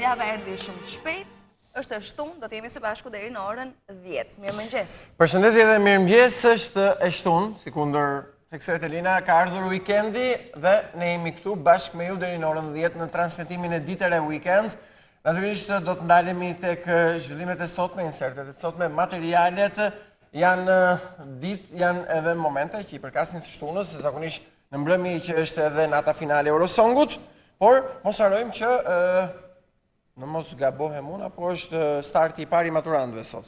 Fundjava erdhi shumë shpejt, është e shtunë, do të jemi së bashku deri në orën 10. Mirëmëngjes. Përshëndetje dhe mirëmëngjes, është e shtunë, sikundër tekso Etelina, ka ardhur weekendi dhe ne jemi këtu bashkë me ju deri në orën 10 në transmetimin e ditëre weekend. Natyrisht do të ndalemi tek zhvillimet e sotme, insertet e sotme, materialet janë edhe momente që i përkasin së shtunës, zakonisht në mbrëmje që është edhe nata finale Eurosongut, por mos harrojmë që në mos gabohem unë, apo është starti i pari maturantëve sot.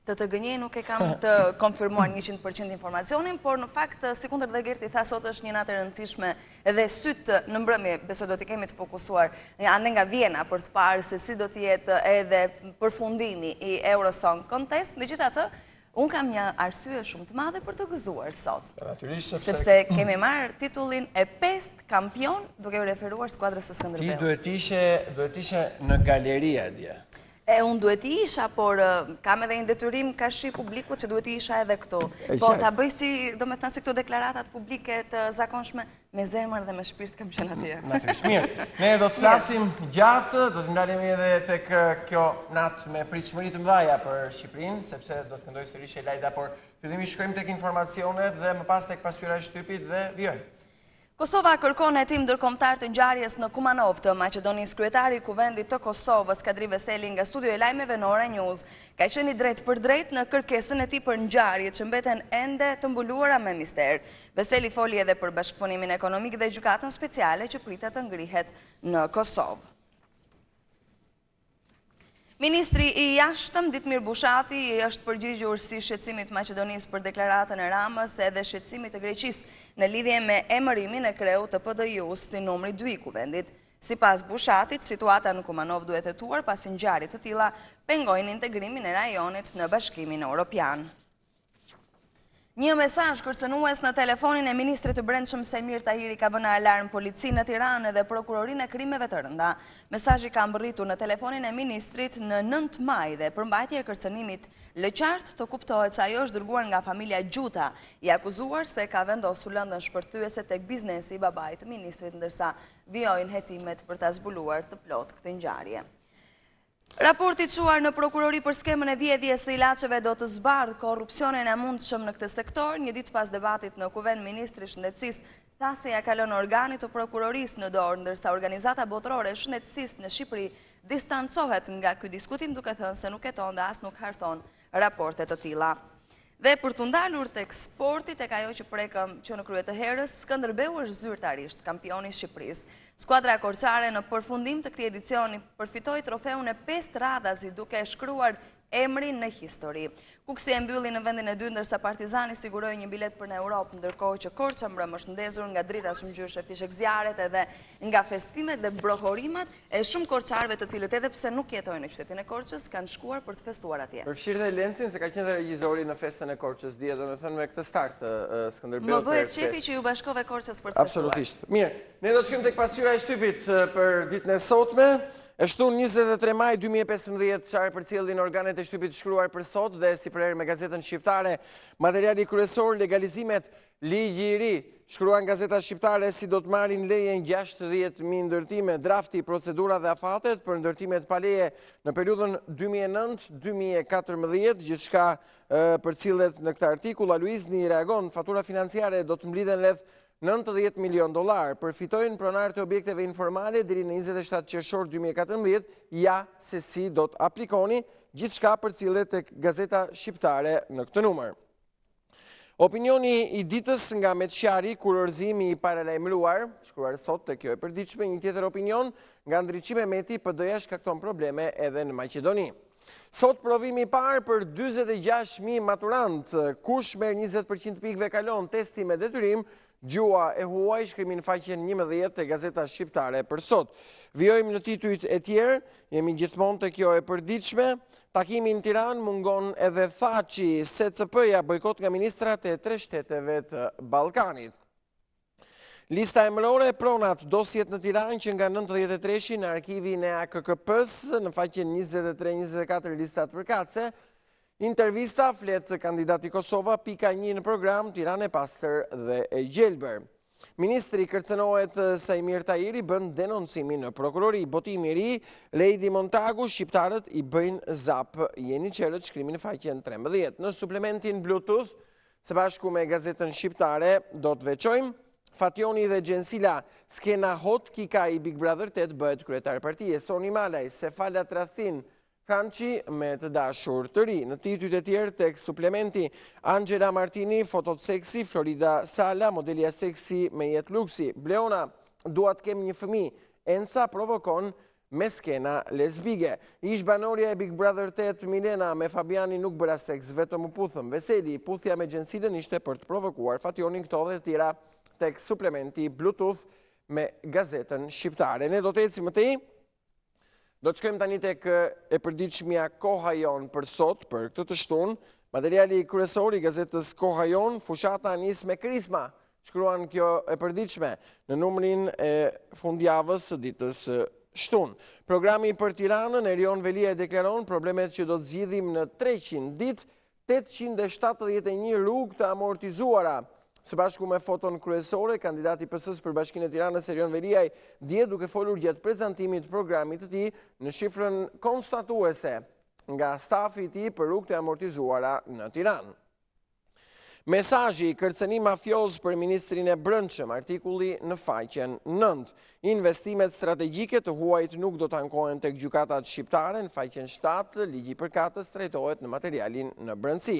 Të gënjej nuk e kam të konfirmuar 100% informacionin, por në fakt, sikundër dhe Gerti tha, sot është një natë e rëndësishme dhe sytë në mbrëmje, besoj do t'i kemi të fokusuar ande nga Vjena për të parë se si do t'jetë edhe përfundimi i Eurosong Contest. Megjithatë, unë kam një arsye shumë të madhe për të gëzuar sot. Sepse kemi marrë titullin e 5 kampion duke u referuar skuadrës së Skënderbeu. Ti duhet ishe në galeria dje. Unë duhet i isha, por kam edhe një detyrim ka shi publiku që duhet i isha edhe këtu. Po, ta bëj si, do me thënë si këto deklaratat publike të zakonshme, me zemër dhe me shpirt kam qenë atje. Natyrisht, mirë. Ne do të flasim gjatë, do të ndalemi edhe tek kjo natë me pritshmëri të mëdha për Shqipërinë, sepse do të këndoj sërish e Lajda, por fillimisht shkojmë tek informacionet dhe më pas tek pasqyra e shtypit dhe vjoj. Kosova kërkon hetim ndërkombëtar të ngjarjes në Kumanov të Maqedonisë. Kryetari i Kuvendit të Kosovës, Kadri Veseli, nga studio e lajmeve në Ora News, ka qenë drejt për drejt në kërkesën e tij për ngjarjet që mbeten ende të mbuluara me mister. Veseli foli edhe për bashkëpunimin ekonomik dhe gjykatën speciale që pritet të ngrihet në Kosovë. Ministri i Jashtëm, Ditmir Bushati, është përgjigjur si shqetësimit Maqedonisë për deklaratën e Ramës edhe shqetësimit të Greqisë në lidhje me emërimin e kreut të PDI-s si numri 2 i Kuvendit. Sipas Bushatit, situata në Kumanov duhet hetuar pasi ngjarje të tilla pengojnë integrimin e rajonit në Bashkimin Evropian. Një mesazh kërcënues në telefonin e Ministrit të Brendshëm Semir Tahiri ka vënë alarm policinë në Tiranë dhe prokurorinë e krimeve të rënda. Mesazhi ka mbërritur në telefonin e ministrit në 9 maj dhe përmbajtja e kërcënimit lëqart të kuptohet se ajo është dërguar nga familja Gjuta, i akuzuar se ka vendosur lëndën shpërthyese tek biznesi i babait të ministrit, ndërsa vijojnë hetimet për ta zbuluar të plot këtë ngjarje. Raporti çuar në prokurori për skemën e vjedhjes së ilaçeve do të zbardhë korrupsionin e mundshëm në këtë sektor. Një ditë pas debatit në Kuvend, ministri i Shëndetësisë tha se ja ka lënë organit të prokurorisë në dorë, ndërsa organizata botërore e shëndetësisë në Shqipëri distancohet nga ky diskutim, duke thënë se nuk jeton dhe as nuk harton raporte të tilla. Dhe për të ndalur tek sporti, tek ajo që prekëm që në krye të herës, Skënderbeu është zyrtarisht kampioni i Shqipërisë. Skuadra korçare në përfundim të këtij edicioni përfitoi trofeun e 5 radhazi duke shkruar emrin në histori. Kuksi e mbylli në vendin e dytë, ndërsa Partizani siguroi një bilet për në Europë, ndërkohë që Korça mbrëm është ndezur nga drita shumëgjyshe, fishek zjarret edhe nga festimet dhe brohorimat e shumë korçarëve, të cilët edhe pse nuk jetojnë në qytetin e Korçës, kanë shkuar për të festuar atje. Përfshirë dhe Lencin, se ka qenë dhe regjizori në festën e Korçës dje, domethënë me këtë start Skënderbeu. Më bëhet shefi që ju bashkove Korçës për të festuar. Absolutisht. Mirë, ne do të shkojmë tek pasqyra e shtypit për ditën e sotme. E shtunë 23 maj 2015, çfarë përcjellin organet e shtypit shkruar për sot dhe si për herë me gazetën shqiptare. Materiali kryesor, legalizimet, ligji i ri. Shkruan Gazeta Shqiptare si do të marrin leje 60.000 ndërtime, drafti, procedura dhe afatet për ndërtimet pa leje në periudhën 2009-2014, gjithçka përcillet në këtë artikull. Aluizni reagon, fatura financiare do të mblidhen rreth $90 milion. Përfitojnë pronarët e objekteve informale deri në 27 qershor 2014, ja se si do të aplikoni, gjithçka përcillet tek Gazeta Shqiptare në këtë numër. Opinioni i ditës nga Meçari, kurorëzimi i paralajmëruar, shkruar sot te kjo e përditshme. Një tjetër opinion nga Ndriçim Mehmeti, PD-ja shkakton probleme edhe në Maqedoni. Sot provimi i parë për 46.000 maturantë. Kush merr 20% pikëve kalon testi me detyrim. Gjua e huaj, shkrimi në faqen 11 të Gazeta Shqiptare për sot. Vijojmë në titujt e tjerë, jemi gjithmonë të kjo e përditshme. Takimi në Tiranë mungon edhe Thaçi, SCP-ja bojkot nga ministrat e 3 shteteve të Ballkanit. Lista emërore, pronat, dosjet në Tiranë që nga 93 në arkivin e AKKP-s, në faqen 23-24 listat përkatëse. Intervista, flet kandidati Kosova, pika 1 në program, Tiranë e pastër dhe e gjelbër. Ministri kërcënohet Sajmir Tahiri bën denoncimin në prokurori. Botimi i ri, Lejdi Montagu, shqiptarët i bëjnë zap. Jeni qerët, shkrimin në faqen 13. Në suplementin Bluetooth, së bashku me gazetën shqiptare, do të veçojmë Fationi dhe Gjensila, skena hot kika i Big Brother 8 bëhet kryetar partije. Soni Malaj, Sefala Trathin, Franci me të dashur të ri. Në titujt e tjerë tek suplementi, Angela Martini, fotot seksi, Florida Sala, modelia seksi me jet luksi. Bleona, dua të kem një fëmijë, Ensa provokon me skena lesbige. Ish banorja e Big Brother 8 Milena me Fabiani nuk bëra seks, vetëm u puthëm. Veseli, puthja me Gjensilën ishte për të provokuar. Fationi këto dhe tjera tek suplementi Bluetooth me gazetën shqiptare. Ne do të ecim më tej. Do të shkojmë tani tek e përditshmja Koha Jon për sot, për këtë të shtunë. Materiali kryesor i gazetës Koha Jon, fushata nis me krisma, shkruan kjo e përditshme në numrin e fundjavës së ditës shtunë. Programi për Tiranën, Erion Velia e deklaron problemet që do të zgjidhim në 300 ditë, 871 rrugë të amortizuara. Së bashku me foton kryesore, kandidati PS-s për Bashkinë e Tiranës Erion Veliaj dje duke folur gjatë prezantimit programit të tij në shifrën konstatuese nga stafi i tij për rrugët e amortizuara në Tiranë. Mesazhi kërcënim mafioz për ministrin e Brendshëm, artikulli në faqen 9. Investimet strategjike të huajt nuk do të ankohen tek gjykatat shqiptare, në faqen 7, ligji përkatës trajtohet në materialin në brendësi.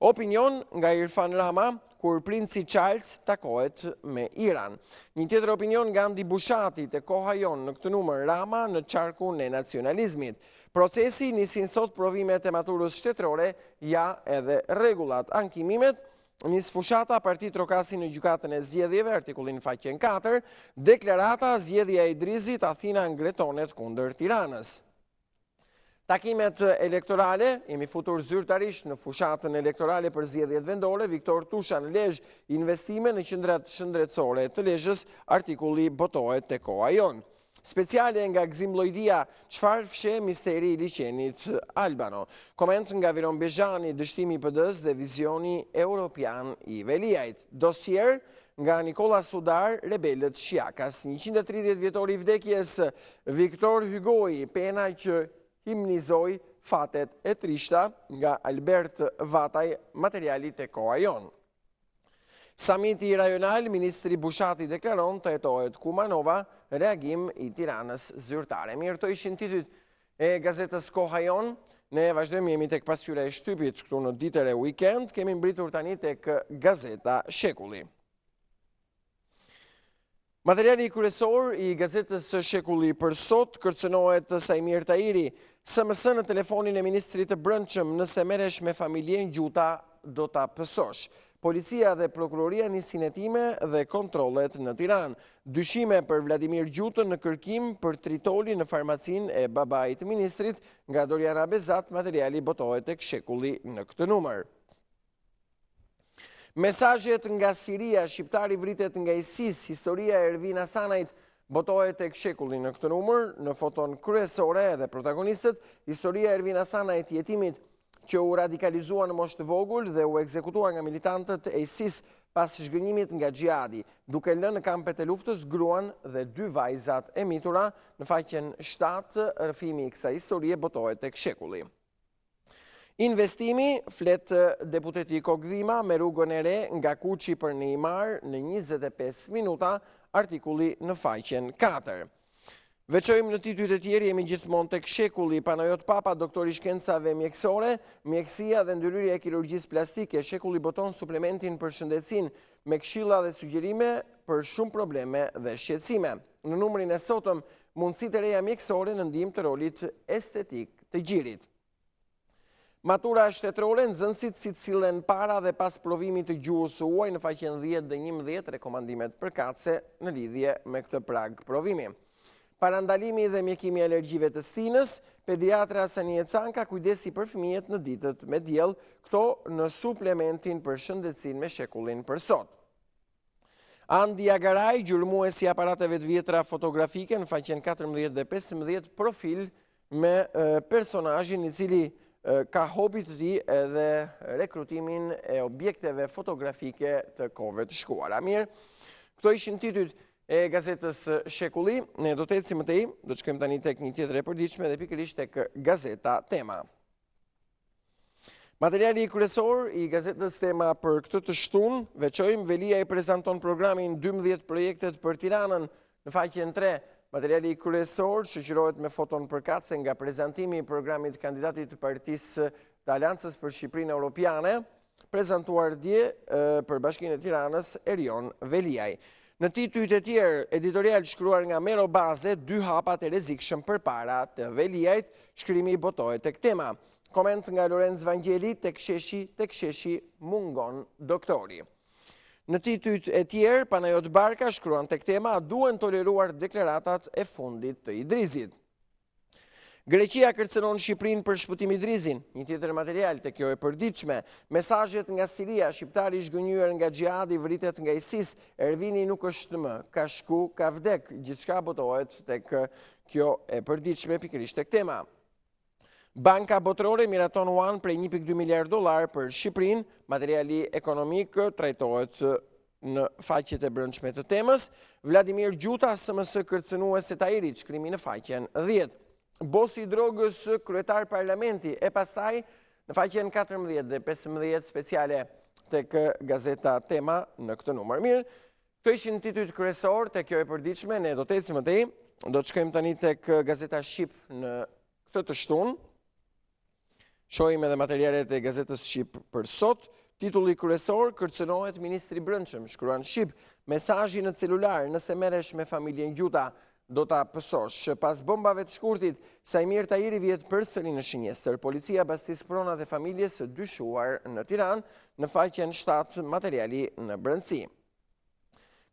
Opinion nga Irfan Rama, kur princi Charles takohet me Iran. Një tjetër opinion nga Andi Bushati te Koha Jon në këtë numër, Rama në qarkun e nacionalizmit. Procesi nisin sot provimet e maturës shtetërore, ja edhe rregullat. Ankimimet nis fushata parti trokasi në gjykatën e zgjedhjeve, artikullin faqen 4, deklarata zgjedhja e Idrizit, Athina ngretonet kundër Tiranës. Takimet elektorale, jemi futur zyrtarisht në fushatën elektorale për zgjedhjet vendore, Viktor Tusha në Lezhë, investime në qendrat shëndetësore të Lezhës, artikulli botohet te Koha Jon. Speciale nga Gzim Llojdia, çfarë fshe misteri i liçenit Albano. Koment nga Viron Bezhani, dështimi i PD-s dhe vizioni europian i Veliajt. Dosier nga Nikola Sudar, rebelët Shiakas. 130 vjetori i vdekjes Viktor Hugoi, pena që himnizoi fatet e trishta, nga Albert Vataj, materiali te Koha Jon. Samiti rajonal, Ministri Bushati deklaron të hetohet Kumanova, reagim i Tiranës zyrtare. Mirë, to ishin titujt e gazetës Koha Jon. Ne vazhdojmë, jemi tek pasqyra e shtypit këtu në ditën e weekend, kemi mbritur tani tek gazeta Shekulli. Materiali kryesor i gazetës Shekulli për sot kërcënohet Sajmir Tahiri, SMS në telefonin e Ministrit të Brendshëm, nëse merresh me familjen gjuta do ta pësosh. Policia dhe prokuroria nisin hetime dhe kontrollet në Tiranë. Dyshime për Vladimir Gjutën në kërkim për tritoli në farmacin e babait të ministrit, nga Doriana Bezat, materiali botohet tek Shekulli në këtë numër. Mesazhet nga Siria, shqiptari vritet nga ISIS, historia e Ervin Hasanait, botohet tek Shekulli në këtë numër, në foton kryesore edhe protagonistët, historia e Ervin Hasanait, jetimit që u radikalizua në moshë të vogël dhe u ekzekutua nga militantët e ISIS pas zhgënjimit nga xhihadi, duke lënë në kampet e luftës gruan dhe 2 vajzat e mitura, në faqen 7, rrëfimi i kësaj historie botohet tek Shekulli. Investimi, flet deputeti Kogdhima, me rrugën e re nga Kuçi për Neymar në 25 minuta, artikulli në faqen 4. Veçojmë në titujt e tjerë, jemi gjithmonë tek Shekulli, Panajot Papa, doktor i shkencave mjekësore, mjekësia dhe ndërhyrja e kirurgjisë plastike. Shekulli boton suplementin për shëndetësinë me këshilla dhe sugjerime për shumë probleme dhe shqetësime. Në numrin e sotëm, mundësitë e reja mjekësore në ndihmë të rolit estetik të gjirit. Matura shtetërore, nxënësit si cilën para dhe pas provimit të gjuhës së huaj, në faqen 10 dhe 11 rekomandimet përkatëse në lidhje me këtë prag provimi. Parandalimi dhe mjekimi i alergjive të stinës, pediatra Sanie Canka kujdesi për fëmijët në ditët me diell, këto në suplementin për shëndetësinë me Shekullin për sot. Andi Agaraj, gjurmuesi aparateve të vjetra fotografike, në faqen 14 dhe 15 profil me personazhin i cili ka hobi të tij edhe rekrutimin e objekteve fotografike të kohëve të shkuara. Mirë, Këto ishin titujt e gazetës Shekulli. Ne do të ecim më tej, do të shkojmë tani tek një tjetër e përditshme dhe pikërisht tek gazeta Tema. Materiali kryesor i gazetës Tema për këtë të shtunë, veçojmë Velia i prezanton programin 12 projektet për Tiranën në faqen 3. Materiali kryesor shoqërohet me foton përkatëse nga prezantimi i programit kandidatit të Partisë të Aleancës për Shqipërinë Europiane, prezantuar dje për Bashkinë e Tiranës Erion Veliaj. Në titujt e tjerë, editorial shkruar nga Mero Baze, 2 hapat e rrezikshëm përpara të Veliajt, shkrimi i botohet tek Tema. Koment nga Lorenz Vangjeli, tek sheshi mungon doktori. Në titujt e tjerë, Panajot Barka shkruan tek Tema, duhen toleruar deklaratat e fundit të Idrizit. Greqia kërcënon Shqipërinë për shpëtim Idrizin, një tjetër material të kjo e përditshme. Mesazhet nga Siria, shqiptari zhgënjur nga xhihadi vritet nga ISIS, Ervini nuk është më, ka shku, ka vdek, gjithçka botohet tek kjo e përditshme pikërisht tek Tema. Banka Botërore miraton One prej 1.2 miliard dollar për Shqipërinë, materiali ekonomik trajtohet në faqet e brendshme të Temës. Vladimir Gjuta, SMS kërcënues e Tajrit, shkrimi në faqen 10. Bosi i drogës kryetar parlamenti e pastaj në faqen 14 dhe 15 speciale tek gazeta Tema në këtë numër. Mirë, këto ishin titujt kryesor tek kjo e përditshme, ne do të ecim më tej, do të shkojmë tani tek gazeta Shqip në këtë të shtunë. Shohim edhe materialet e gazetës Shqip për sot. Titulli kryesor, kërcënohet ministri i Brendshëm, shkruan Shqip, mesazhi në celular, nëse merresh me familjen Gjuta, do ta pësosh. Pas bombave të shkurtit, Sajmir Tahiri vjet përsëri në Shinjestër. Policia bastis pronat e familjes së dyshuar në Tiranë, në faqen 7 materiali në brendësi.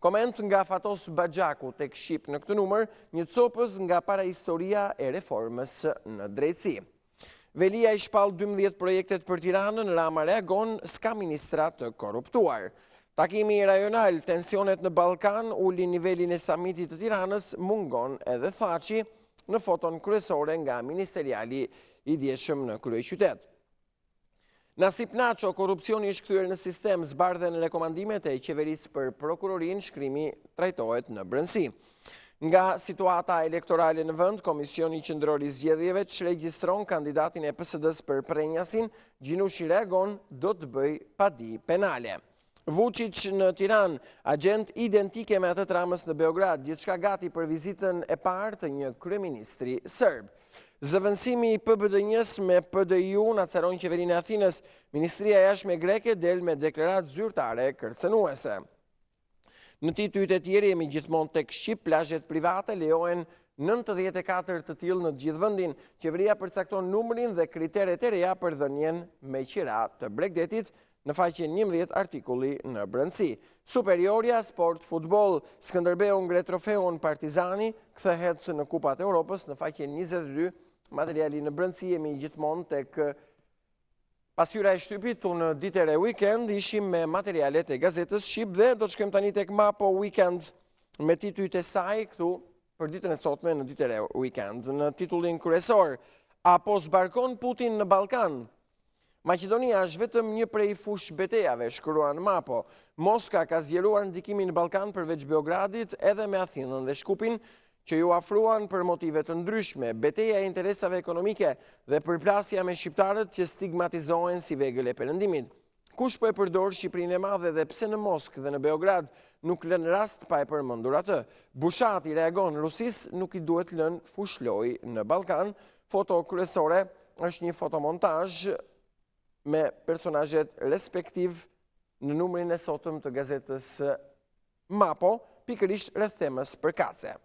Koment nga Fatos Baxhaku tek Shqip në këtë numër, një copës nga parahistoria e reformës në drejtësi. Velia i shpall 12 projektet për Tiranën, Rama reagon, s'ka ministra të korruptuar. Takimi rajonal, tensionet në Ballkan, ulin nivelin e samitit të Tiranës, mungon edhe Thaçi në foton kryesore nga ministeriali i djeshëm në kryeqytet. Nasip Naço, korrupsioni është kthyer në sistem, zbardhen rekomandimet e qeverisë për prokurorin, shkrimi trajtohet në brendësi. Nga situata elektorale në vend, Komisioni Qendror i Zgjedhjeve regjistron kandidatin e PSD-s për Prenjasin, Gjinushi reagon, do të bëj padi penale. Vučić në Tiranë, agent identike me atë të Ramës në Beograd, gjithçka gati për vizitën e parë të një kryeministri serb. Zëvendësimi i PBD-s me PDI-un acaron qeverinë e Athinës, Ministria e Jashtme greke del me deklaratë zyrtare kërcënuese. Në titujt e tjerë jemi gjithmonë tek Shqip, plazhet private lejohen 94 të tillë në gjithë vendin. Qeveria përcakton numrin dhe kriteret e reja për dhënien me qira të Bregdetit në faqen 11 artikulli në brendësi. Superioria, sport, futboll, Skënderbeu ngre trofeun Partizani, kthehet në Kupat e Europës në faqen 22, materiali në brendësi jemi gjithmonë tek pasyra e shtypit. Unë ditër e weekend ishim me materialet e gazetës Shqip dhe do të shkojmë tani tek Mapo Weekend me titujt e saj këtu për ditën e sotme në ditër e weekend. Në titullin kryesor, apo zbarkon Putin në Ballkan? Maqedonia është vetëm një prej fush betejave, shkruan Mapo. Moska ka zgjeruar ndikimin në Ballkan përveç Beogradit edhe me Athinën dhe Shkupin, që ju afruan për motive të ndryshme, beteja e interesave ekonomike dhe përplasja me shqiptarët që stigmatizohen si vegël e perëndimit. Kush po e përdor Shqipërinë e madhe dhe pse në Moskë dhe në Beograd nuk lën rast pa e përmendur atë? Bushati reagon, Rusis nuk i duhet lënë fushloj në Ballkan. Foto kryesore është një fotomontazh me personazhet respektiv në numrin e sotëm të gazetës Mapo, pikërisht rreth temës përkatëse.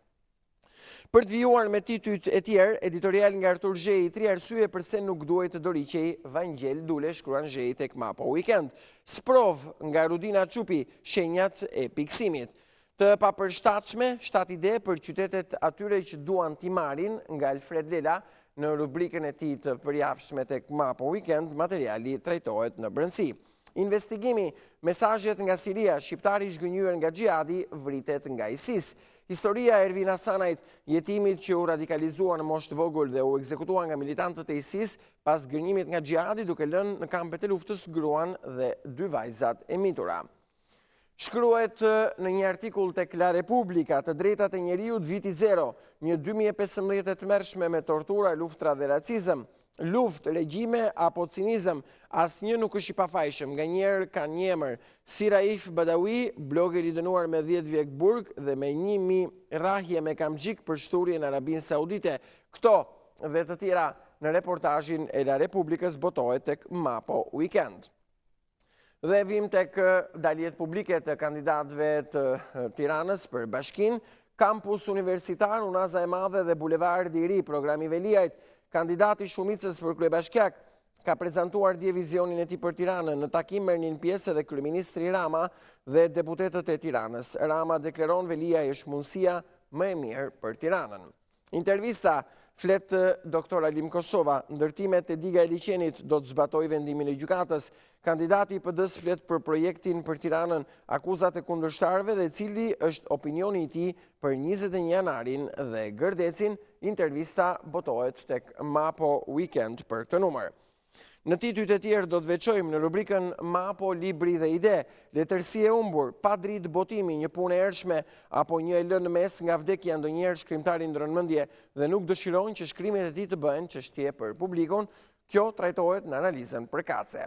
Për të vijuar me titujt e tjerë, editorial nga Artur Zhej, 3 arsye pse nuk duhet të doriqej Vangjel Dule, shkruan Zhej tek Mapo Weekend. Sprov nga Rudina Çupi, shenjat e piksimit. Të papërshtatshme, 7 ide për qytetet atyre që duan t'i marrin, nga Alfred Lela, në rubrikën e tij të përjavshme tek Mapo Weekend, materiali trajtohet në brendësi. Investigimi, mesazhet nga Siria, shqiptari zhgënjur nga xhihadi vritet nga ISIS. Historia e Ervin Hasanajt, jetimit që u radikalizua në moshë të vogël dhe u ekzekutua nga militantët e ISIS pas gënjimit nga xhihadi, duke lënë në kampet e luftës gruan dhe 2 vajzat e mitura. Shkruhet në një artikull tek La Repubblika, të drejtat e njeriut viti zero, një 2015 të mërshme me tortura, luftra dhe racizëm, luft, regjime apo cinizëm, asnjë nuk është i pafajshëm, nga njerë kanë një emër, si Raif Badawi, blogger i dënuar me 10 vjek burg dhe me 1000 rahje me kamxhik për shturje në Arabinë Saudite. Këto dhe të tjera në reportazhin e La Republikës botohet tek Mapo Weekend. Dhe vim tek daljet publike të kandidatëve të Tiranës për Bashkinë, kampus universitar, Unaza e Madhe dhe Bulevardi i Ri, programi Veliajt, kandidati shumicës për kryebashkiak, ka prezentuar dje vizionin e tij për Tiranën. Në takim merrnin pjesë edhe kryeministri Rama dhe deputetët e Tiranës. Rama deklaron Veliaj është mundësia më e mirë për Tiranën. Intervista flet doktor Alim Kosova, ndërtimet e diga e liqenit do të zbatoj vendimin e gjykatës. Kandidati i PD-s flet për projektin për Tiranën, akuzat e kundërshtarëve dhe cili është opinioni i tij për 21 janarin dhe Gërdecin. Intervista botohet tek Mapo Weekend për këtë numër. Në titujt e tjerë do të veçojmë në rubrikën Mapo, libri dhe ide, letërsi e humbur, pa dritë botimi, një punë e ershme apo një e lënë mes nga vdekja, ndonjëherë shkrimtari ndron mendje dhe nuk dëshiron që shkrimet e tij të bëhen çështje për publikun. Kjo trajtohet në analizën përkatëse.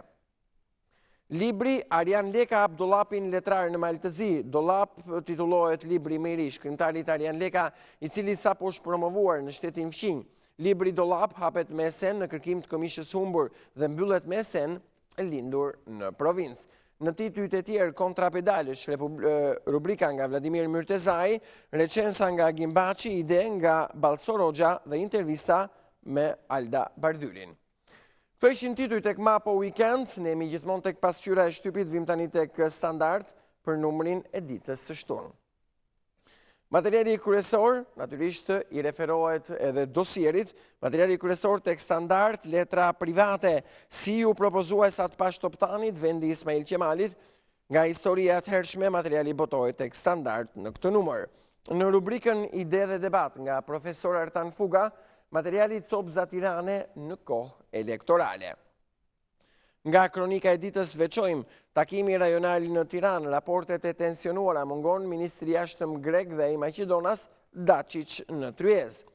Libri Arjan Leka hap dollapin letrar në Maltëzi. Dollap titullohet libri më i ri, shkrimtari Arjan Leka, i cili sapo është promovuar në shtetin fqinj. Libri Dollap hapet me esen në kërkim të Komishës Humbur dhe mbyllet me esen e lindur në provincë. Në titujt e tjerë, kontrapedalësh, rubrika nga Vladimir Myrtezaj, recensa nga Gimbaci, ide nga Balsor Hoxha dhe intervista me Alda Bardhyrin. Këto ishin titujt tek Mapo Weekend, ne jemi gjithmonë tek pasqyra e shtypit, vim tani tek Standard për numrin e ditës së shtunë. Materiali kryesor, natyrisht i referohet edhe dosierit, materiali kryesor tek Standard, letra private, si u propozues atë Pashtoptanit, vendi Ismail Qemalit, nga historia e atëhershme, materiali botohet tek Standard në këtë numër. Në rubrikën ide dhe debat nga profesor Artan Fuga, materiali Copza Tirane në kohë elektorale. Nga kronika e ditës veçojmë, takimi rajonal në Tiranë, raportet e tensionuara, mungon ministri jashtëm grek dhe i Maqedonas Dačić në Tryezë.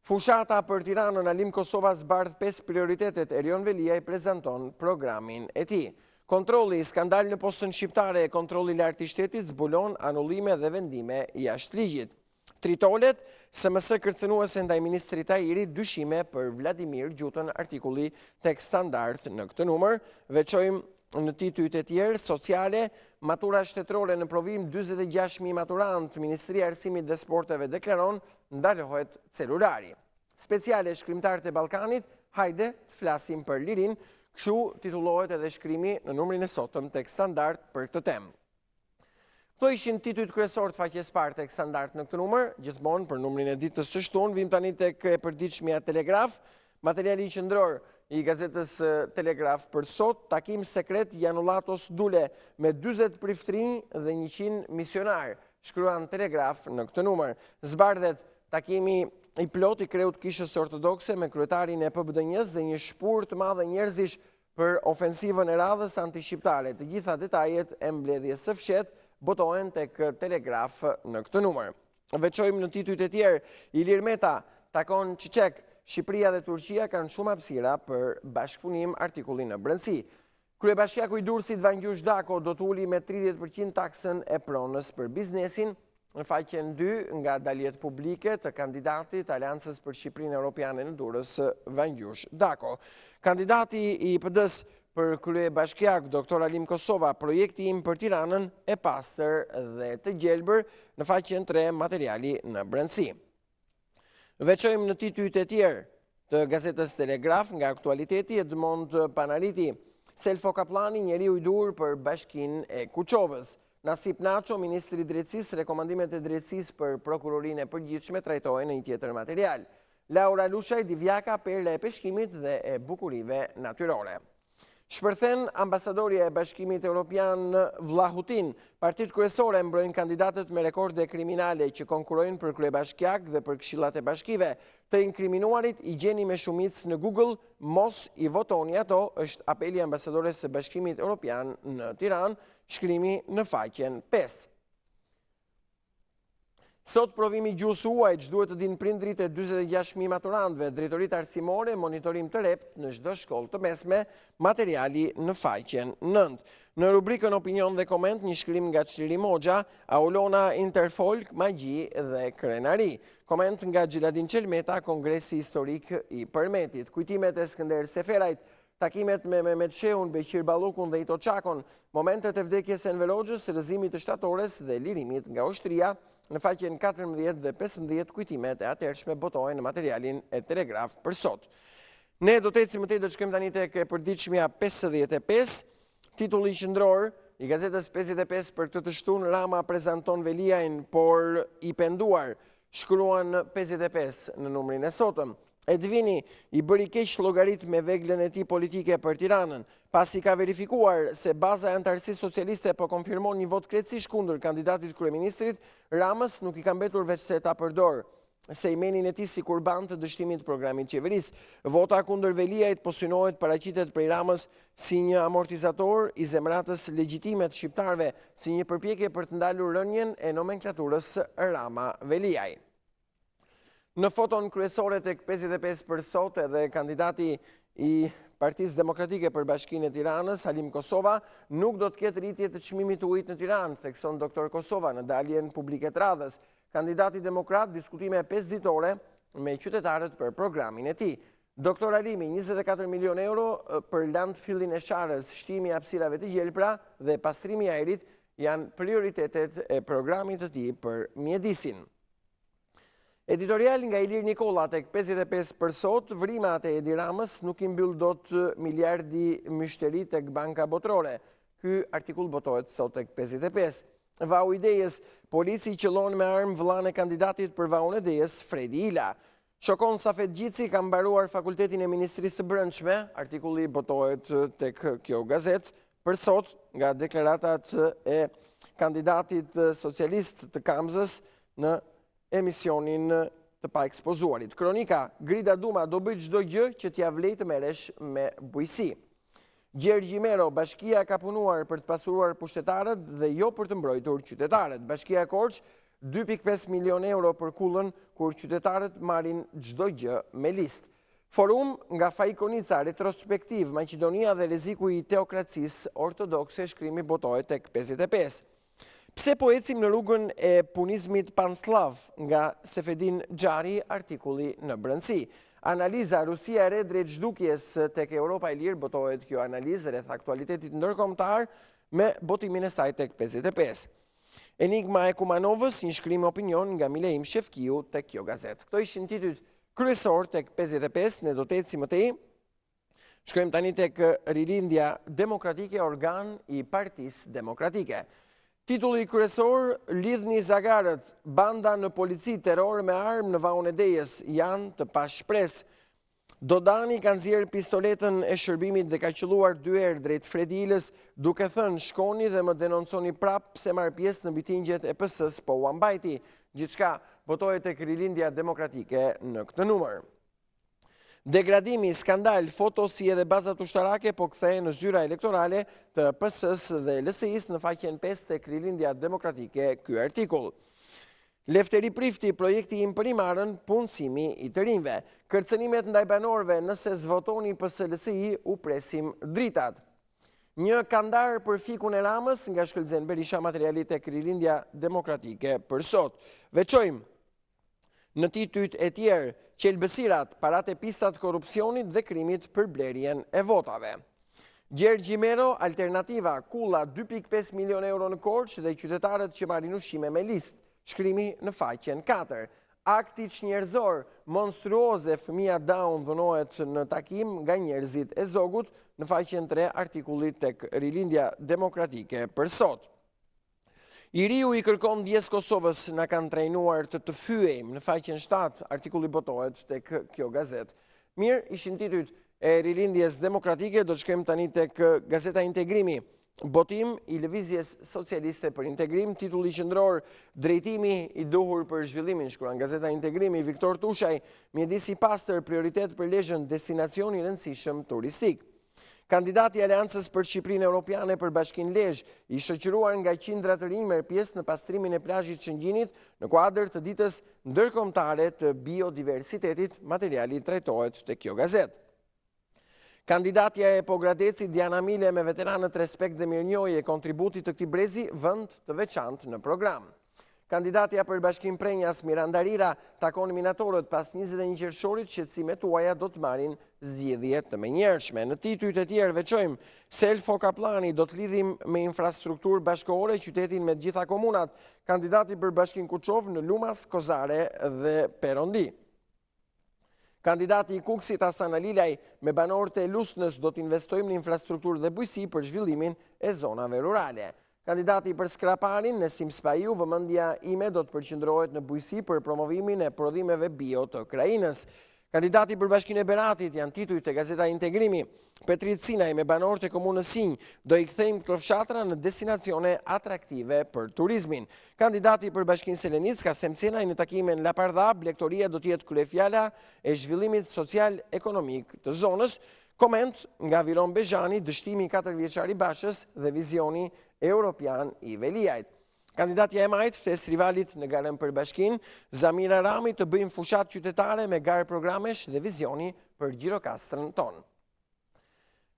Fushata për Tiranën, Alim Kosova zbardh 5 prioritetet, Erion Veliaj prezanton programin e tij. Kontrolli, skandal në postën shqiptare, kontrolli lartë i shtetit zbulon anullime dhe vendime jashtë ligjit. Tritolet, SMS kërcënuese ndaj ministrit Tahiri, dyshime për Vladimir Gjutën, artikulli tek Standard në këtë numër. Veçojmë në titujt e tjerë, sociale, matura shtetërore në provim, 46.000 maturant, Ministria e Arsimit dhe Sporteve deklaron, ndalohet celulari. Speciale, shkrimtarët e Ballkanit, hajde të flasim për lirin, kështu titullohet edhe shkrimi në numrin e sotëm tek Standard për këtë temë. Këto ishin titujt kryesor të faqes parë tek Standard në këtë numër, gjithmonë për numrin e ditës së shtunë, vim tani tek e përditshmja Telegraf, materiali qendror i gazetës Telegraf për sot, takim sekret Janulatos Dule me 40 priftrinj dhe 100 misionar, shkruan Telegraf në këtë numër. Zbardhet takimi i plot i kreut kishës ortodokse me kryetarin e PBDN-s dhe një shpurt të madhe njerëzish për ofensivën e radhës antishqiptare. Të gjitha detajet e mbledhjes së fshet botohen tek Telegraf në këtë numër. Veçojmë në titujt e tjerë, Ilir Meta takon Çiçek, Shqipëria dhe Turqia kanë shumë hapësira për bashkëpunim, artikulli në brendësi. Kryebashkiaku i Durrësit Vangjush Dako do të uli me 30% taksën e pronës për biznesin. Në faqen 2 nga daljet publike të kandidatit Aleancës për Shqipërinë Europiane në Durrës Vangjush Dako. Kandidati i PD-s për kryebashkiak Dr. Alim Kosova, projekti im për Tiranën e pastër dhe të gjelbër, në faqen 3 materiali në brendësi. Veçojmë në titujt e tjerë të gazetës Telegraf nga aktualiteti, Edmond Panariti, Selfo Kaplani, njeriu i dur për Bashkinë e Kuçovës. Nasip Naço, ministri i drejtësisë, rekomandimet e drejtësisë për prokurorinë e përgjithshme trajtohen në një tjetër material. Laura Lushaj, Divjaka, perla e peshkimit dhe e bukurive natyrore. Shpërthen ambasadorja e Bashkimit Evropian Vlahutin. Partitë kryesore mbrojnë kandidatët me rekorde kriminale që konkurrojnë për kryebashkiak dhe për këshillat e bashkive. Të inkriminuarit i gjeni me shumicë në Google, mos i votoni ato, është apeli ambasadores së Bashkimit Evropian në Tiranë, shkrimi në faqen 5. Sot provimi gjuhës huaj duhet të dinë prindrit e 46.000 maturantëve, drejtoritë arsimore, monitorim të rept në çdo shkollë të mesme, materiali në faqen 9. Në rubrikën opinion dhe koment, një shkrim nga Çliri Moxha, Aulona Interfolk, magji dhe krenari. Koment nga Gjiladin Qelmeta, Kongresi Historik i Përmetit. Kujtimet e Skënder Seferajt, takimet me Mehmet Sheun, Beqir Ballukun dhe Ito Çakon, momentet e vdekjes së Enver Hoxhës, rrëzimit të shtatores dhe lirimit nga ushtria, në faqen 14 dhe 15 kujtimet e atërshme botohen në materialin e Telegraf për sot. Ne do të ecim më tej, do të shkojmë tani tek e përditshmja 55, titulli qendror i gazetës 55 për këtë të shtunë, Rama prezanton Veliajn, por i penduar, shkruan 55 në numrin e sotëm. Edvini i bëri keq llogarit me veglën e tij politike për Tiranën, pasi ka verifikuar se baza e antarësisë socialiste po konfirmon një vot krejtësisht kundër kandidatit kryeministrit, Ramës nuk i ka mbetur veç se ta përdor se i menin e tij si kurban të dështimit të programit qeverisë. Vota kundër Veliajt po synohet paraqitet prej Ramës si një amortizator i zemratës legjitime të shqiptarëve, si një përpjekje për të ndalur rënjen e nomenklaturës Rama-Veliaj. Në foton kryesore tek 55 për sot edhe kandidati i Partisë Demokratike për Bashkinë e Tiranës, Halim Kosova, nuk do të ketë rritje të çmimit të ujit në Tiranë, thekson doktor Kosova në daljen publike të radhës. Kandidati demokrat diskutime 5 ditore me qytetarët për programin e tij. Doktor Halimi, 24 milion euro për landfillin e Sharës, shtimi i hapësirave të gjelpra dhe pastrimi i ajrit janë prioritetet e programit të tij për mjedisin. Editorial nga Ilir Nikola tek 55 për sot, vrimat e Edi Ramës nuk i mbyll dot miliardi myshteri tek Banka Botërore. Ky artikull botohet sot tek 55. Vau i Dejes, polici qëllon me armë vëllain e kandidatit për Vaun e Dejes, Fredi Ila. Shokon Safet Gjici ka mbaruar fakultetin e Ministrisë së Brendshme, artikulli botohet tek kjo gazet për sot nga deklaratat e kandidatit socialist të Kamzës në emisionin të pa ekspozuarit. Kronika, Grida Duma do bëj çdo gjë që t'ia vlej të merresh me bujqësi. Gjergji Mero, bashkia ka punuar për të pasuruar pushtetarët dhe jo për të mbrojtur qytetarët. Bashkia e Korç, 2.5 milion euro për kullën, kur qytetarët marrin çdo gjë me listë. Forum nga Fajkonica, retrospektiv, Maqedonia dhe rreziku i teokracisë ortodokse, shkrimi botohet tek 55. Pse po ecim në rrugën e punizmit panslav nga Sefedin Xhari, artikulli në brendësi. Analiza, Rusia e re drejt zhdukjes tek Europa e lirë, botohet kjo analizë rreth aktualitetit ndërkombëtar me botimin e saj tek 55. Enigma e Kumanovës, një shkrim opinion nga Mileim Shefkiu tek kjo gazet. Këto ishin titujt kryesor tek 55, ne do të ecim më tej. Shkojmë tani tek Rilindja Demokratike, organ i Partisë Demokratike. Titulli kryesor, lidhni zagarët, banda në polici, terror me armë në Vaun e Dejes, janë të pashpres. Dodani ka nxjerrë pistoletën e shërbimit dhe ka qelluar 2 herë drejt Fredi Ilës, duke thënë shkoni dhe më denonconi prap pse marr pjesë në mitingjet e PS-s, po u mbajti. Gjithçka botohet tek Rilindja Demokratike në këtë numër. Degradimi, skandal, foto si edhe bazat ushtarake po kthehen në zyra elektorale të PS-s dhe LSI-s në faqen 5 tek Rilindja Demokratike ky artikull. Lefteri Prifti, projekti im për imarën, punësimi i të rinjve. Kërcënimet ndaj banorëve, nëse zvotoni PS-LSI, u presim dritat. Një kandar për fikun e Ramës nga Shkëlzen Berisha, materiali tek Rilindja Demokratike për sot. Veçojmë në titujt e tjerë, qelbësirat, parat e pistat korupcionit dhe krimit për blerjen e votave. Gjergji Mero, alternativa, kulla 2.5 milion euro në Korç dhe qytetarët që marrin ushqime me listë, shkrimi në faqen 4. Akti çnjerëzor, monstruoze, fëmia Down dhënohet në takim nga njerëzit e Zogut, në faqen 3 artikullit tek Rilindja Demokratike për sot. I riu i kërkon ndjes Kosovës, na kanë trajnuar të fyejmë, në faqen 7, artikulli botohet tek kjo gazet. Mirë, ishin titujt e Rilindjes Demokratike, do të shkojmë tani tek Gazeta Integrimi. Botim i Lëvizjes Socialiste për Integrim, titulli qendror drejtimi i duhur për zhvillimin, shkruan Gazeta Integrimi. Viktor Tushaj, mjedis i pastër, prioritet për Lezhën, destinacion i rëndësishëm turistik. Kandidati i Aleancës për Shqipërinë Europiane për Bashkinë Lezhë, i shoqëruar nga qindra të rinj, merr pjesë në pastrimin e plazhit Shëngjinit në kuadër të ditës ndërkombëtare të biodiversitetit, materiali trajtohet te kjo gazetë. Kandidatja e Pogradecit, Diana Mile, me veteranët respekt dhe mirënjohje, kontributi të këtij brezi, vend të veçantë në program. Kandidatja për Bashkinë Prenjas, Miranda Rira, takon minatorët pas 21 qershorit, shqetësimet tuaja do të marrin zgjedhje të menjëhershme. Në titujt e tjerë veçojmë se Elfo Kaplani do të lidhim me infrastrukturë bashkëore qytetin me të gjitha komunat. Kandidati për Bashkinë Kuçov në Lumas, Kozare dhe Perondi. Kandidati i Kuksit, Hasan Alilaj, me banorët e Lusnës do të investojmë në infrastrukturë dhe bujqësi për zhvillimin e zonave rurale. Kandidati për Skraparin, Nesim Spajiu, vëmendja ime do të përqendrohet në bujqësi për promovimin e prodhimeve bio të Krajinës. Kandidati për Bashkinë e Beratit, janë titujt e Gazeta Integrimi. Petrit Sinaj, me banorët e komunës Sinj, do i kthejmë këto fshatra në destinacione atraktive për turizmin. Kandidati për Bashkinë Selenicka, Semcenaj, në takimin Lapardha, Blegtoria do të jetë kryefjala e zhvillimit social-ekonomik të zonës. Koment nga Viron Bezhani, dështimi 4 vjeçar i Bashës dhe vizioni europian i Veliajt. Kandidatja e majt, ftes rivalit në garën për Bashkinë, Zamira Rami, të bëjmë fushat qytetare me garë programesh dhe vizioni për Gjirokastrën tonë.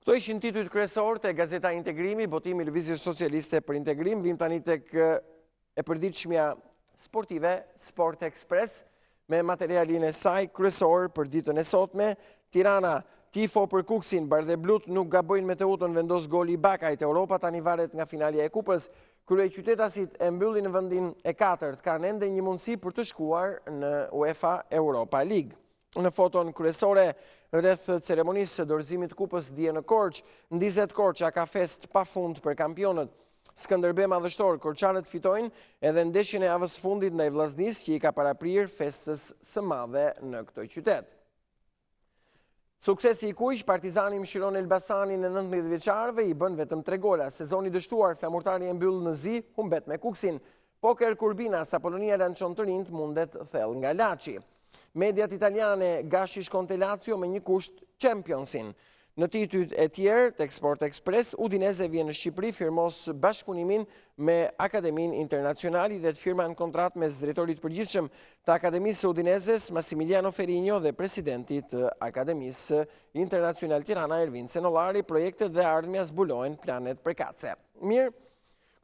Këto ishin titujt kryesor të Gazeta Integrimi, botimi i Lëvizjes Socialiste për Integrim. Vim tani tek e përditshmja sportive, Sport Express, me materialin e saj kryesor për ditën e sotme. Tirana, tifo për Kuksin, Bardhe Blut nuk gabojnë me Teutën, vendos goli i Bakajt. Europa tani varet nga finalja e kupës. Kryeqytetasit e mbyllin në vendin e 4, kanë ende një mundësi për të shkuar në UEFA Europa League. Në foton kryesore rreth ceremonisë së dorëzimit kupës dje në Korçë, ndizet Korça ka fest pafund për kampionët. Skënderbeu madhështor, korçanët fitojnë edhe ndeshjen e javës fundit ndaj Vllaznisë, që i ka paraprir festës së madhe në këtë qytet. Suksesi i kuq, Partizani mëshiron Elbasanin e 19 vjeçarëve, i bën vetëm 3 gola. Sezoni dështuar, flamurtari e mbyll në zi, humbet me Kuksin. Poker Kurbina, sa Polonia lançon të rinjt, mundet thellë nga Laçi. Mediat italiane, Gashi shkon te Lazio me një kusht Championsin. Në titujt e tjerë, tek Sport Express, Udinese vjen në Shqipëri, firmos bashkëpunimin me Akademin Internacionali dhe të firman kontrat me drejtorit përgjithshëm të Akademisë Udinezes, Massimiliano Ferrigno, dhe presidentit të Akademisë Internacional Tirana, Ervin Cenolari. Projektet dhe ardhmja zbulojnë planet përkatëse. Mirë,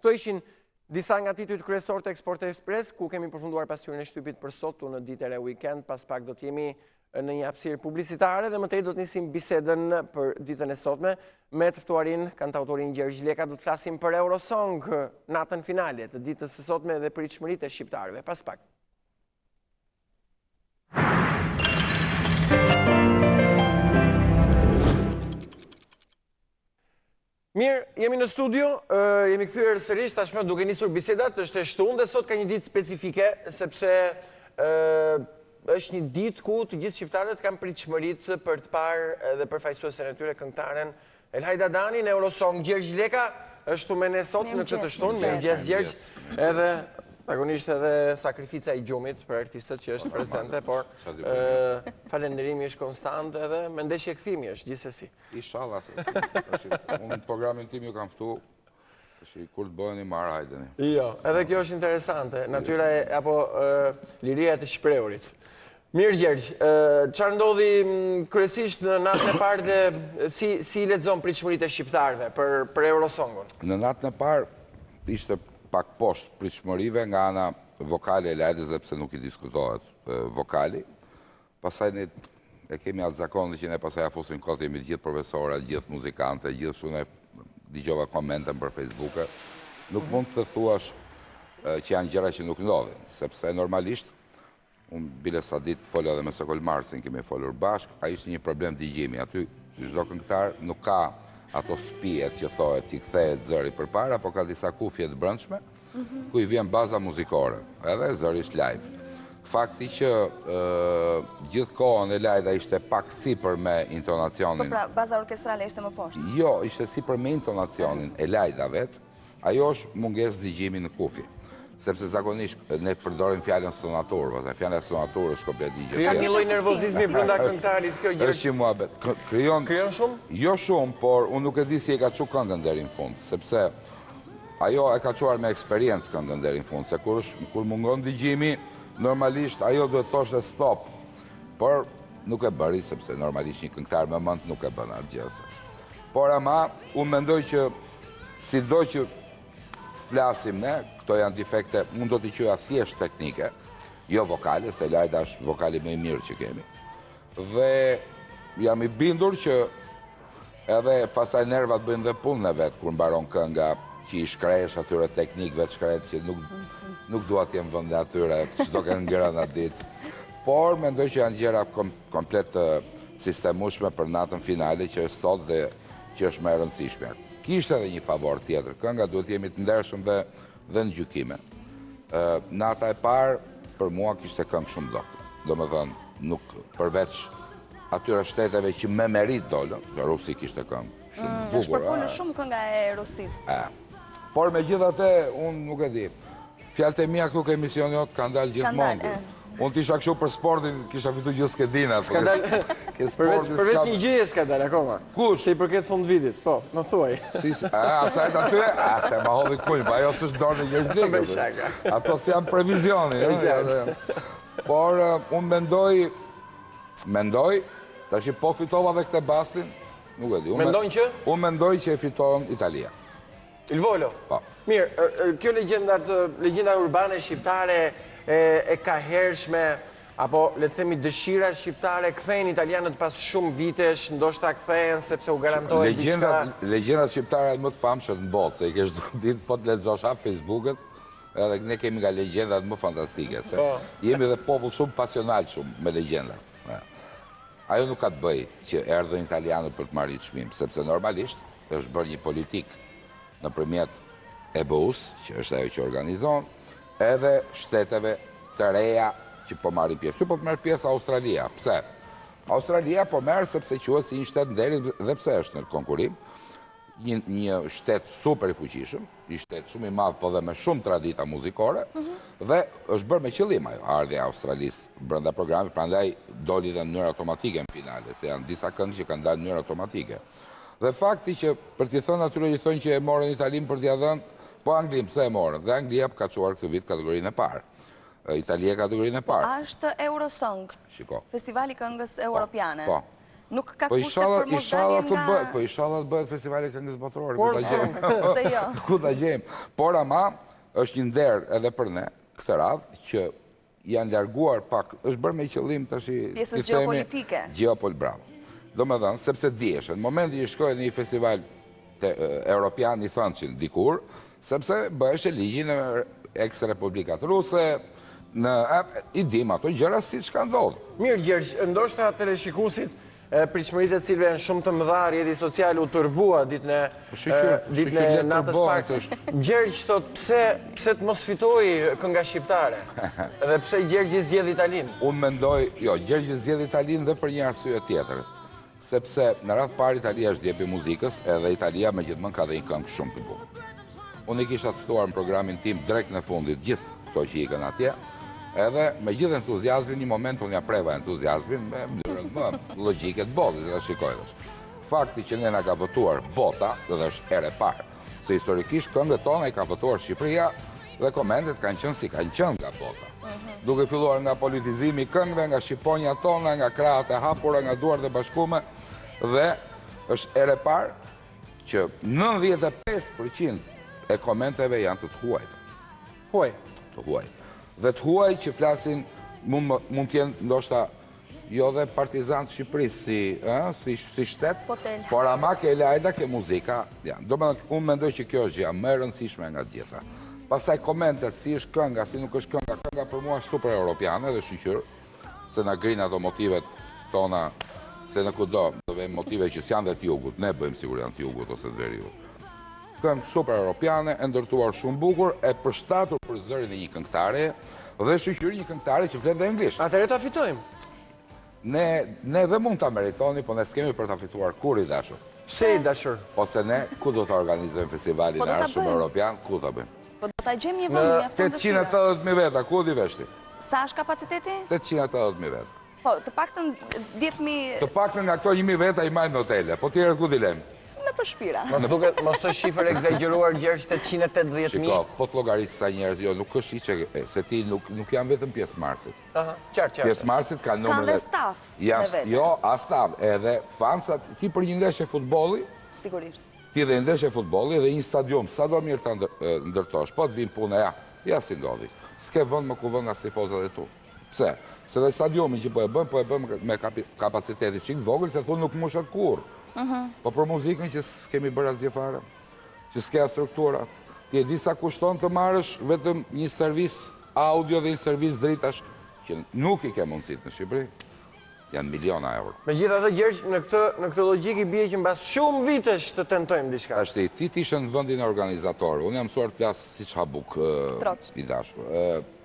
këto ishin disa nga titujt kryesor të Sport Express, ku kemi përfunduar pasqyrën e shtypit për sot, në ditën e weekend. Pas pak do të jemi në një hapësirë publicitare dhe mëtej do të nisim bisedën për ditën e sotme me të ftuarin kantautorin Gjergj Leka. Do të flasim për Eurosong, natën finale të ditës së sotme dhe pritshmëritë e shqiptarëve. Pas pak. Mirë, jemi në studio, jemi kthyer sërish tashmë duke nisur bisedat. Është e shtunë dhe sot ka një ditë specifike, sepse është një ditë ku të gjithë shqiptarët kanë pritshmëritë për të parë dhe përfaqësuesen e tyre këngëtaren Elhaj Dadani në Eurosong. Gjergj Leka është me ne sot në këtë shtunë. Mirëmëngjes Gjergj. Edhe zakonisht edhe sakrifica i gjumit për artistët që është prezente, por falënderimi është konstant edhe me ndeshje kthimi është gjithsesi. Inshallah. Unë programin tim ju kam ftu, kur të bëheni marrë hajdeni. Jo, edhe kjo është interesante, natyra apo liria e të shprehurit. Mirë Gjergj, çfarë ndodhi kryesisht në natën e parë dhe si lexon pritshmëritë e shqiptarëve për Eurosongun? Në natën e parë ishte pak poshtë pritshmërive nga ana vokale e lajdes, dhe pse nuk i diskutohet vokali. Pastaj ne e kemi atë zakon që ne pastaj afusim kot, jemi gjithë profesorë, gjithë muzikantë, gjithë shumë dëgjova komentën për Facebook. Nuk mund të thuash që janë gjëra që nuk ndodhin, sepse normalisht unë bile sa ditë folja dhe me Sokol Marsin, kemi folur bashkë, a ishte një problem dëgjimi. Aty çdo këngëtar nuk ka ato spijet që thohet që kthehet zëri përpara, po ka disa kufje të brendshme ku i vjen baza muzikore, edhe zëri është live. fakti që gjithë kohën e Lajda ishte pak sipër me intonacionin. Po pra, baza orkestrale ishte më poshtë? Jo, ishte sipër me intonacionin e Lajda vetë, ajo është mungesë dëgjimi në kufi. Sepse zakonisht ne përdorim fjallën sonator, fjallën sonator është komplet një gjë. Krijon një lloj nervozizmi brenda këngëtarit kjo gjë. Është që muhabet. Krijon shumë? Jo shumë, por unë nuk e di si e ka çu këngën deri në fund, sepse ajo e ka çuar me eksperiencë këngën deri në fund, se kur mungon dëgjimi, normalisht ajo duhet thoshte stop. Por nuk e bëri sepse normalisht një këngëtar më mend nuk e bën atë gjë. Por ama unë mendoj që sido që flasim ne, këto janë defekte, mund do t'i quaja thjesht teknike, jo vokale, se Lajda është vokali më i mirë që kemi. Dhe jam i bindur që edhe pasaj nervat bëjnë dhe punë në vetë, kur mbaron kënga që i shkresh atyre teknikve të shkret që nuk duat jem vënde atyre, që do kënë ngrën atë ditë. Por mendoj që janë gjera komplet sistemushme për natën finale që është sot dhe që është më e rëndësishme. Kishte edhe një favor tjetër, kënga duhet jemi të ndershëm dhe në gjykime. Nata e parë, për mua kishte këngë shumë dokë. Do më thënë, nuk përveç atyre shteteve që me merit dollën, Rusi kishte këngë shumë bukur. është përfunë shumë kënga e Rusisë. Por me gjithate, unë nuk e di. Fjallët e mija këtu ke emisionot kanë dalë gjithë mongë. Unë t'isha kështu për sportin, kisha fitu gjithë skedina. Përveç një gjëje s'ka dalë akoma. Kush? Se i përket fund vitit, po, më thuaj. Asajt atyre? Se ma hodhi kuj, pa ajo s'është dorë një është dikë. Ato si janë previzioni. Por unë mendoj, ta që po fitova dhe këte bastin, nuk e di. Mendojnë që? Unë mendoj që e fitohen Italia. Il Volo? Po. Mirë, kjo legjenda urbane shqiptare e ka hershme, apo le të themi dëshira shqiptare, kthejnë italianët pas shumë vitesh, ndoshta kthejnë sepse u garantohet diçka. Legjendat shqiptare më të famshët në botë, se i kesh ditë po të lexosh Facebooket, edhe ne kemi nga legjendat më fantastike, se jemi dhe popull shumë pasional shumë me legjendat. Ajo nuk ka të bëj që erdhën italianët për të marrë çmim, sepse normalisht është bërë një politik nëpërmjet EBU-s, që është ajo që organizon, edhe shteteve të reja që po marrin pjesë. Tu po të merë pjesë Australia. Pse? Australia po merë sepse quhet si një shtet nderi dhe pse është në konkurim. Një shtet super i fuqishëm, një shtet shumë i madh po dhe me shumë tradita muzikore, dhe është bërë me qëllim ajo ardhja e Australisë brenda programit, prandaj doli dhe në mënyrë automatike në finale, se janë disa këngë që kanë dalë në mënyrë automatike. Dhe fakti që për t'i thënë atyre që thonë që e morën Italinë për t'ia dhënë, po Anglim pse e morën? Dhe Anglia ka çuar këtë vit kategorinë e parë. Italia kategorinë e parë. Është Eurosong, festivali këngës europiane. Po. Nuk ka kushte për mos dalje nga... Po inshallah të bëhet festivali këngës botërore, ku ta gjejmë. Se jo. Ku ta gjejmë. Por ama është një nder edhe për ne këtë radhë që janë larguar pak, është bërë me qëllim tash pjesës gjeopolitike. Bravo. Domethënë, sepse dihesh, në momentin që shkojnë në një festival europian i thënçin dikur, sepse bëhesh e ligjin e eks-republikat ruse, i dim ato gjëra si që ka ndodhë. Mirë, Gjergj, ndoshta teleshikuesit pritshmëritë e cilëve janë shumë të mëdha, rrjeti social u turbua ditën e natës parë. Gjergj thot, pse të mos fitoi kënga shqiptare? Dhe pse Gjergj zgjedh Italinë? Unë mendoj, jo, Gjergj zgjedh Italinë dhe për një arsye tjetër. Sepse në radhë parë Italia është djepi muzikës, edhe Italia me gjithmonë ka dhe një këngë shumë të bukur. Unë i kisha të ftuar në programin tim drejt në fundit gjithë këto që ikën atje, edhe me gjithë entuziazmin, një moment unë ja preva entuziazmin me mënyrën më logjike të botës, dhe shikojnë. Fakti që ne na ka votuar bota, dhe është ere parë, se historikisht këngët tona i ka votuar Shqipëria dhe komentet kanë qenë si kanë qenë nga bota. Duke filluar nga politizimi këngëve, nga shqiponja tona, nga krahët e hapura, nga duart e bashkuara, dhe është ere parë që 95% e komenteve janë të huajt. Huaj? Të huaj. Dhe të huaj që flasin mund t'jenë ndoshta jo dhe partizantë Shqipërisë si shtet, por ama ke Lajda, ke muzika. Unë mendoj që kjo është gjë më e rëndësishme nga gjitha. Pastaj komentet, si është kënga, si nuk është kënga, kënga për mua është super europiane dhe shqyqyr, se na grinë ato motivet tona, se në kudo, dhe motive që s'janë dhe t'jugut, ne bëjmë sigur janë t'jugut ose të veriut. Këngë super europiane, e ndërtuar shumë bukur, e përshtatur për zërin e një këngëtare, dhe shoqëri një këngëtare që flet dhe anglisht. Atëherë ta fitojmë. Ne dhe mund ta meritoni, po ne s'kemi për ta fituar kur i dashur. Pse i dashur? Ose ne, ku do të organizojmë festivalin e ardhshëm europian, ku ta bëjmë? Po do ta gjejmë një vend mjafton dëshira. 880.000 veta, ku di veshti? Sa është kapaciteti? 880.000 veta. Po, të paktën 10.000 Të paktën nga këto 1.000 veta i majmë në hotele, po tjerët ku di lem? në përshpira. Mos është shifër egzageruar Gjergj 880.000. Shiko, po të llogarisë sa njerëz, jo, nuk është që se ti nuk janë vetëm pjesë Marsit. Aha, qartë. Pjesë Marsit ka numër. Kanë dhe staf me vete. Jo, as staf, edhe fansat, ti për një ndeshje futbolli, Sigurisht. ti dhe ndeshje futbolli dhe një stadium, sa do mirë të ndërtosh, po të vinë puna ja si ndodhi. S'ke vënd më ku vënd nga stifozat e tu. Pse? Se dhe stadiumin që po e bëm me kapacitetit qikë vogël, se thunë nuk mushat kur. Po për muzikën që s'kemi bërë asgjë fare, që s'ke strukturat. Ti e di sa kushton të marrësh vetëm një servis audio dhe një servis dritash, që nuk i ke mundësit në Shqipëri. Janë miliona euro. Megjithatë Gjergj, në këtë logjik i bie që mbas shumë vitesh të tentojmë diçka. Ashtu, ti t'ishe në vendin e organizatorëve. Unë jam mësuar të flas siç Habuk i dashur.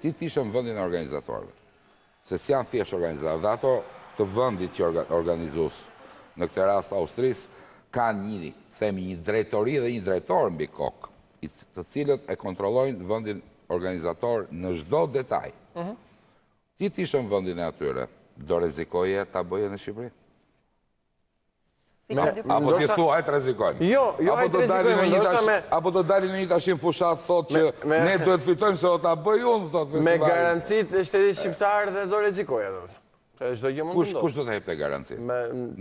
Ti t'ishe në vendin e organizatorëve. Se s'janë thjesht organizatorë, dhe ato të vendit që organizues, në këtë rast Austrisë, kanë një drejtori dhe një drejtor mbi kokë, të cilët e kontrollojnë vendin organizator në çdo detaj. Ti t'ishe në vendin e atyre, do rrezikoje ta bëje në Shqipëri? Apo ti thua hajt rrezikojmë? Jo, hajt rrezikojmë, apo do dalin në një tashin fushat thotë që ne duhet fitojmë se do ta bëj unë, thotë festivali. Me garancitë e shtetit shqiptar dhe do rrezikoja, domethënë. Çdo gjë mund të ndodhë. Kush do të jepte garanci?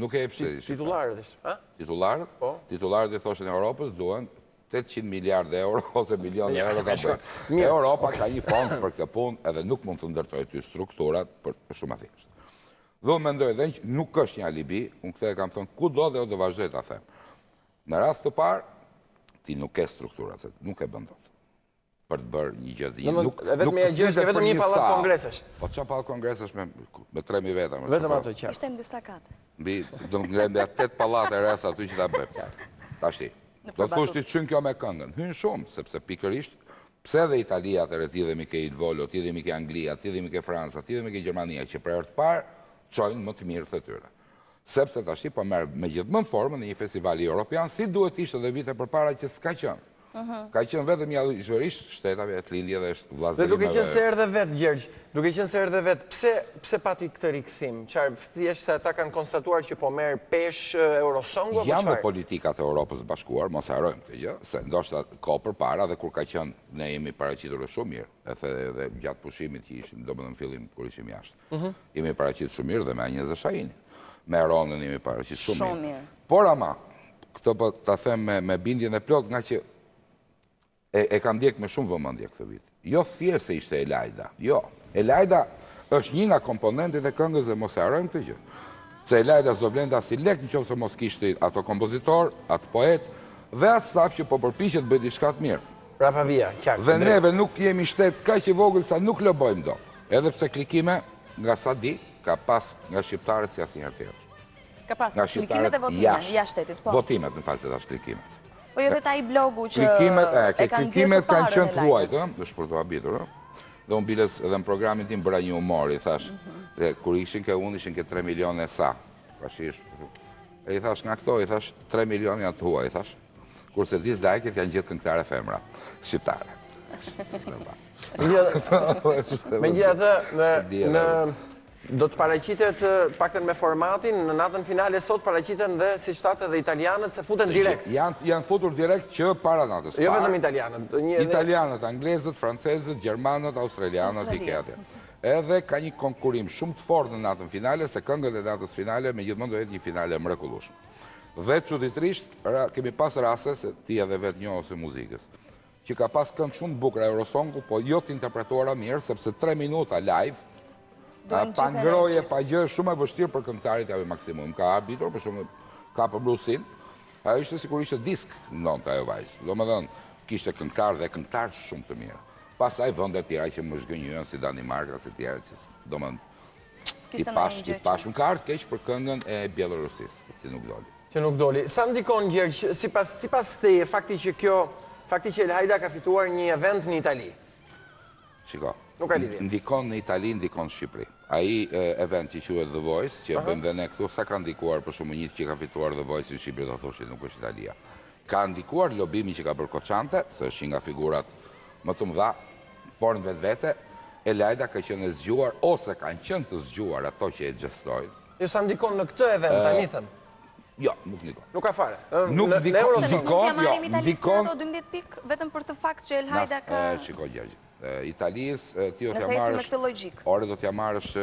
Nuk e jep shteti shqiptar. Titullarët, ha? Titullarët? Po. Titullarët i thoshën e Europës duan 800 miliardë euro ose milionë euro ka bërë. Europa ka një fond për këtë punë edhe nuk mund të ndërtojë ty strukturat për shumë thjesht. Dhe unë mendoj edhe që nuk është një alibi, unë këtë e kam thënë ku do dhe do vazhdoj ta them. Në rast të parë, ti nuk ke strukturat, nuk e bën dot. Për të bërë një gjë dhe një nuk vetëm një gjë, vetëm një pallat kongresesh. Po çfarë pallat kongresesh me 3.000 veta më. Vetëm ato qartë. Ishte në disa kate. Mbi do të ngrem 8 pallate rreth aty që ta bëjmë. Tashi. Do thosh ti çyn kjo me këngën. Hyn shumë sepse pikërisht pse dhe Italia atëherë ti dhe mi ke Ilvolo, ti dhe mi ke Anglia, ti dhe mi ke Franca, ti dhe mi ke Gjermania që për herë të parë çojnë më të mirë të tyre. Sepse tash po merr me gjithmonë formën e një festivali europian, si duhet ishte edhe vite përpara që s'ka qenë. Ka qenë vetëm jashtërisht shtetave të lindje dhe vllazërimeve. Dhe duke qenë se erdhe vetë Gjergj, duke qenë se erdhe vetë, pse pati këtë rikthim? Çfarë thjesht se ata kanë konstatuar që po merr pesh Eurosongu apo çfarë? Janë politikat e Europës së Bashkuar, mos harrojmë këtë gjë, se ndoshta kohë përpara dhe kur ka qenë ne jemi paraqitur shumë mirë, edhe gjatë pushimit që ishim, domethënë në fillim kur ishim jashtë. Jemi paraqitur shumë mirë dhe me Anjeza Shahinin. Me Ronën jemi paraqitur shumë mirë. Por ama, këtë po ta them me bindjen e plot nga që e kam ndjek me shumë vëmendje këtë vit. Jo thjesht se ishte Elajda. Jo. Elajda është një nga komponentët e këngës dhe mos e harrojmë këtë gjë. Se Elajda s'do vlente as i lek nëse mos kishte ato kompozitor, atë poet dhe atë staf që po përpiqet bëj diçka të mirë. Prapa via, qartë. Dhe neve nuk jemi shtet kaq i vogël sa nuk lëbojmë dot. Edhe pse klikime nga sa di ka pas nga shqiptarët si asnjëherë tjetër. Ka pas klikimet e votimit jashtë shtetit, po. Votimet, në fakt se tash klikimet. Po jo vetë ai blogu që klikimet kanë qenë të huajt, është për të habitur, dhe unë biles edhe në programin tim bëra një humor, i thash, dhe kur ishin ke unë, ishin ke 3 milion e sa, e i thash nga këto, i thash 3 milion janë të huaj, i thash, kurse dis dajket janë gjithë këngëtare femra, shqiptare. Megjithatë, do të paraqitet paktën me formatin, në natën finale sot paraqiten dhe si shtatë dhe italianët se futen direkt. Janë futur direkt që para natës. Jo vetëm italianët. Italianët, anglezët, francezët, gjermanët, australianët, i ke atje. Edhe ka një konkurim shumë të fortë në natën finale, se këngët e natës finale me gjithmonë do jetë një finale mrekullueshme. Dhe çuditërisht kemi pas raste se ti edhe vetë njoh ose muzikës, që ka pas këngë shumë të bukura Eurosongu, po jo të interpretuara mirë sepse 3 minuta live pa ngroje, pa gjë, shumë e vështirë për këngëtarit javi maksimum. Ka habitur, për shumë ka për blusin, ajo ishte sikur ishte disk nëntë ajo vajzë. Do më dhënë, kishte këngëtar dhe këngëtar shumë të mirë. Pastaj vëndet tjera që më zhgënjën, si Danimarka, si tjera që do më i pashmë ka ardhë keq për këngën e Bielorusis, që nuk doli. Që nuk doli. Sa ndikon, Gjergj, sipas teje, fakti që Elajda ka fituar një event në Itali? Shiko, Nuk ka lidhje. Ndikon në Itali, ndikon në Shqipëri. Ai event që quhet The Voice, që bëjmë dhe ne këtu, sa ka ndikuar për shumë një që ka fituar The Voice në Shqipëri, do thoshit nuk është Italia. Ka ndikuar lobimi që ka bërë Koçante, se është nga figurat më të mëdha, por në vetvete, Elajda ka qenë e zgjuar, ose kanë qenë të zgjuar ato që e gjestojnë. Jo sa ndikon në këtë event, tani thëmë? Jo, nuk ndikon. Nuk ka fare. Nuk ndikon, Se nuk ja marim italistë ato 12 pikë, vetëm për të fakt që Elhajda ka... Shiko, Gjergji. Italijës, ti do t'ja Nëse eci me marrësh... këtë logjik. Ore do t'ja marrësh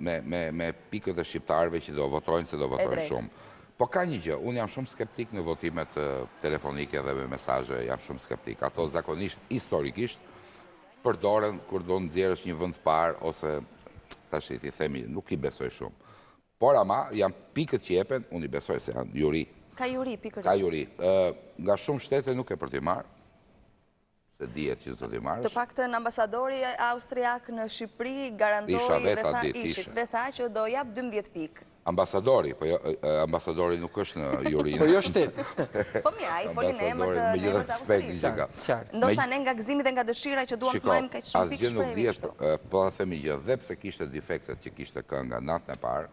me pikët e shqiptarëve që do votojnë, se do votojnë shumë. Po ka një gjë, unë jam shumë skeptik në votimet telefonike dhe me mesazhe, jam shumë skeptik. Ato zakonisht, historikisht, përdoren kur do nxjerrësh një vend parë, ose tash ti themi, nuk i besoj shumë. Por ama, janë pikët që jepen, unë i besoj se janë juri. Ka juri, pikërisht. Ka juri. Nga shumë shtete nuk e për t'i marrë, se dihet që zdo t'i marrësh. Të paktën ambasadori austriak në Shqipëri garantoi dhe tha që do jap 12 pikë. Ambasadori, po ambasadori nuk është në jurinë. Po jo shtetë. Po mira, ai foli në emër të Austrisë. Ndoshta ne nga gëzimi dhe nga dëshira që duam të marrim kaq shumë pikë shprehje kështu. Po ta themi gjë, dhe pse kishte defektet që kishte kënga natën e parë,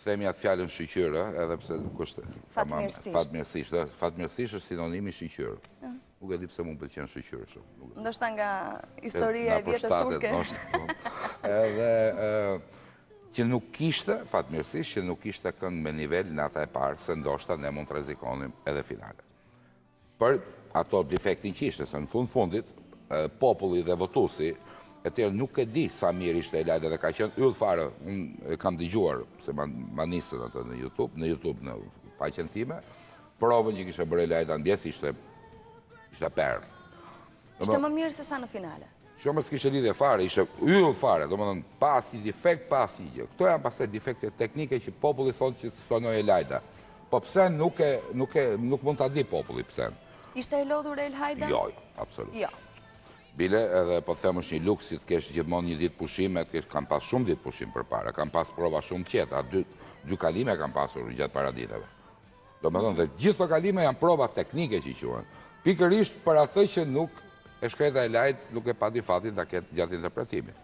themi atë fjalën shqyqyrë, edhe pse nuk është fatmirësisht. Fatmirësisht është sinonimi shqyqyrë. Nuk e di pse mund pëlqen shqyqyrë shumë. Ndoshta nga historia e vjetër turke. Edhe që nuk kishte, fatmirësisht që nuk kishte këngë me nivel në ata e parë, se ndoshta ne mund të rrezikonim edhe finale. Për ato defektin që ishte, se në fundit, populli dhe votuesi, e tjerë nuk e di sa mirë ishte Elajda dhe ka qenë yll fare, unë kam dëgjuar, se ma nisën atë në YouTube, në faqen time, provën që kishte bërë Elajda në bjesë ishte perë. Ishte më mirë se sa në finale. Shumë s'kishte lidhje fare, ishte yll fare, do më thënë, pas një defekt, pas një gjë. Këto janë pastaj defekte teknike që populli thotë që stonoj Elajda. Po pse nuk mund t'a di populli pse. Ishte e lodhur Elhajda? Jo, absolut. Jo. Bile, edhe po them është një luks si të kesh gjithmonë një ditë pushime, kam pas shumë ditë pushim përpara, kam pas prova shumë tjeta, dy kalime kam pasur gjatë paraditeve. Do më thënë, dhe gjithë kalime janë prova teknike që i quhen. Pikërisht për atë që nuk e shkreta e lajt, nuk e pati fatin të ketë gjatë interpretimit.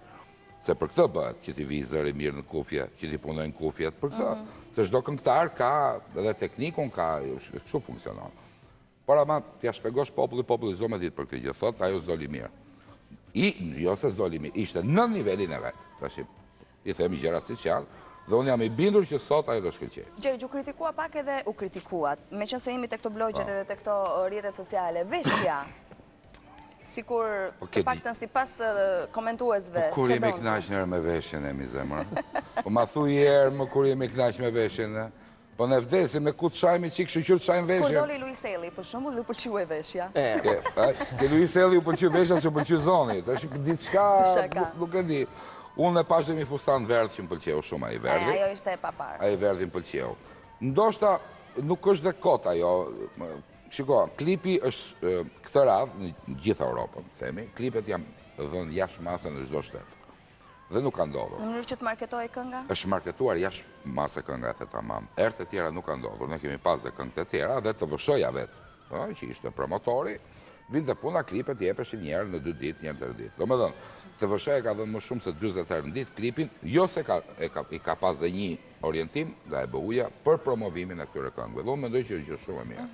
Se për këtë bëhet që ti vi zëri mirë në kufje, që ti punojnë kufjet, për këtë. Se çdo këngëtar ka edhe teknikun, ka kështu funksionon. Por ama t'ja shpjegosh populli zdo me ditë për këtë gjë, thot, ajo s'doli mirë. Jo se s'doli mirë, ishte në nivelin e vetë. Tash i themi gjëra siç janë, dhe unë jam i bindur që sot ajo do shkëlqej. Gjergj, u kritikua pak edhe u kritikuat. Me qënë se jemi të këto blogjet edhe të këto rrjetet sociale, veshja, sikur të paktën si pas komentuesve që Kur jemi knaq njërë me veshjen e mi zemër? Po ma thuj herë më kur jemi knaq me veshjen e? Po ne vdesim me ku të shajmi qikë shëqyrë të shajmë veshjen. Kur doli Luis Eli, për shembull, u pëlqeu e veshja. Ke Luis Eli u pëlqeu veshja se u pëlqeu zoni. Tash diçka nuk e di. Unë e pash dhe mi fustan verdh që më pëlqeu shumë ai verdhi. Ajo ishte e papar. Ai verdhi më pëlqeu. Ndoshta nuk është dhe kot ajo. Shiko, klipi është këtë radhë në gjitha Europën, themi. Klipet janë dhënë jashtë masë në çdo shtet. Dhe nuk ka ndodhur. Në mënyrë që të marketohej kënga? Është marketuar jashtë masë kënga e tamam. Erët e tjera nuk ka ndodhur. Ne kemi pas dhe këngët e tjera dhe të vëshoja vetë, që ishte promotori, vinte puna klipet i jepeshin njerë në 2 ditë, njerë 3 ditë. Do me dhënë, të vëshoja ka dhënë më shumë se 20 herë në ditë klipin, jo se i ka pas dhe një orientim nga e BU-ja për promovimin e këtyre këngëve. Dhe unë mendoj që është gjë shumë e mirë.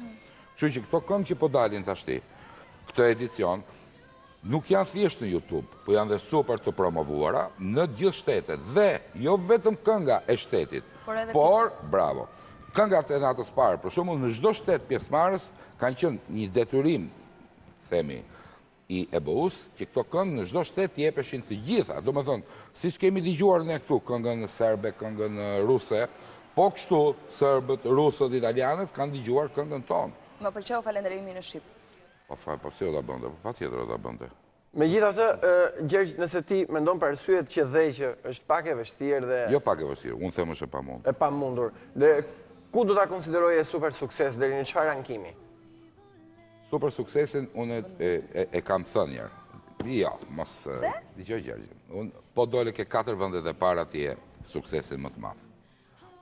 Kështu që këto këngë që po dalin tashti, këtë edicion, nuk janë thjesht në YouTube, po janë dhe super të promovuara në gjithë shtetet. Dhe jo vetëm kënga e shtetit, por, bravo, këngat e natës parë, për shembull në çdo shtet pjesëmarrës kanë qenë një detyrim, themi, i EBU-s, që këto këngë në çdo shtet jepeshin të gjitha. Do me thonë, siç kemi dëgjuar ne këtu, këngën serbe, këngën ruse, po kështu serbët, rusët, italianët kanë dëgjuar këngën tonë. Më pëlqeu falënderimi në Shqip. Po si o da bënde, pa tjetër o da bënde. Me gjitha të, Gjergj, nëse ti mendon për arsyet që dheqë është pak e vështirë dhe... Jo pak e vështirë, unë them është e pamundur. E pamundur. Dhe ku do ta konsideroje super sukses deri në çfarë rankimi? Super suksesin unë e kam thënë njerë. Jo, mos... Pse? Dgjoj Gjergj. Unë po dole ke 4 vendet e para atje suksesin më të madh.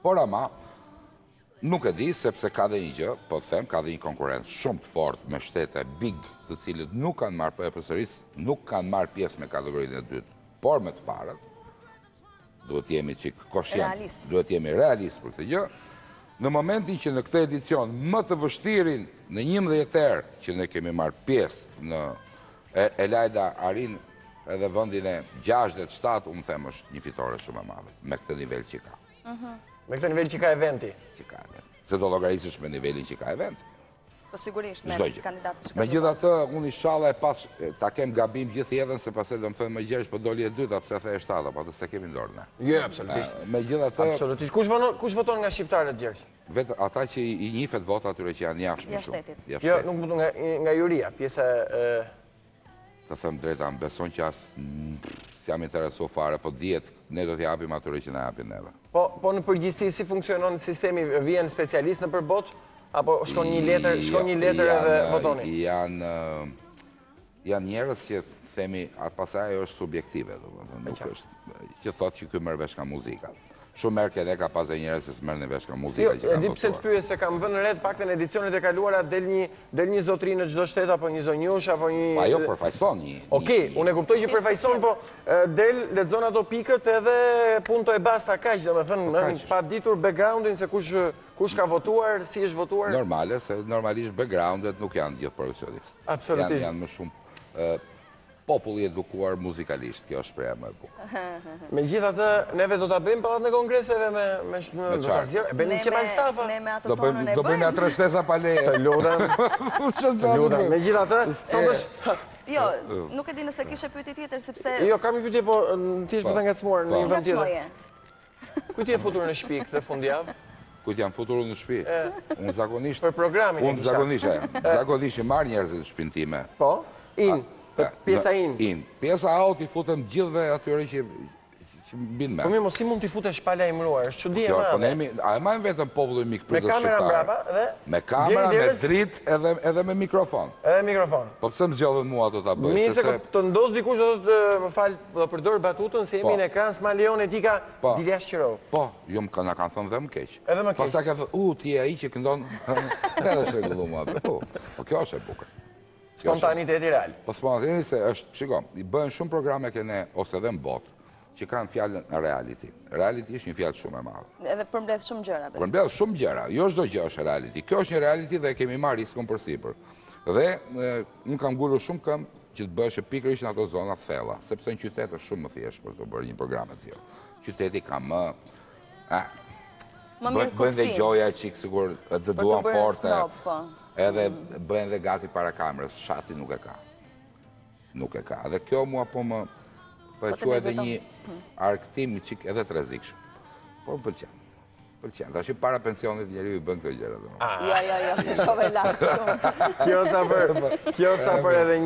Por ama, Nuk e di, sepse ka dhe një gjë, po të them, ka dhe një konkurencë shumë të fortë me shtete big, të cilët nuk kanë marrë, për e përsëris, nuk kanë marrë pjesë me kategorinë e dytë, por me të parët, duhet jemi qik koshjent, duhet jemi realist për këtë gjë, në momentin që në këtë edicion më të vështirin në 11 erë që ne kemi marrë pjesë në Elajda Arin edhe vëndin e 67, unë them është një fitore shumë e madhe, me këtë nivel që ka. Me këtë nivel që ka eventi? Që ka eventi. Se do logarisësh me nivelin që ka eventi. Po sigurisht, me kandidatët që ka. Me gjitha të, unë i shala e pas, ta kem gabim gjithë jedhen, se pas e do më thënë me gjerësh, po doli e dyta, pëse the e shtada, po të se kemi ndorë ne. Jo, absolutisht. Me gjitha të... Absolutisht. Kush voton nga shqiptarët gjerësh? Vetë ata që i njifet vota atyre që janë jashtë shumë. Jo, nuk voton nga juria, pjesa... Të thëmë drejta, më beson që asë si jam interesu fare, po djetë, ne do t'japim atyre që ne japim neve. Po në përgjithësi si funksionon sistemi, vjen specialist në përbot, apo shkon një letër edhe votoni? Janë njerës që themi, pasaj ajo është subjektive, nuk është, që thotë që këj mërë vesh ka muzika. Shumë merë këne ka pas e njerës se s'mërë në vesh ka muzika që kanë votuar. E di pse të pyes se kam vënë red pak të në edicionet e kaluara del një zotri në çdo shtet apo një zonjush apo një... Ajo përfaqëson një... Okej, unë e kuptoj që përfaqëson, po del lexon ato pikët edhe punto e basta kaq, domethënë pa ditur backgroundin se kush ka votuar, si është votuar. Normale, se normalisht backgroundet nuk janë gjithë profesionistë. Absolutisht. Janë më shumë populli edukuar muzikalisht, kjo është shpreha më e bukur. Me gjitha të, neve do të bëjmë pallat në kongreseve me qarë. E bëjmë një Kemal Stafa. Do bëjmë atë rështesa pa leje. Të lutem. Me gjitha të, jo, nuk e di nëse kishe pyetje tjetër, sepse... Jo, kam një pyetje, po ti është më të ngacmuar në një vend tjetër. Kujt je futur në shtëpi këtë fundjavë? Kujt jam futur në shtëpi? Unë zakonisht... Për programin e kisha. Unë zakonisht i marrë njerëzit në shtëpinë time. Po? Pjesa in. Pjesa out i futëm gjithve atyre që binë me. Po mi mos si mund t'i futesh pa lajmëruar, është çudi e madhe. A e majmë vetëm popullu i mikpritës shqiptare. Me kamera mbrapa dhe... Me kamera, me dritë edhe me mikrofon. Edhe mikrofon. Po pëse më zgjodhen mua ato t'a bëjë? Mirë se të ndosë dikush do më falë, do përdor batutën se jemi në ekran s'ma lejon e ti ka Dilja Shqirov. Po, jo më kanë thënë dhe më keq. Edhe më keq. Pastaj ka thënë, ti e ai që këndon, edhe shregullu mua. Po kjo është e bukur. Spontaniteti real. Po spontaniteti se është, shiko, i bëhen shumë programe këne, ose edhe në botë, që kanë fjallën reality. Reality është një fjallë shumë e madhë. Edhe përmbledh shumë gjëra. Përmbledh shumë gjëra, jo çdo gjë është reality. Kjo është një reality dhe kemi marrë riskun për sipër. Dhe unë kam gullur shumë këmë që të bëshë pikërisht në ato zona thella, sepse në qytet është shumë më thjeshtë për të bërë një program e tillë. Qyteti ka më... Bëjnë dhe gjoja qikë sigur të duan forte. Edhe bëjnë dhe gati para kamerës, shati nuk e ka. Nuk e ka. Dhe kjo mua po më përqu edhe një arktim një qik edhe të rezikshëm. Por më pëlqen. Pëlqen. Ta shi para pensionit njeri i bën këtë gjera. Jo, se shkove lakë shumë. Kjo sa për edhe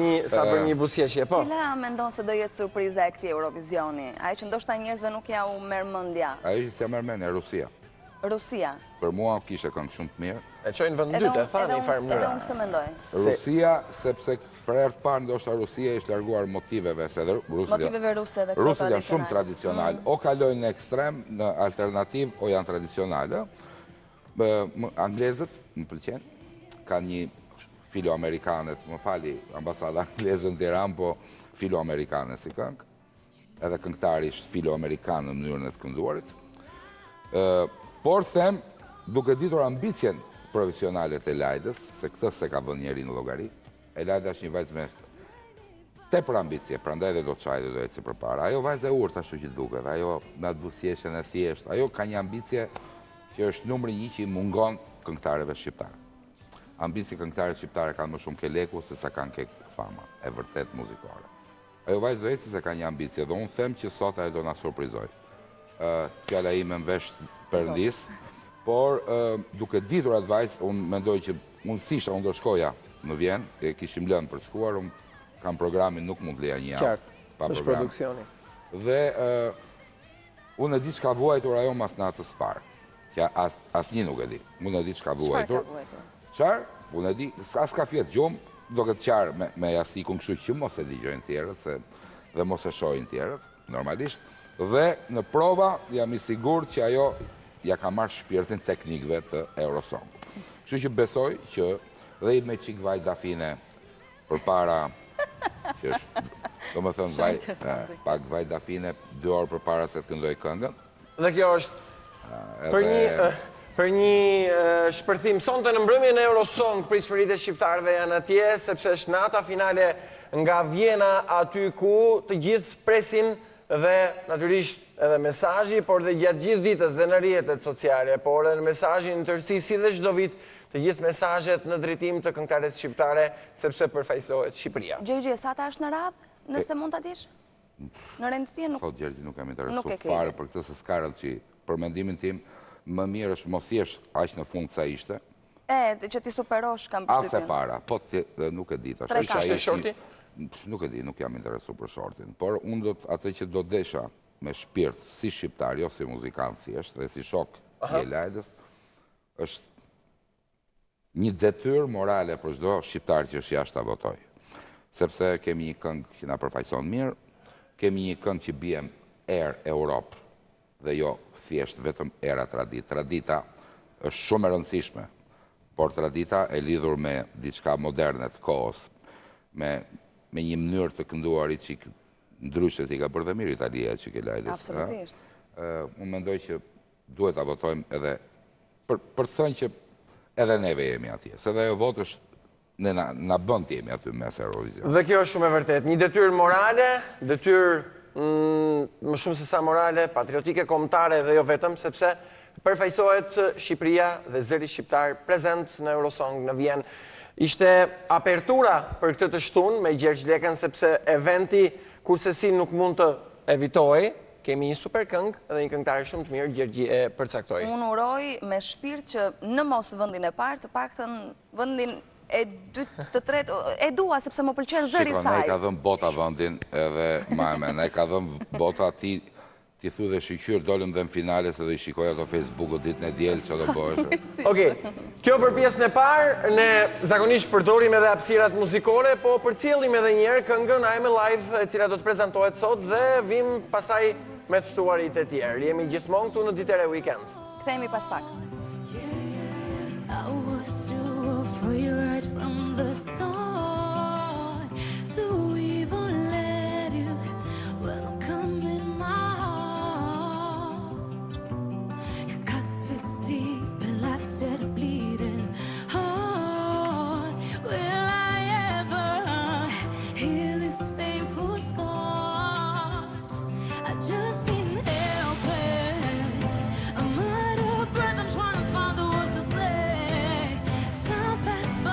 një busjeshje, po. Cila mendon se do jetë surpriza e këtij Eurovisioni? Ai që ndoshta njerëzve nuk ja u merr mendja. Ai që ja merr mendja, Rusia. Për mua kishte këngë shumë të mirë. E çojnë vend dytë, e thanë i farë mënyrë. Edhe unë këtë mendoj. Rusia, sepse për herë të parë ndoshta Rusia ishte larguar motiveve se edhe motiveve ruse dhe këto Rusit janë shumë tradicional. O kalojnë në ekstrem, në alternativ, o janë tradicionale. Anglezët, më pëlqen, kanë një filo-amerikanet, më fali, ambasada anglezën të Tiranë, po filo-amerikane si këngë. Edhe këngëtari ishte filo-amerikanë në mënyrën e të kënduarit. Por them, duke ditur ambicjen profesionale të Elajdës, se këtë se ka vënë njeri në llogari, Elajda është një vajzë me tepër ambicje, prandaj dhe do të çajë dhe do ecë si përpara. Ajo vajzë e urtë ashtu që duket, ajo me atë buzëqeshjen e thjeshtë, ajo ka një ambicje që është numri 1 që i mungon këngëtarëve shqiptarë. Ambicje këngëtarëve shqiptarë kanë më shumë ke leku se sa kanë ke fama, e vërtet muzikore. Ajo vajzë do ecë se ka një ambicje dhe unë them që sot ajo do na surprizoj. Fjala ime më vesh Perëndis, por duke ditur atë vajzë, unë mendoj që mundësisht unë do shkoja në Vjenë, e kishim lënë për të shkuar, unë kam programin, nuk mund të leja një javë pa program. Është produksioni. Dhe unë e di çka vuajtur ajo mas natës parë, që asnjë nuk e di. Unë e di çka vuajtur. Çfarë? Unë e di, as ka fjetë gjumë, do këtë qarë me jastikun kështu që mos e dëgjojnë tjerët dhe mos e shohin tjerët, normalisht. Dhe në prova jam i sigurt që ajo ja ka marrë shpirtin teknikëve të Eurosong. Kështu që besoj që dhe i me qik vaj dafine për para, që është, do më thënë, pak vaj dafine 2 orë për para se të këndoj këngën. Dhe kjo është për një shpërthim. Sonte në mbrëmjen e Eurosong, pritshmëritë e shqiptarëve janë atje, sepse është nata finale nga Vjena, aty ku të gjithë presin dhe natyrisht edhe mesazhi, por dhe gjatë gjithë ditës dhe në rrjetet sociale, por edhe në mesazhin në tërësi si dhe çdo vit, të gjithë mesazhet në drejtim të këngëtares shqiptare, sepse përfaqësohet Shqipëria. Gjergji, sa ta është në radhë, nëse mund ta dish? Në rend të tjerë nuk. Sot Gjergji nuk kam interesuar fare për këtë se s'ka rëndësi. Për mendimin tim, më mirë është mos jesh aq në fund sa ishte. Që ti superosh kam përshtypjen. Ase para, po nuk e di tash. Ishte shorti? Nuk e di, nuk jam interesuar për shortin. Por unë atë që do desha me shpirt si shqiptar, jo si muzikant thjesht, dhe si shok i Elajdës, është një detyrë morale për çdo shqiptar që është jashtë ta votoj. Sepse kemi një këngë që na përfaqëson mirë, kemi një këngë që bie Europë dhe jo thjesht vetëm era tradit. Tradita është shumë e rëndësishme, por tradita e lidhur me diçka moderne të kohës, me një mënyrë të kënduarit që ndryshe si ka bërë dhe mirë Italia që ke Elajdës. Absolutisht. Unë mendoj që duhet ta votojmë edhe për të thënë që edhe neve jemi atje. Se dhe jo votësh na bën të jemi aty mes Eurovision. Dhe kjo është shumë e vërtet. Një detyrë morale, detyrë më shumë se sa morale, patriotike, kombëtare dhe jo vetëm, sepse përfaqësohet Shqipëria dhe zëri shqiptar prezent në Eurosong në Vjenë. Ishte apertura për këtë të shtunë me Gjergj Lekën, sepse eventi kurse si nuk mund të evitoj, kemi një super këngë dhe një këngëtare shumë të mirë, Gjergji e përcaktoi. Unë uroj me shpirt që në mos vëndin e parë, të paktën vëndin e dytë të tretë, e dua sepse më pëlqen zëri saj. Shikon, ne ka dhënë bota vëndin edhe majme, ne ka dhënë bota ti thu dhe shqyqyr, dollëm dhe në finale se dhe i shikoj ato Facebook-u ditën e djelë që do bëhesh. Okej, kjo për pjesën e parë, ne zakonisht përdorim edhe hapësirat muzikore, po përcjellim edhe njerë këngën I'm Alive, e cila do të prezantohet sot dhe vim pastaj me të ftuarit e tjerë. Jemi gjithmonë këtu në Ditëre Weekend. Kthehemi pas pak. I was too afraid right from the start to even let you welcome in my heart. You cut it deep and left it bleeding heart. Will I ever heal this painful scars? I just can't help it. I'm out of breath, I'm trying to find the words to say. Time passed by,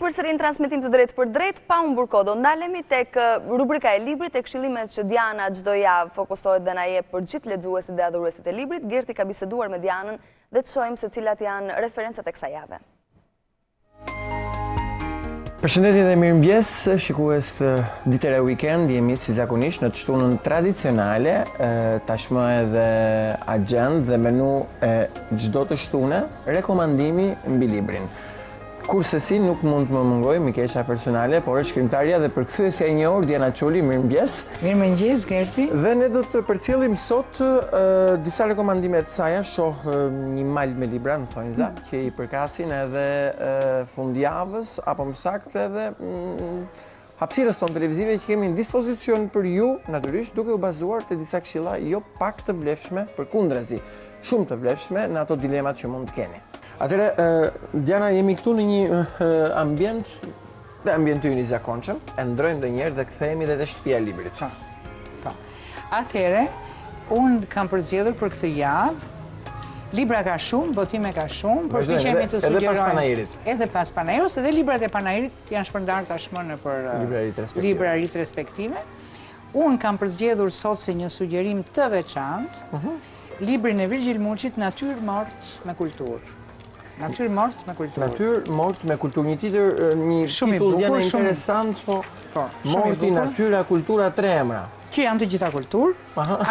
përsëri në transmetim të drejtë për drejtë, pa humbur kohë. Do ndalemi tek rubrika e librit, tek këshillimet që Diana çdo javë fokusohet dhe na jep për gjithë lexuesit dhe adhuruesit e librit. Gerti ka biseduar me Dianën dhe të shohim se cilat janë referencat e kësaj jave. Përshëndetje dhe mirëmëngjes, shikues të ditëre weekend, jemi si zakonisht në të shtunën tradicionale, tashmë edhe agend dhe menu e çdo të shtune, rekomandimi mbi librin. Kurse si nuk mund të më mungoj mikesha personale, por është shkrimtarja dhe përkthyesja e njohur Diana Çoli. Mirëmëngjes. Mirëmëngjes, Gerti. Dhe ne do të përcjellim sot disa rekomandime të saja. Shoh një mal me libra në thonjza që i përkasin edhe fundjavës apo më saktë edhe hapësirës tonë televizive që kemi në dispozicion për ju, natyrisht duke u bazuar te disa këshilla jo pak të vlefshme, përkundrazi, shumë të vlefshme në ato dilemat që mund të keni. Atëre, Diana, jemi këtu në një ambient, dhe ambient ynë i zakonshëm, e ndrojmë dhe njerë dhe kthehemi dhe të shtëpia e librit. Po. Atëre, unë kam përzgjedhur për këtë javë, libra ka shumë, botime ka shumë, por shqemi të sugjerojmë. Edhe pas Panajirit. Edhe pas Panajirit, edhe librat e Panajirit janë shpërndarë tashmë në për librarit respektive. Unë kam përzgjedhur sot si një sugjerim të veçantë, librin e Virgjil Muçit, Natyrë mort me kulturë. Natyrë mort me kulturë. Natyrë mort me kulturë. Një titër, një titull janë interesant, po morti, natyra, kultura, tre emra. Që janë të gjitha kulturë.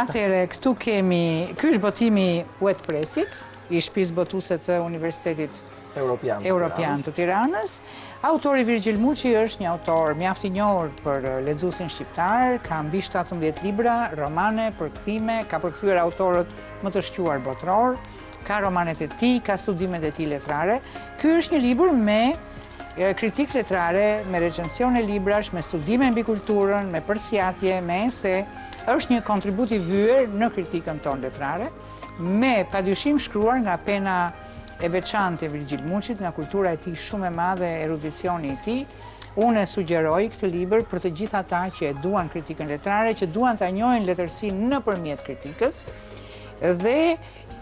Atëre, këtu kemi, ky është botimi Wet Pressit, i shtëpisë botuese të Universitetit Europian të Tiranës. Autori Virgjil Muçi është një autor mjaft i njohur për lexuesin shqiptar, ka mbi 17 libra, romane, përkthime, ka përkthyer autorët më të shquar botror, ka romanet e tij, ka studimet e tij letrare. Ky është një libër me kritik letrare, me recensione librash, me studime mbi kulturën, me përsjatje, me ese. Është një kontribut i vyer në kritikën tonë letrare, me padyshim shkruar nga pena e veçantë e Virgjil Muçit, nga kultura e tij shumë e madhe, erudicioni i tij. Unë e sugjeroj këtë libër për të gjithë ata që e duan kritikën letrare, që duan ta njohin letërsinë nëpërmjet kritikës, dhe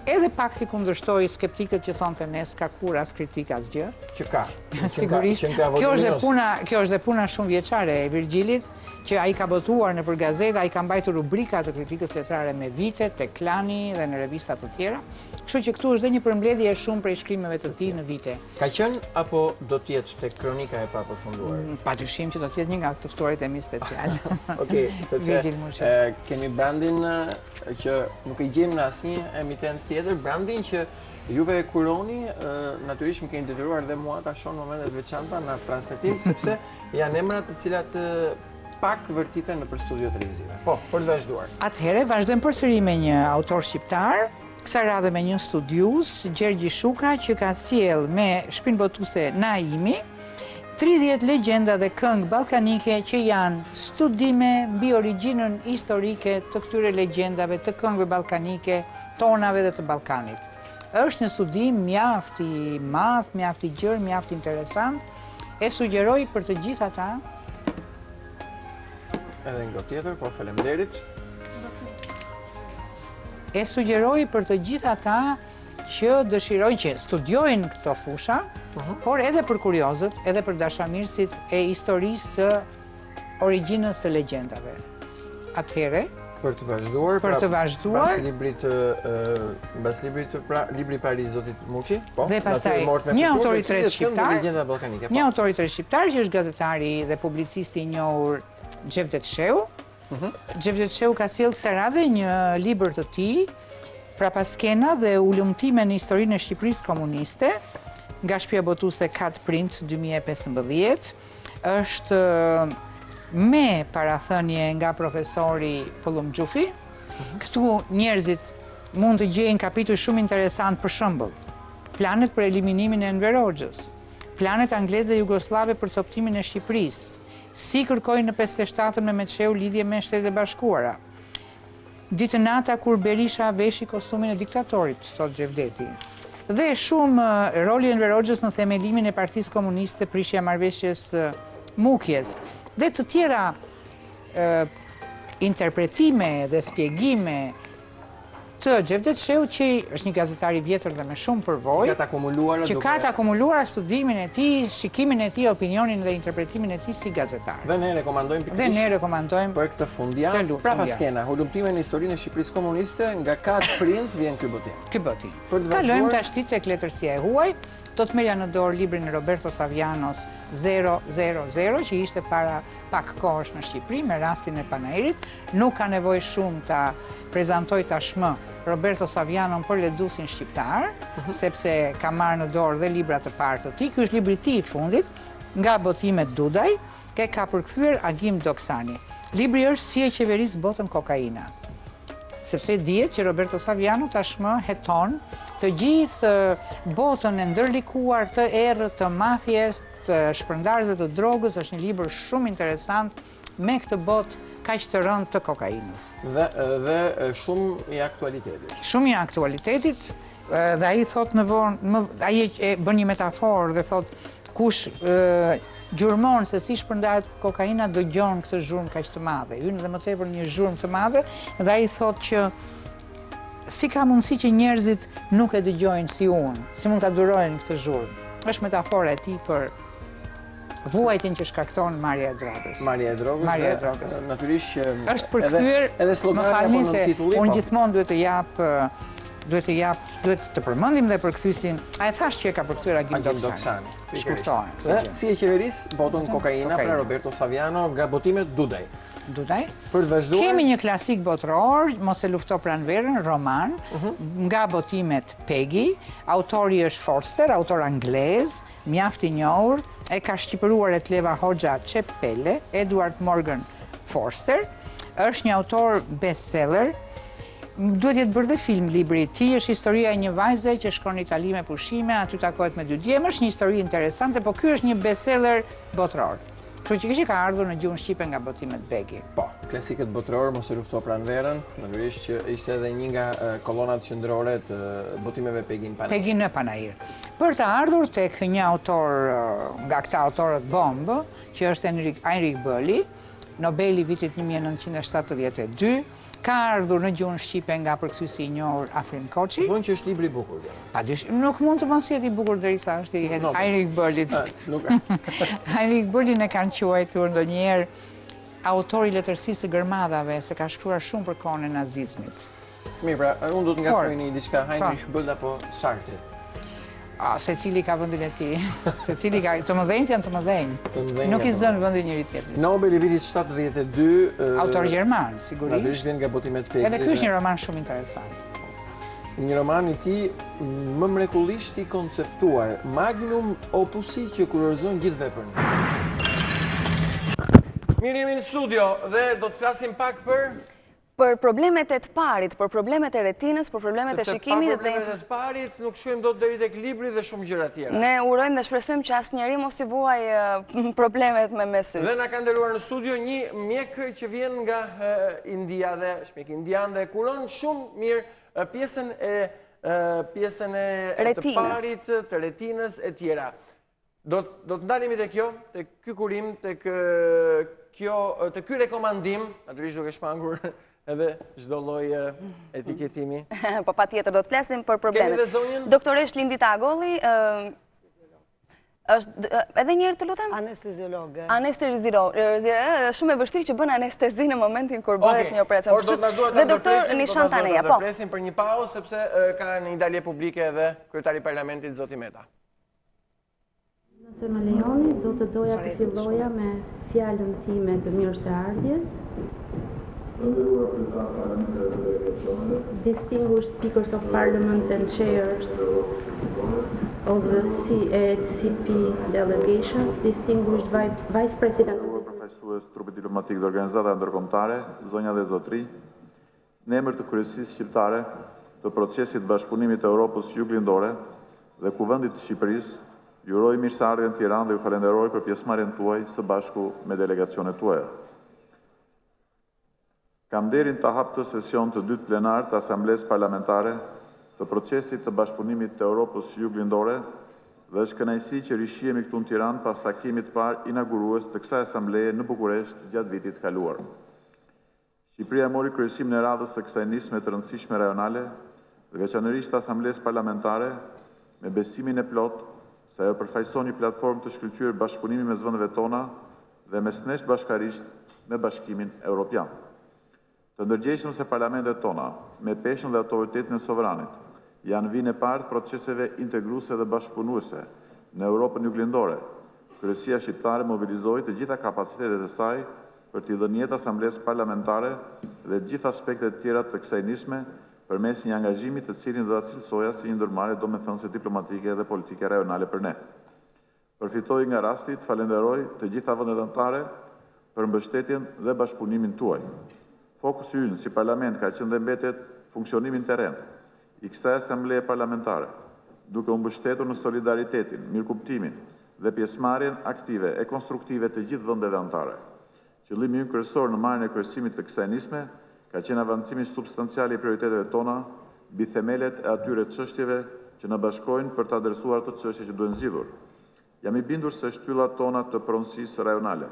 edhe pak t'i kundërshtoj skeptikët që thonë të ne s'ka kur as kritik as gjë. Që ka. Sigurisht. Kjo është dhe puna shumë vjeçare e Virgjilit, që ai ka botuar nëpër gazeta, ai ka mbajtur rubrika të kritikës letrare me vite, tek Klani dhe në revista të tjera. Kështu që këtu është dhe një përmbledhje shumë prej shkrimeve të tij në vite. Ka qenë apo do të jetë tek kronika e papërfunduar? Padyshim që do të jetë një nga të ftuarit e mi special. Okej, sepse kemi brandin që nuk e gjejmë në asnjë emitent tjetër, brandin që juve e kuroni, natyrisht më keni detyruar dhe mua ta shoh në momentet veçanta në transmetim, sepse janë emra të cilat pak vërtiten në për studio televizive. Po, për të vazhduar. Atëherë, vazhdojmë përsëri me një autor shqiptar, kësaj radhe me një studius, Gjergji Shuka, që ka sjell me shpinë botuese Naimi 30 legjenda dhe këngë ballkanike që janë studime mbi origjinën historike të këtyre legjendave, të këngëve ballkanike, tonave dhe të Ballkanit. Është një studim mjaft i madh, mjaft i gjerë, mjaft interesant. E sugjeroj për të gjithë ata. Edhe nga tjetër, po faleminderit. E sugjeroj për të gjithë ata që dëshirojnë që studiojnë këto fusha, por edhe për kuriozët, edhe për dashamirësit e historisë së origjinës së legjendave. Atëherë, për të vazhduar, mbas librit libri i parë i zotit Muçi, po. Dhe pastaj një autor i tretë shqiptar që është gazetari dhe publicisti i njohur Xhevdet Sheu. Xhevdet Sheu ka sjellë kësaj radhe një libër të tij, Prapaskena dhe ulumtime në historinë e Shqipërisë komuniste, nga shtëpia botuese Kat Print 2015. Është me parathënie nga profesori Pollum Xhufi. Këtu njerëzit mund të gjejnë kapitull shumë interesant, për shembull, planet për eliminimin e Enver Hoxhës, planet angleze dhe jugoslave për coptimin e Shqipërisë, si kërkoi në 57-ën me Meçeu lidhje me Shtetet e Bashkuara. Ditën nata kur Berisha veshi kostumin e diktatorit, thot Xhevdeti. Dhe shumë roli Enver Hoxhës në themelimin e Partisë Komuniste, prishja marrëveshjes Mukjes, dhe të tjera interpretime dhe spjegime të Xhevdet Sheu, që është një gazetar i vjetër dhe me shumë përvojë, që ka të akumuluar studimin e tij, shikimin e tij, opinionin dhe interpretimin e tij si gazetar. Dhe ne rekomandojmë pikërisht për këtë fundjavë. Prapa skena, hulumtime në historinë e Shqipërisë komuniste, nga 4 prind vjen ky botim. Kalojmë tash tek letërsia e huaj. Do të merja në dorë librin e Roberto Savianos 000, që ishte para pak kohësh në Shqipëri, me rastin e Panairit. Nuk ka nevojë shumë ta prezantoj tashmë Roberto Savianon për lexuesin shqiptar, sepse ka marrë në dorë dhe libra të parë të tij. Ky është libri i tij i fundit, Nga botimet Dudaj, ka përkthyer Agim Doksani. Libri është Si e qeveris botën kokaina. Sepse dihet që Roberto Saviano tashmë heton të gjithë botën e ndërlikuar të errët të mafjes, të shpërndarësve të drogës. Është një libër shumë interesant me këtë botë kaq të rëndë të kokainës. Dhe shumë i aktualitetit. Shumë i aktualitetit, dhe ai thot në vonë, ai e bën një metaforë dhe thot kush gjurmon se si shpërndahet kokaina dëgjon këtë zhurmë kaq të madhe. Hyn dhe më tepër një zhurmë të madhe, dhe ai thot që si ka mundësi që njerëzit nuk e dëgjojnë si unë, si mund ta durojnë këtë zhurmë. Është metafora e tij për vuajtjen që shkakton marrja e drogës. Marrja e drogës. Natyrisht që është përkthyer edhe slogani apo në titullim. Unë gjithmonë duhet të përmendim dhe përkthyesin. Ai thash që e ka përkthyer Agim Doksani. Shkurtohen. Si e qeveris botën kokaina pra Roberto Saviano, Nga botimet Dudaj. Për të vazhduar, kemi një klasik botëror, Mos e lufto pranverën, roman, Nga botimet Peggy. Autori është Forster, autor anglez, mjaft i njohur, e ka shqipëruar Etleva Hoxha Çepele, Edward Morgan Forster. Është një autor bestseller. Duhet jetë bërë dhe film libri i tij. Është historia e një vajze që shkon në Itali me pushime, aty takohet me dy djemë. Është një histori interesante, po ky është një bestseller botëror. Kështu që ka ardhur në gjuhën shqipe Nga botimet Peggy. Po, klasikët botëror, Mos e lufto pranverën, natyrisht që ishte edhe një nga kolonat qendrore të botimeve Peggy në Panair. Peggy në Panair. Për të ardhur tek një autor nga këta autorët bombë, që është Heinrich Bölli, Nobeli vitit 1972, ka ardhur në gjuhën shqipe nga përkthyesi i njohur Afrim Koçi. Thonë që është libri i bukur. Padyshim, nuk mund të mos jetë i bukur derisa është i Heinrich Böllit. Heinrich Böllin e kanë quajtur ndonjëherë autori i letërsisë së gërmadhave, se ka shkruar shumë për kohën e nazizmit. Mirë, pra, unë do të ngacmoj një diçka Heinrich Böll apo Sartre. Secili ka vendin e tij. Secili ka të mëdhenjt janë të mëdhenj. Nuk i zën vendin njëri tjetrit. Nobel i vitit 72, autor gjerman, sigurisht. Natyrisht vjen Nga botimet Peggy. Edhe ky është një roman shumë interesant. Një roman i tij më mrekullisht i konceptuar, magnum opusi që kurorëzon gjithë veprën. Mirë, jemi në studio dhe do të flasim pak për problemet e të parit, për problemet e retinës, për problemet e shikimit. Sepse pa problemet e të parit nuk shkojmë dot deri tek libri dhe shumë gjëra tjera. Ne urojmë dhe shpresojmë që asnjëri mos i vuaj problemet me sy. Dhe na ka nderuar në studio një mjek që vjen nga India dhe është mjek indian dhe kuron shumë mirë pjesën e të parit, të retinës e tjera. Do të ndalemi tek kjo, tek ky kurim, tek ky rekomandim, natyrisht duke shmangur edhe çdo lloj etiketimi. Po patjetër do të flasim për problemet. Kemi dhe zonjën? Doktoresh Lindita Agolli është edhe një herë të lutem? Anesteziologe. Shumë e vështirë që bën anestezi në momentin kur bëhet një operacion. Dhe doktor Nishan Taneja, po. Do të presim për një pauzë sepse ka një dalje publike edhe kryetari i parlamentit Zoti Meta. Nëse më lejoni, do të doja të filloja me fjalën time të mirëseardhjes. Distinguished speakers of parliaments and chairs of the CP delegations, distinguished vice president. Përfaqësues trupit diplomatik të organizata ndërkombëtare, zonja dhe zotëri, në emër të kryesisë shqiptare të procesit bashkëpunimit të Europës Juglindore dhe Kuvendit të Shqipërisë, ju uroj mirëseardhjen në Tiranë dhe ju falenderoj për pjesëmarrjen tuaj së bashku me delegacionet tuaja. Kam nderin të hap të sesion të dytë plenar të Asamblesë Parlamentare të procesit të bashkëpunimit të Europës Juglindore dhe është kënaqësi që rishihemi këtu në Tiranë pas takimit të parë inaugurues të kësaj asambleje në Bukuresht gjatë vitit kaluar. Shqipëria mori kryesimin e radhës së kësaj nisme të rëndësishme rajonale dhe veçanërisht Asamblesë Parlamentare me besimin e plot se ajo përfaqëson një platformë të shkëlqyer bashkëpunimi mes vendeve tona dhe mesnesh bashkarisht me Bashkimin Evropian. Të ndërgjegjshëm se parlamentet tona, me peshën dhe autoritetin e sovranit, janë vinë e parë të proceseve integruese dhe bashkëpunuese në Europën juglindore. Kryesia shqiptare mobilizoi të gjitha kapacitetet e saj për t'i dhënë jetë Asamblesë Parlamentare dhe të gjitha aspektet e tjera të kësaj nisme përmes një angazhimi të cilin do ta cilësoja si një ndërmarrje domethënëse diplomatike dhe politike rajonale për ne. Përfitoj nga rasti të falenderoj të gjitha vendet anëtare për mbështetjen dhe bashkëpunimin tuaj. Fokusi ynë si parlament ka qenë dhe mbetet funksionimin teren i kësaj asambleje parlamentare, duke u mbështetur në solidaritetin, mirëkuptimin dhe pjesëmarrjen aktive e konstruktive të gjithë vendeve anëtare. Qëllimi ynë kryesor në marrjen e kryesimit të kësaj nisme ka qenë avancimi substancial i prioriteteve tona mbi themelet e atyre çështjeve që na bashkojnë për të adresuar ato çështje që duhen zgjidhur. Jam i bindur se shtyllat tona të pronësisë rajonale,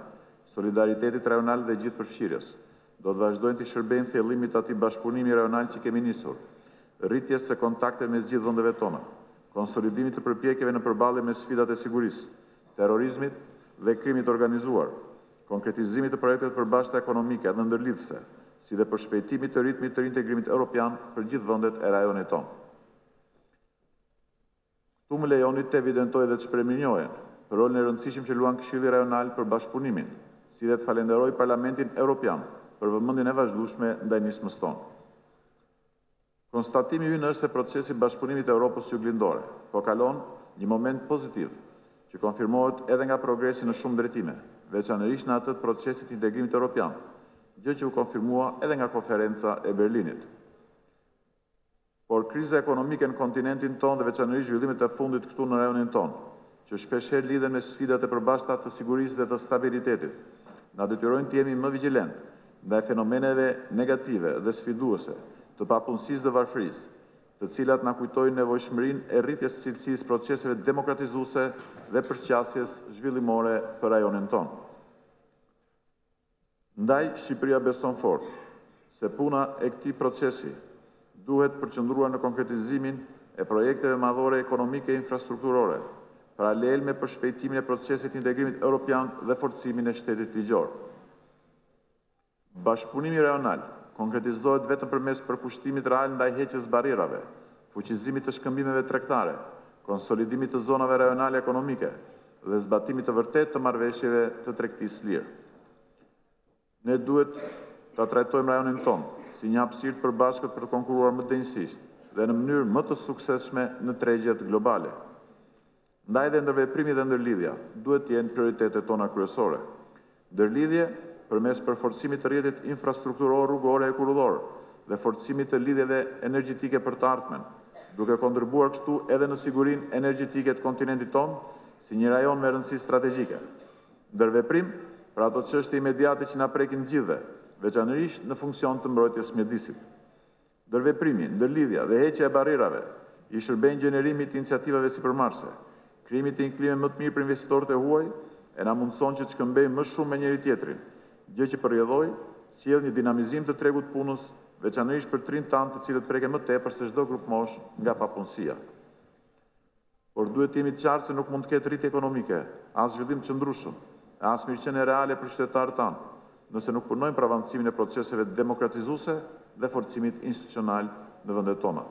solidaritetit rajonal dhe gjithëpërfshirjes do të vazhdojnë të shërbejnë thellimit të atij bashkëpunimi rajonal që kemi nisur, rritjes së kontakteve me gjithë vendeve tona, konsolidimit të përpjekjeve në përballje me sfidat e sigurisë, terrorizmit dhe krimit organizuar, konkretizimit të projekteve të përbashkëta ekonomike dhe ndërlidhëse, si dhe për shpejtimit të ritmit të integrimit evropian për gjithë vendet e rajonit tonë. Këtu më lejoni të evidentoj dhe të shpreminjohen për rolin e rëndësishëm që luan Këshilli Rajonal për bashkëpunimin, si dhe të falenderoj Parlamentin Evropian për vëmendjen e vazhdueshme ndaj nismës tonë. Konstatimi ynë është se procesi i bashkëpunimit të Europës juglindore po kalon një moment pozitiv që konfirmohet edhe nga progresi në shumë drejtime, veçanërisht në atë të procesit të integrimit evropian, gjë që u konfirmua edhe nga konferenca e Berlinit. Por kriza ekonomike në kontinentin tonë dhe veçanërisht zhvillimet e fundit këtu në rajonin tonë, që shpeshherë lidhen me sfidat e përbashkëta të sigurisë dhe të stabilitetit, na detyrojnë të jemi më vigjilent ndaj fenomeneve negative dhe sfiduese të papunësisë dhe varfërisë, të cilat na kujtojnë nevojshmërinë e rritjes së cilësisë proceseve demokratizuese dhe përqasjes zhvillimore për rajonin tonë. Ndaj, Shqipëria beson fort se puna e këtij procesi duhet përqendruar në konkretizimin e projekteve madhore ekonomike e infrastrukturore, paralel me përshpejtimin e procesit të integrimit evropian dhe forcimin e shtetit ligjor. Bashkëpunimi rajonal konkretizohet vetëm përmes përkushtimit real ndaj heqjes barrierave, fuqizimit të shkëmbimeve tregtare, konsolidimit të zonave rajonale ekonomike dhe zbatimit të vërtet të marrëveshjeve të tregtisë lirë. Ne duhet ta trajtojmë rajonin tonë si një hapësirë të përbashkët për të konkuruar më denjësisht dhe në mënyrë më të suksesshme në tregjet globale. Ndaj dhe ndërveprimi dhe ndërlidhja duhet të jenë prioritetet tona kryesore. Ndërlidhje përmes përforcimit të rrjetit infrastrukturor, rrugor e kurrëdor dhe forcimit të lidhjeve energjetike për të ardhmen, duke kontribuar kështu edhe në sigurinë energjetike të kontinentit tonë si një rajon me rëndësi strategjike. Ndërveprim për ato çështje imediate që na prekin gjithëve, veçanërisht në funksion të mbrojtjes mjedisit. Ndërveprimi, ndërlidhja dhe heqja e barrierave i shërbejnë gjenerimit të iniciativave sipërmarrëse, krijimit të një klime më të mirë për investitorët e huaj e na mundson që të shkëmbejmë më shumë me njëri tjetrin, gjë që përrjedhoi sjell një dinamizim të tregut punës, veçanërisht për trinj tanë të cilët preken më tepër se çdo grup moshë nga papunësia. Por duhet të jemi të qartë se nuk mund të ketë rritje ekonomike, as zhvillim të qëndrueshëm, as mirëqenie reale për qytetarët tanë, nëse nuk punojmë për avancimin e proceseve demokratizuese dhe forcimit institucional në vendet tona.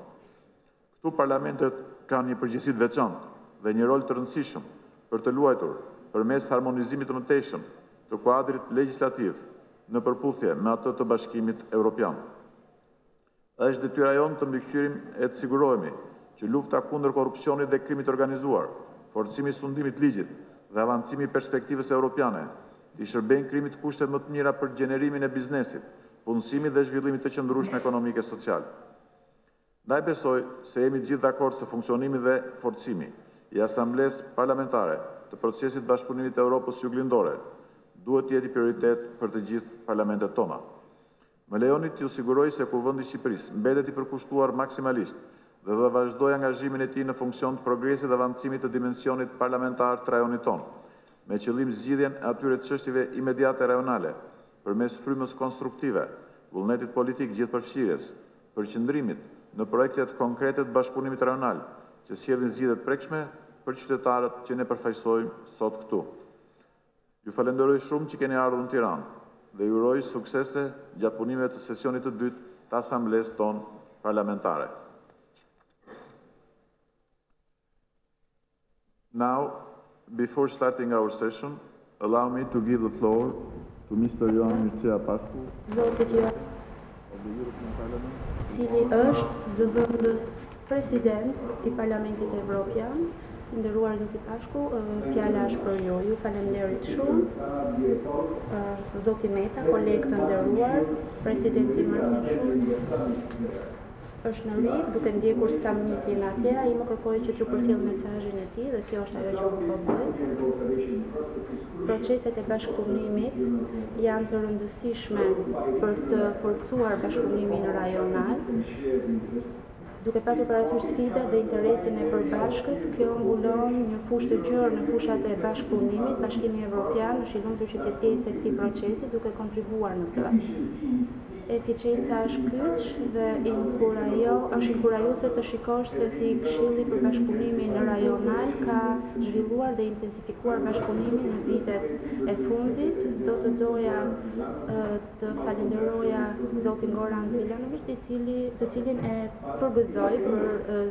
Këtu parlamentet kanë një përgjegjësi të veçantë dhe një rol të rëndësishëm për të luajtur përmes harmonizimit të mëtejshëm të kuadrit legjislativ në përputhje me atë të Bashkimit Evropian. Është detyra jonë të mbikëqyrim e të sigurohemi që lufta kundër korrupsionit dhe krimit organizuar, forcimi i sundimit ligjit dhe avancimi i perspektivës evropiane i shërbejnë krimit kushtet më të mira për gjenerimin e biznesit, punësimit dhe zhvillimit të qëndrueshëm ekonomik e social. Ndaj besoj se jemi gjithë dakord se funksionimi dhe forcimi i Asamblesë Parlamentare të procesit bashkëpunimit të Europës juglindore duhet të jetë prioritet për të gjithë parlamentet tona. Më lejoni t'ju siguroj se Kuvendi i Shqipërisë mbetet i përkushtuar maksimalisht dhe do vazhdoj angazhimin e tij në funksion të progresit dhe avancimit të dimensionit parlamentar të rajonit tonë, me qëllim zgjidhjen e atyre çështjeve imediate rajonale, përmes frymës konstruktive vullnetit politik gjithëpërfshirjes, përqendrimit në projektet konkrete të bashkëpunimit rajonal, që sjellin zgjidhje të prekshme për qytetarët që ne përfaqësojmë sot këtu. Ju falenderoj shumë që keni ardhur në Tiranë dhe ju uroj suksese gjatë punimeve të sesionit të dytë të asamblesë tonë parlamentare. Now, before starting our session, allow me to give the floor to Mr. Ioan Mircea Pașcu, Zotit Ioan, of the European Parliament. Cili është zëvendës president i Parlamentit Evropian. Nderuar Zoti Pașcu, fjala është për ju. Ju falenderit shumë. Zoti Meta, kolegë të nderuar, presidenti Martin Schulz është në ri, duke ndjekur summitin atje, ai më kërkoi që t'ju përcjell mesazhin e tij dhe kjo është ajo që unë po bëj. Proceset e bashkëpunimit janë të rëndësishme për të forcuar bashkëpunimin rajonal. Duke patur parasysh sfidat dhe interesin e përbashkët, kjo mbulon një fushë të gjerë në fushat e bashkëpunimit. Bashkimi Evropian është i lumtur që të jetë pjesë e këtij procesi duke kontribuar në të. Eficienca është kyç dhe është inkurajuese të shikosh se si Këshilli për Bashkëpunimin Rajonal ka zhvilluar dhe intensifikuar bashkëpunimin në vitet e fundit. Do të doja të falenderoja zotin Goran Zvilanović, të cilin e përgëzoj për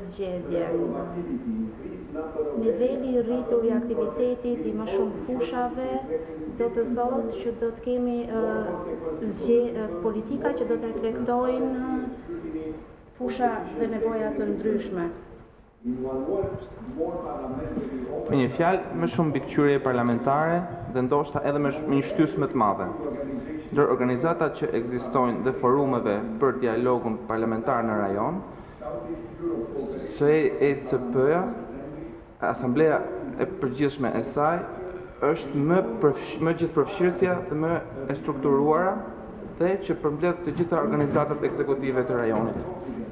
zgjedhjen. Niveli i rritur i aktivitetit i më shumë fushave do të thotë që do të kemi politika që do të reflektojnë fusha dhe nevoja të ndryshme. Me një fjalë, më shumë mbikëqyrje parlamentare dhe ndoshta edhe me një shtysë më të madhe. Ndër organizatat që ekzistojnë dhe forumeve për dialogun parlamentar në rajon, SECP-ja, Asambleja e Përgjithshme e saj, është më gjithëpërfshirësja dhe më e strukturuara dhe që përmbledh të gjitha organizatat ekzekutive të rajonit.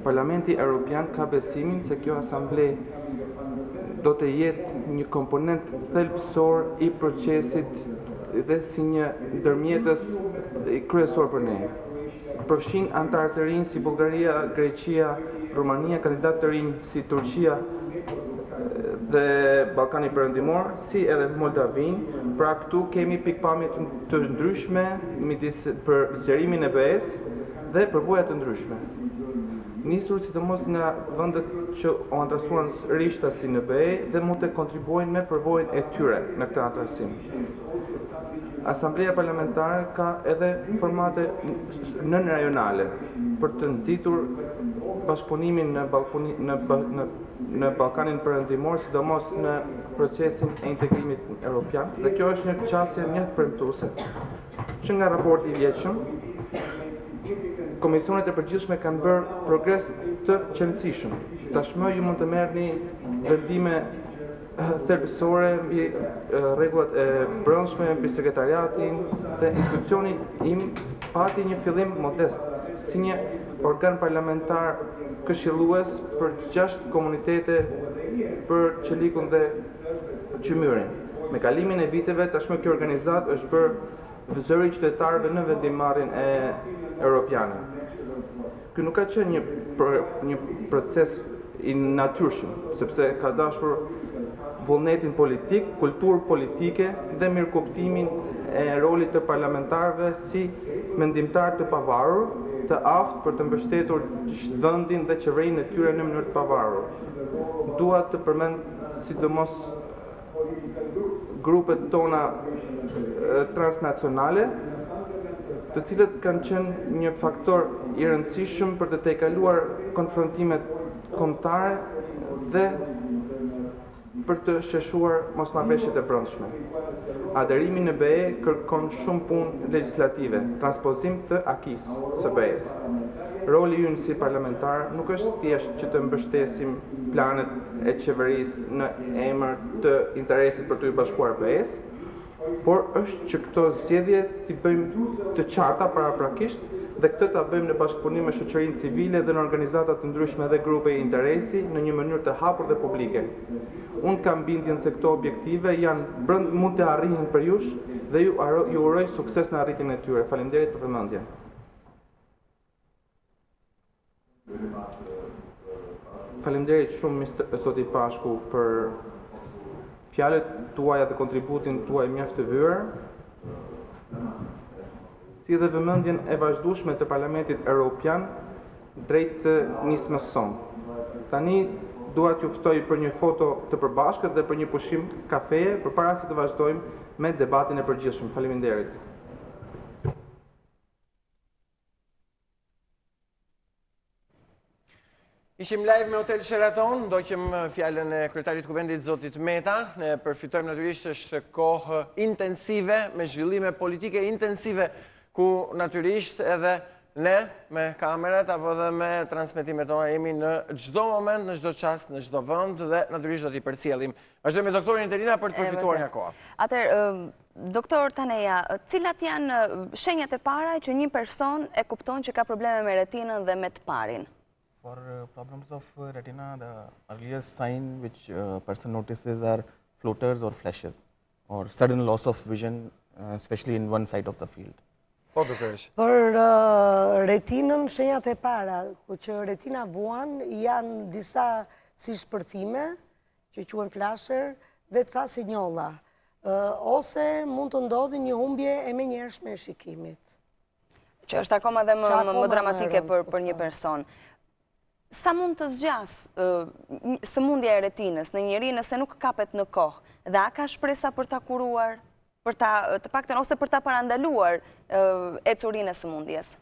Parlamenti Evropian ka besimin se kjo asamble do të jetë një komponent thelbësor i procesit dhe si një ndërmjetës kryesor për ne. Përfshin antarë të rinj si Bullgaria, Greqia, Rumania, kandidatë të rinj si Turqia dhe Ballkani Perëndimor, si edhe Moldavin. Pra këtu kemi pikpamje të ndryshme për zgjerimin e BE-s dhe përvoja të ndryshme. Nisur sidomos nga vendet që u antarësuan rishtasi në BE dhe mund të kontribuojnë me përvojën e tyre në këtë antarësim. Asambleja parlamentare ka edhe formate nën-rajonale për të nxitur bashkëpunimin në Ballkanin Perëndimor, sidomos në procesin e integrimit evropian, dhe kjo është një çështje mjaft premtuese që nga raporti i vjetshëm Komisionet e Përgjithshme kanë bërë progres të qëndësishëm. Tashmë ju mund të merrni vendime thelbësore mbi rregullat e brendshme, mbi sekretariatin dhe institucioni im pati një fillim modest si një organ parlamentar këshillues për 6 komunitete për Qelikun dhe Qymyrin. Me kalimin e viteve, tashmë kjo organizat është bërë zëri i qytetarëve në vendimmarrjen e europiane. Ky nuk ka qenë një proces i natyrshëm, sepse ka dashur vullnetin politik, kulturë politike dhe mirëkuptimin e rolit të parlamentarëve si mendimtar të pavarur, të aftë për të mbështetur vendin dhe qeverinë e tyre në mënyrë të pavarur. Dua të përmend sidomos grupet tona transnacionale, të cilët kanë qenë një faktor i rëndësishëm për të tejkaluar konfrontimet kombëtare dhe për të sheshuar mosmarrëveshjet e brendshme. Aderimi në BE kërkon shumë punë legjislative, transpozim të akis së BE-s. Roli ynë si parlamentar nuk është thjesht që të mbështesim planet e qeverisë në emër të interesit për të i bashkuar BE-s, por është që këto zgjedhje t'i bëjmë të qarta paraprakisht dhe këtë ta bëjmë në bashkëpunim me shoqërinë civile dhe në organizata të ndryshme dhe grupe interesi në një mënyrë të hapur dhe publike. Unë kam bindjen se këto objektive mund të arrihen për jush dhe ju uroj sukses në arritjen e tyre. Faleminderit për vëmendjen. Faleminderit shumë zoti Pashku për fjalët tuaja dhe kontributin tuaj mjaft të vyer, si dhe vëmendjen e vazhdueshme të Parlamentit Evropian drejt nismës son. Tani dua t'ju ftoj për një foto të përbashkët dhe për një pushim kafeje përpara se të vazhdojmë me debatin e përgjithshëm. Faleminderit. Ishim live me Hotel Sheraton, ndoqëm fjalën e kryetarit të Kuvendit zotit Meta. Ne përfitojmë natyrisht është kohë intensive, me zhvillime politike intensive, ku natyrisht edhe ne me kamerat apo dhe me transmitimet tona jemi në çdo moment, në çdo çast, në çdo vend dhe natyrisht do t'i përcjellim. Vazhdojmë me doktorin Interina për të përfituar nga koha. Atëherë, doktor Taneja, cilat janë shenjat e para që një person e kupton që ka probleme me retinën dhe me të parin? For problems of retina, the earliest sign which a person notices are floaters or flashes, or sudden loss of vision, especially in one side of the field. Po, doktoresh. Për retinën, shenjat e para, ku që retina vuan, janë disa si shpërthime, që quhen flasher, dhe ca sinjolla, ose mund të ndodhi një humbje e menjëhershme e shikimit. Që është akoma dhe më dramatike për një person. Sa mund të zgjas sëmundja e retinës në njëri nëse nuk kapet në kohë, dhe a ka shpresa për ta kuruar, për ta të paktën ose për ta parandaluar ecurinë e sëmundjes?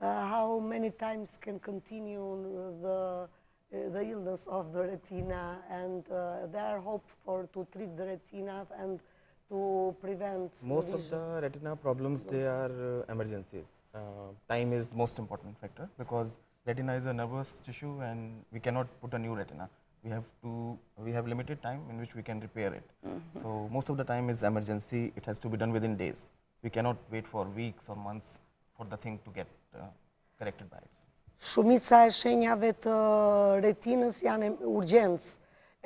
How many times can continue the illness of the retina, and there are hope to treat the retina and to prevent most of the retina problems, they are emergencies. Time is most important factor because retina is a nervous tissue and we cannot put a new retina. We have limited time in which we can repair it. So most of the time is emergency. It has to be done within days. We cannot wait for weeks or months for the thing to get corrected by it. Shumica e shenjave të retinës janë urgjencë,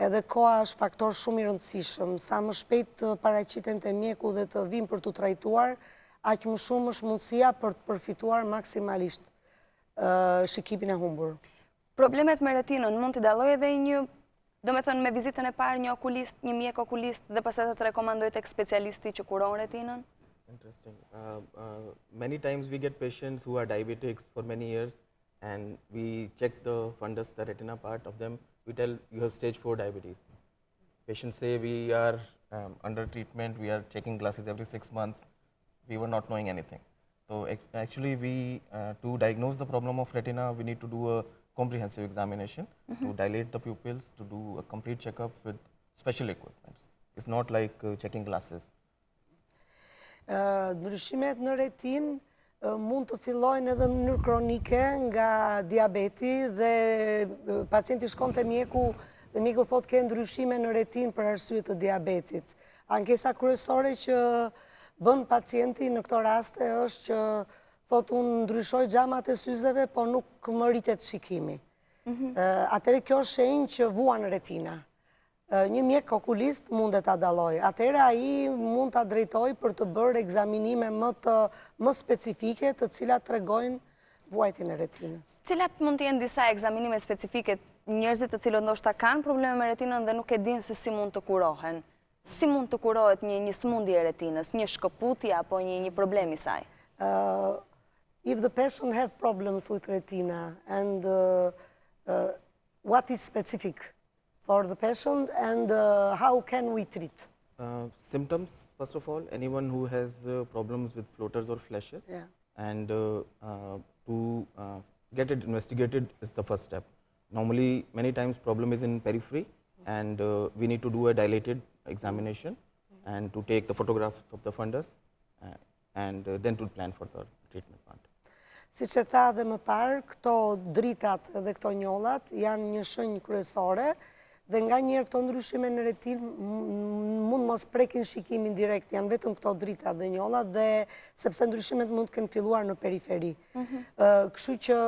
edhe koha është faktor shumë i rëndësishëm. Sa më shpejt të paraqiten te mjeku dhe të vinë për të trajtuar, aq më shumë është mundësia për të përfituar maksimalisht shikimin e humbur. Problemet me retinën mund t'i dalloj edhe një, do me thënë me vizitën e parë një okulist, një mjek okulist dhe pastaj të rekomandoj tek specialisti që kuron retinën? Interesting. Many times we get patients who are diabetics for many years and we check the fundus, the retina part of them. We tell you have stage 4 diabetes. Patients say we are under treatment, we are checking glasses every 6 months. We were not knowing anything. So actually to diagnose the problem of retina, we need to do a comprehensive examination to dilate the pupils, to do a complete checkup with special equipment. It's not like checking glasses. Ndryshimet në retinë mund të fillojnë edhe në mënyrë kronike nga diabeti dhe pacienti shkon te mjeku dhe mjeku thotë ke ndryshime në retinë për arsye të diabetit. Ankesa kryesore që bën pacienti në këto raste është që thotë unë ndryshoj xhamat e syzeve, po nuk më rritet shikimi. Atëherë kjo është shenjë që vuan retina. Një mjek okulist mund ta dallojë. Atëherë ai mund ta drejtojë për të bërë ekzaminime më specifike, të cilat tregojnë vuajtjen e retinës. Cilat mund të jenë disa ekzaminime specifike njerëzit të cilët ndoshta kanë probleme me retinën dhe nuk e dinë se si mund të kurohen? Si mund të kurohet një sëmundje e retinës, një shkëputje apo një problem i saj? If the patient have problems with retina and what is specific for the patient and how can we treat? Symptoms, first of all, anyone who has problems with floaters or flashes, and to get it investigated is the first step. Normally, many times problem is in periphery and we need to do a dilated examination and to take the photographs of the fundus and then to plan for the treatment part. Siç e tha dhe më parë, këto dritat dhe këto njollat janë një shenjë kryesore dhe nganjëherë këto ndryshime në retinë mund mos prekin shikimin direkt, janë vetëm këto dritat dhe njollat dhe sepse ndryshimet mund të kenë filluar në periferi. Kështu që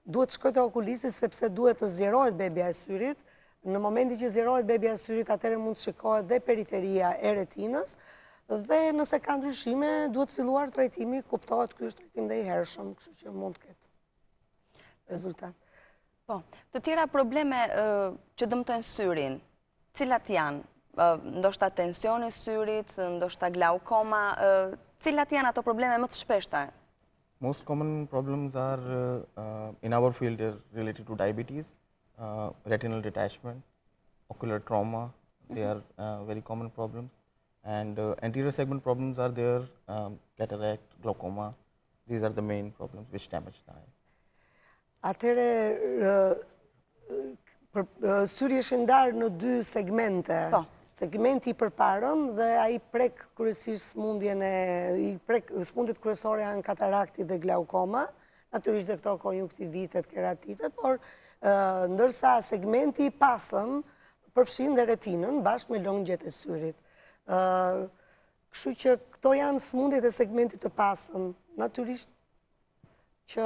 duhet të shkojë te okulisti sepse duhet të zgjerohet bebja e syrit. Në momentin që zgjerohet bebja e syrit, atëherë mund të shikohet dhe periferia e retinës. Dhe nëse ka ndryshime, duhet filluar trajtimi, kuptohet ky është trajtim dhe i hershëm, kështu që mund të ketë. rezultat. Po, të tjera probleme që dëmtojnë syrin, cilat janë? Ndoshta tensioni syrit, ndoshta glaukoma, cilat janë ato probleme më të shpeshta? Most common problems are in our field are related to diabetes, retinal detachment, ocular trauma. They are very common problems. And anterior segment problems are there, cataract, glaucoma. These are the main problems which damage the eye. Atëre, syri është ndarë në 2 segmente. Segmenti I përparëm dhe ai prek kryesisht smundjet kryesore janë katarakti dhe glaukoma, natyrisht dhe këto konjunktivitet, keratitet, por ndërsa segmenti I pasëm përfshin dhe retinën bashkë me lëngjet e syrit. Kështu që këto janë smundjet e segmentit të pasëm. Natyrisht që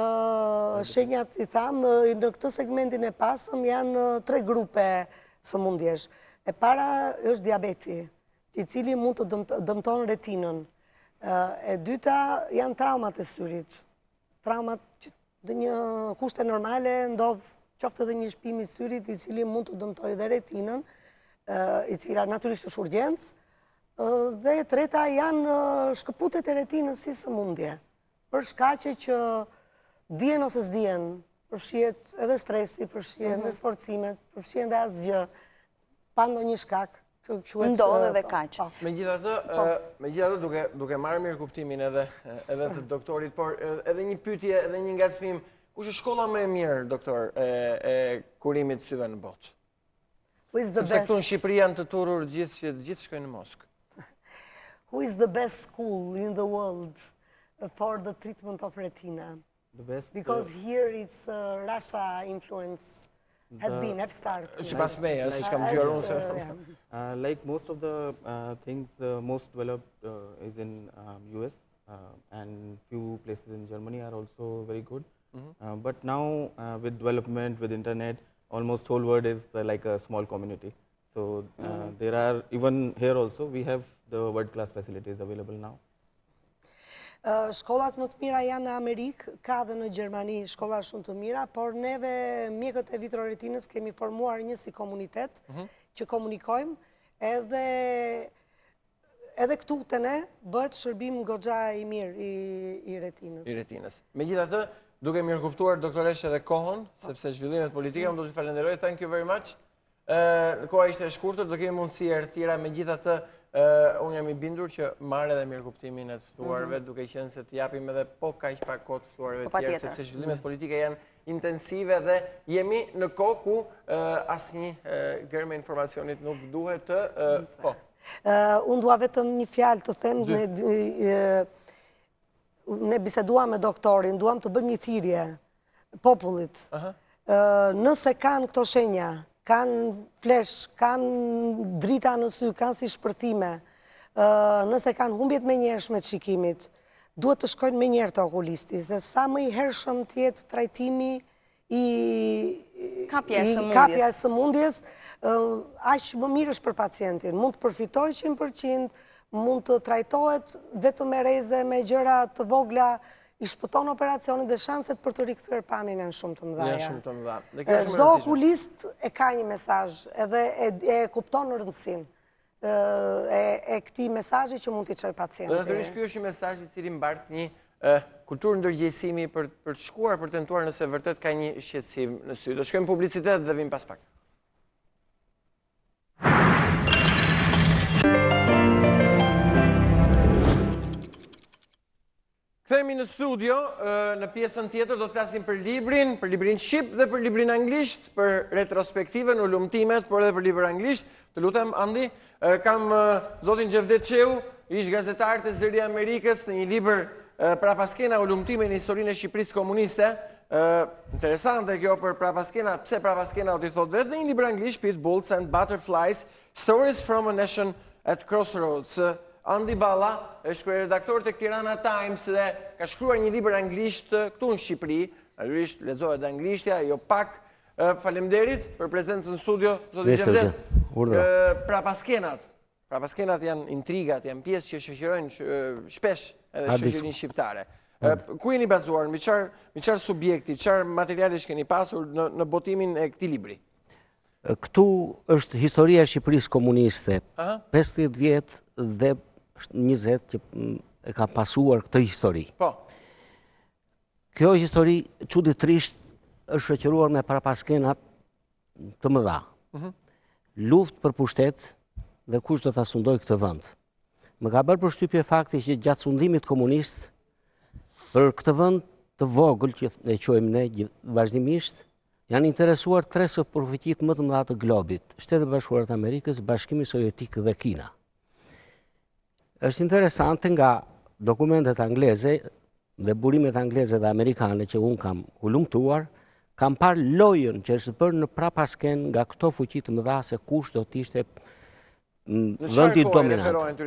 shenjat I thamë, në këtë segmentin e pasëm janë 3 grupe sëmundjesh. E para është diabeti, I cili mund të dëmton retinën. E dyta janë traumat e syrit. Traumat që dhe një kushte normale ndodh qoftë edhe një shpim I syrit I cili mund të dëmtojë dhe retinën, I cila natyrisht është urgjencë. Dhe e treta janë shkëputet e retinës si sëmundje. Për shkaqe që dihen ose s'dihen, përfshihet edhe stresi, përfshihen edhe sforcimet, përfshihen edhe asgjë, pa ndonjë shkak. Ndodhe dhe kaq. Megjithatë, duke marrë mirë kuptimin edhe të doktorit, por edhe një pyetje, edhe një ngacmim, kush është shkolla më e mirë, doktor, e kurimit syve në botë? Sepse këtu në Shqipëri janë të turur gjithë që gjithë shkojnë në Moskë. Who is the best school in the world for the treatment of retina? The best, because here it's Russia influence have started. Like most of the things, the most developed is in US and few places in Germany are also very good. But now with development, with internet, almost whole world is like a small community. So there are, even here also, we have the world-class facilities available now. Shkollat më të mira janë në Amerikë, ka dhe në Gjermani shkolla shumë të mira, por neve mjekët e vitroretinës kemi formuar një si komunitet që komunikojmë, edhe këtu të ne bëhet shërbim goxha I mirë I retinës. Megjithatë, duke mirë kuptuar doktoresh edhe kohën, sepse zhvillimet politike, më do të falenderoj, thank you very much. Koha ishte e shkurtër, do kemi mundësi e tjera, megjithatë unë jam I bindur që marrë edhe mirë kuptimin e të ftuarve, duke qenë se të japim edhe po kaq pak kohë të ftuarve tjerë, sepse zhvillimet politike janë intensive dhe jemi në kohë ku asnjë gërmë informacionit nuk duhet të Unë dua vetëm një fjalë të them, ne biseduam me doktorin, duam të bëjmë një thirrje popullit. Nëse kanë këto shenja, kanë flesh, kanë drita në sy, kanë si shpërthime, nëse kanë humbjet menjëhershme të shikimit, duhet të shkojnë menjëherë te okulisti, se sa më I hershëm të jetë trajtimi I kapja e sëmundjes, aq më mirë është për pacientin. Mund të përfitojë 100%, mund të trajtohet vetëm me reze, me gjëra të vogla, I shpëton operacionit dhe shanset për të rikthyer pamjen janë shumë të mëdha. Çdo okulist e ka një mesazh edhe e kupton rëndësinë e këtij mesazhi që mund t'i çojë pacientit. Natyrisht ky është një mesazh I cili mbart një kulturë ndërgjegjësimi për të shkuar për tentuar nëse vërtet ka një shqetësim në sy. Do shkojmë publicitet dhe vim pas pak. Kthehemi në studio, në pjesën tjetër do të flasim për librin shqip dhe për librin anglisht, për retrospektiven, ulumtimet, por edhe për librin anglisht. Të lutem, Andi, kam zotin Xhevdet Çeu, ish gazetar të Zëri Amerikës, në një libër Prapaskena, ulumtime në historinë e Shqipërisë komuniste. Interesante kjo për Prapaskena, pse Prapaskena o t'i thot vetë, dhe një libër anglisht, Pitbulls and Butterflies, Stories from a Nation at Crossroads. Andi Balla është kryeredaktor të Tirana Times dhe ka shkruar një libër anglisht këtu në Shqipëri, natyrisht lexohet anglishtja, jo pak. Faleminderit për prezencën në studio, zoti Xhevdet. Prapaskenat. Prapaskenat janë intrigat, janë pjesë që shoqërojnë shpesh edhe shoqërinë shqiptare. Ku jeni bazuar, me qarë subjekti, qarë materiale keni pasur në botimin e këtij libri? Këtu është historia e Shqipërisë komuniste, 50 vjet dhe 20 që e ka pasuar këtë histori. Po. Kjo histori çuditërisht është shoqëruar me parapaskenat të mëdha. Luftë për pushtet dhe kush do ta sundoj këtë vend. Më ka bërë përshtypje fakti që gjatë sundimit komunist për këtë vend të vogël që e quajmë ne vazhdimisht, janë interesuar 3 superfuqitë më të mëdha të globit: Shtetet e Bashkuara të Amerikës, Bashkimi Sovjetik dhe Kina. Është interesante nga dokumentet angleze dhe burimet angleze dhe amerikane që unë kam hulumtuar, kam parë lojën që është bërë në prapasken nga këto fuqi të mëdha se kush do të ishte vendi dominant.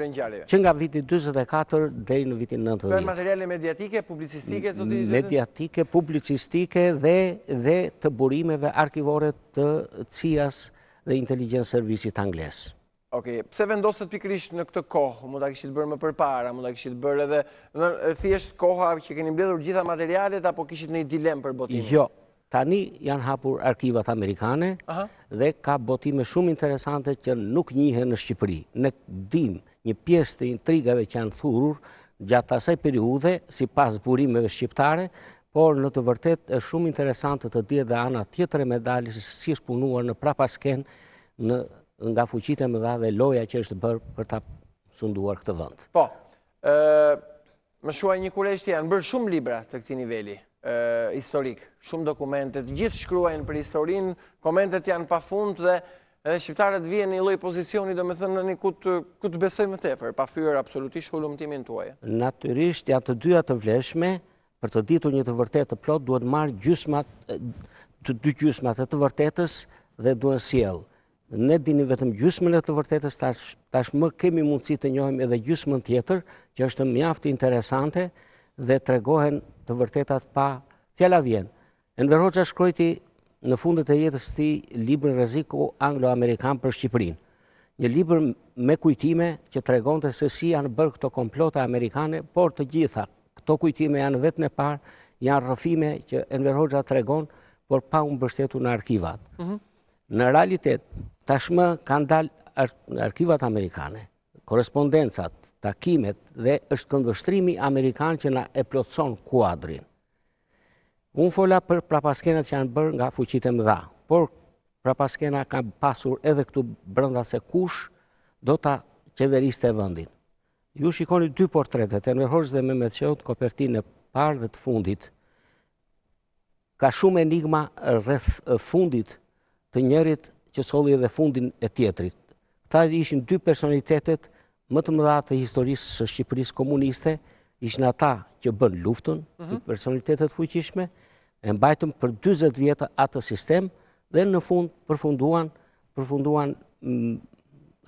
Që nga viti 44 deri në vitin 90. Për materiale mediatike, publicistike, mediatike, publicistike dhe të burimeve arkivore të CIA-s dhe Intelligence Service-it anglez. Okej, pse vendoset pikërisht në këtë kohë? Mund ta kishit bërë më përpara, mund ta kishit bërë edhe thjesht koha që keni mbledhur gjitha materialet apo kishit një dilemë për botimin? Jo. Tani janë hapur arkivat amerikane dhe ka botime shumë interesante që nuk njihen në Shqipëri. Ne dim një pjesë të intrigave që janë thurur gjatë asaj periudhe sipas burimeve shqiptare, por në të vërtetë është shumë interesante të dihet dhe ana tjetër e medaljes si është punuar në prapasken nga fuqitë e mëdha dhe loja që është bërë për ta sunduar këtë vend. Po. Më shuaj një kureshti, janë bërë shumë libra të këtij niveli historik, shumë dokumente, të gjithë shkruajnë për historinë, komentet janë pafund dhe edhe shqiptarët vjen në një lloj pozicioni, domethënë në ku të besojmë më tepër, pa fyer absolutisht hulumtimin tuaj. Natyrisht janë të dyja të vlefshme, për të ditur një të vërtetë të plot duhet marrë dy gjysmat e të vërtetës dhe duhet sjell. Ne dini vetëm gjysmën e të vërtetës, tashmë kemi mundësi të njohim edhe gjysmën tjetër, që është mjaft interesante dhe tregohen të vërtetat pa fjala vjen. Enver Hoxha shkrojti në fundet e jetës së tij librin Rreziku Anglo-Amerikan për Shqipërinë. Një libër me kujtime që tregonte se si janë bërë këto komplote amerikane, por të gjitha këto kujtime janë vetëm e parë, janë rrëfime që Enver Hoxha tregon, por pa u mbështetur në arkivat. Në realitet, tashmë kanë dalë arkivat amerikane, korespondencat, takimet dhe është këndvështrimi amerikan që na e plotson kuadrin. Unë fola për prapaskenat që janë bërë nga fuqitë e mëdha, por prapaskena kanë pasur edhe këtu brenda se kush do ta qeveriste vendin. Ju shikoni 2 portretet, Enver Hoxhës dhe Mehmet Sheut, kopertinë e parë dhe të fundit. Ka shumë enigma rreth fundit të njërit që solli edhe fundin e tjetrit. Këta ishin 2 personalitetet më të mëdha të historisë së Shqipërisë komuniste, ishin ata që bën luftën, personalitetet fuqishme, e mbajtën për 40 vjet atë sistem dhe në fund përfunduan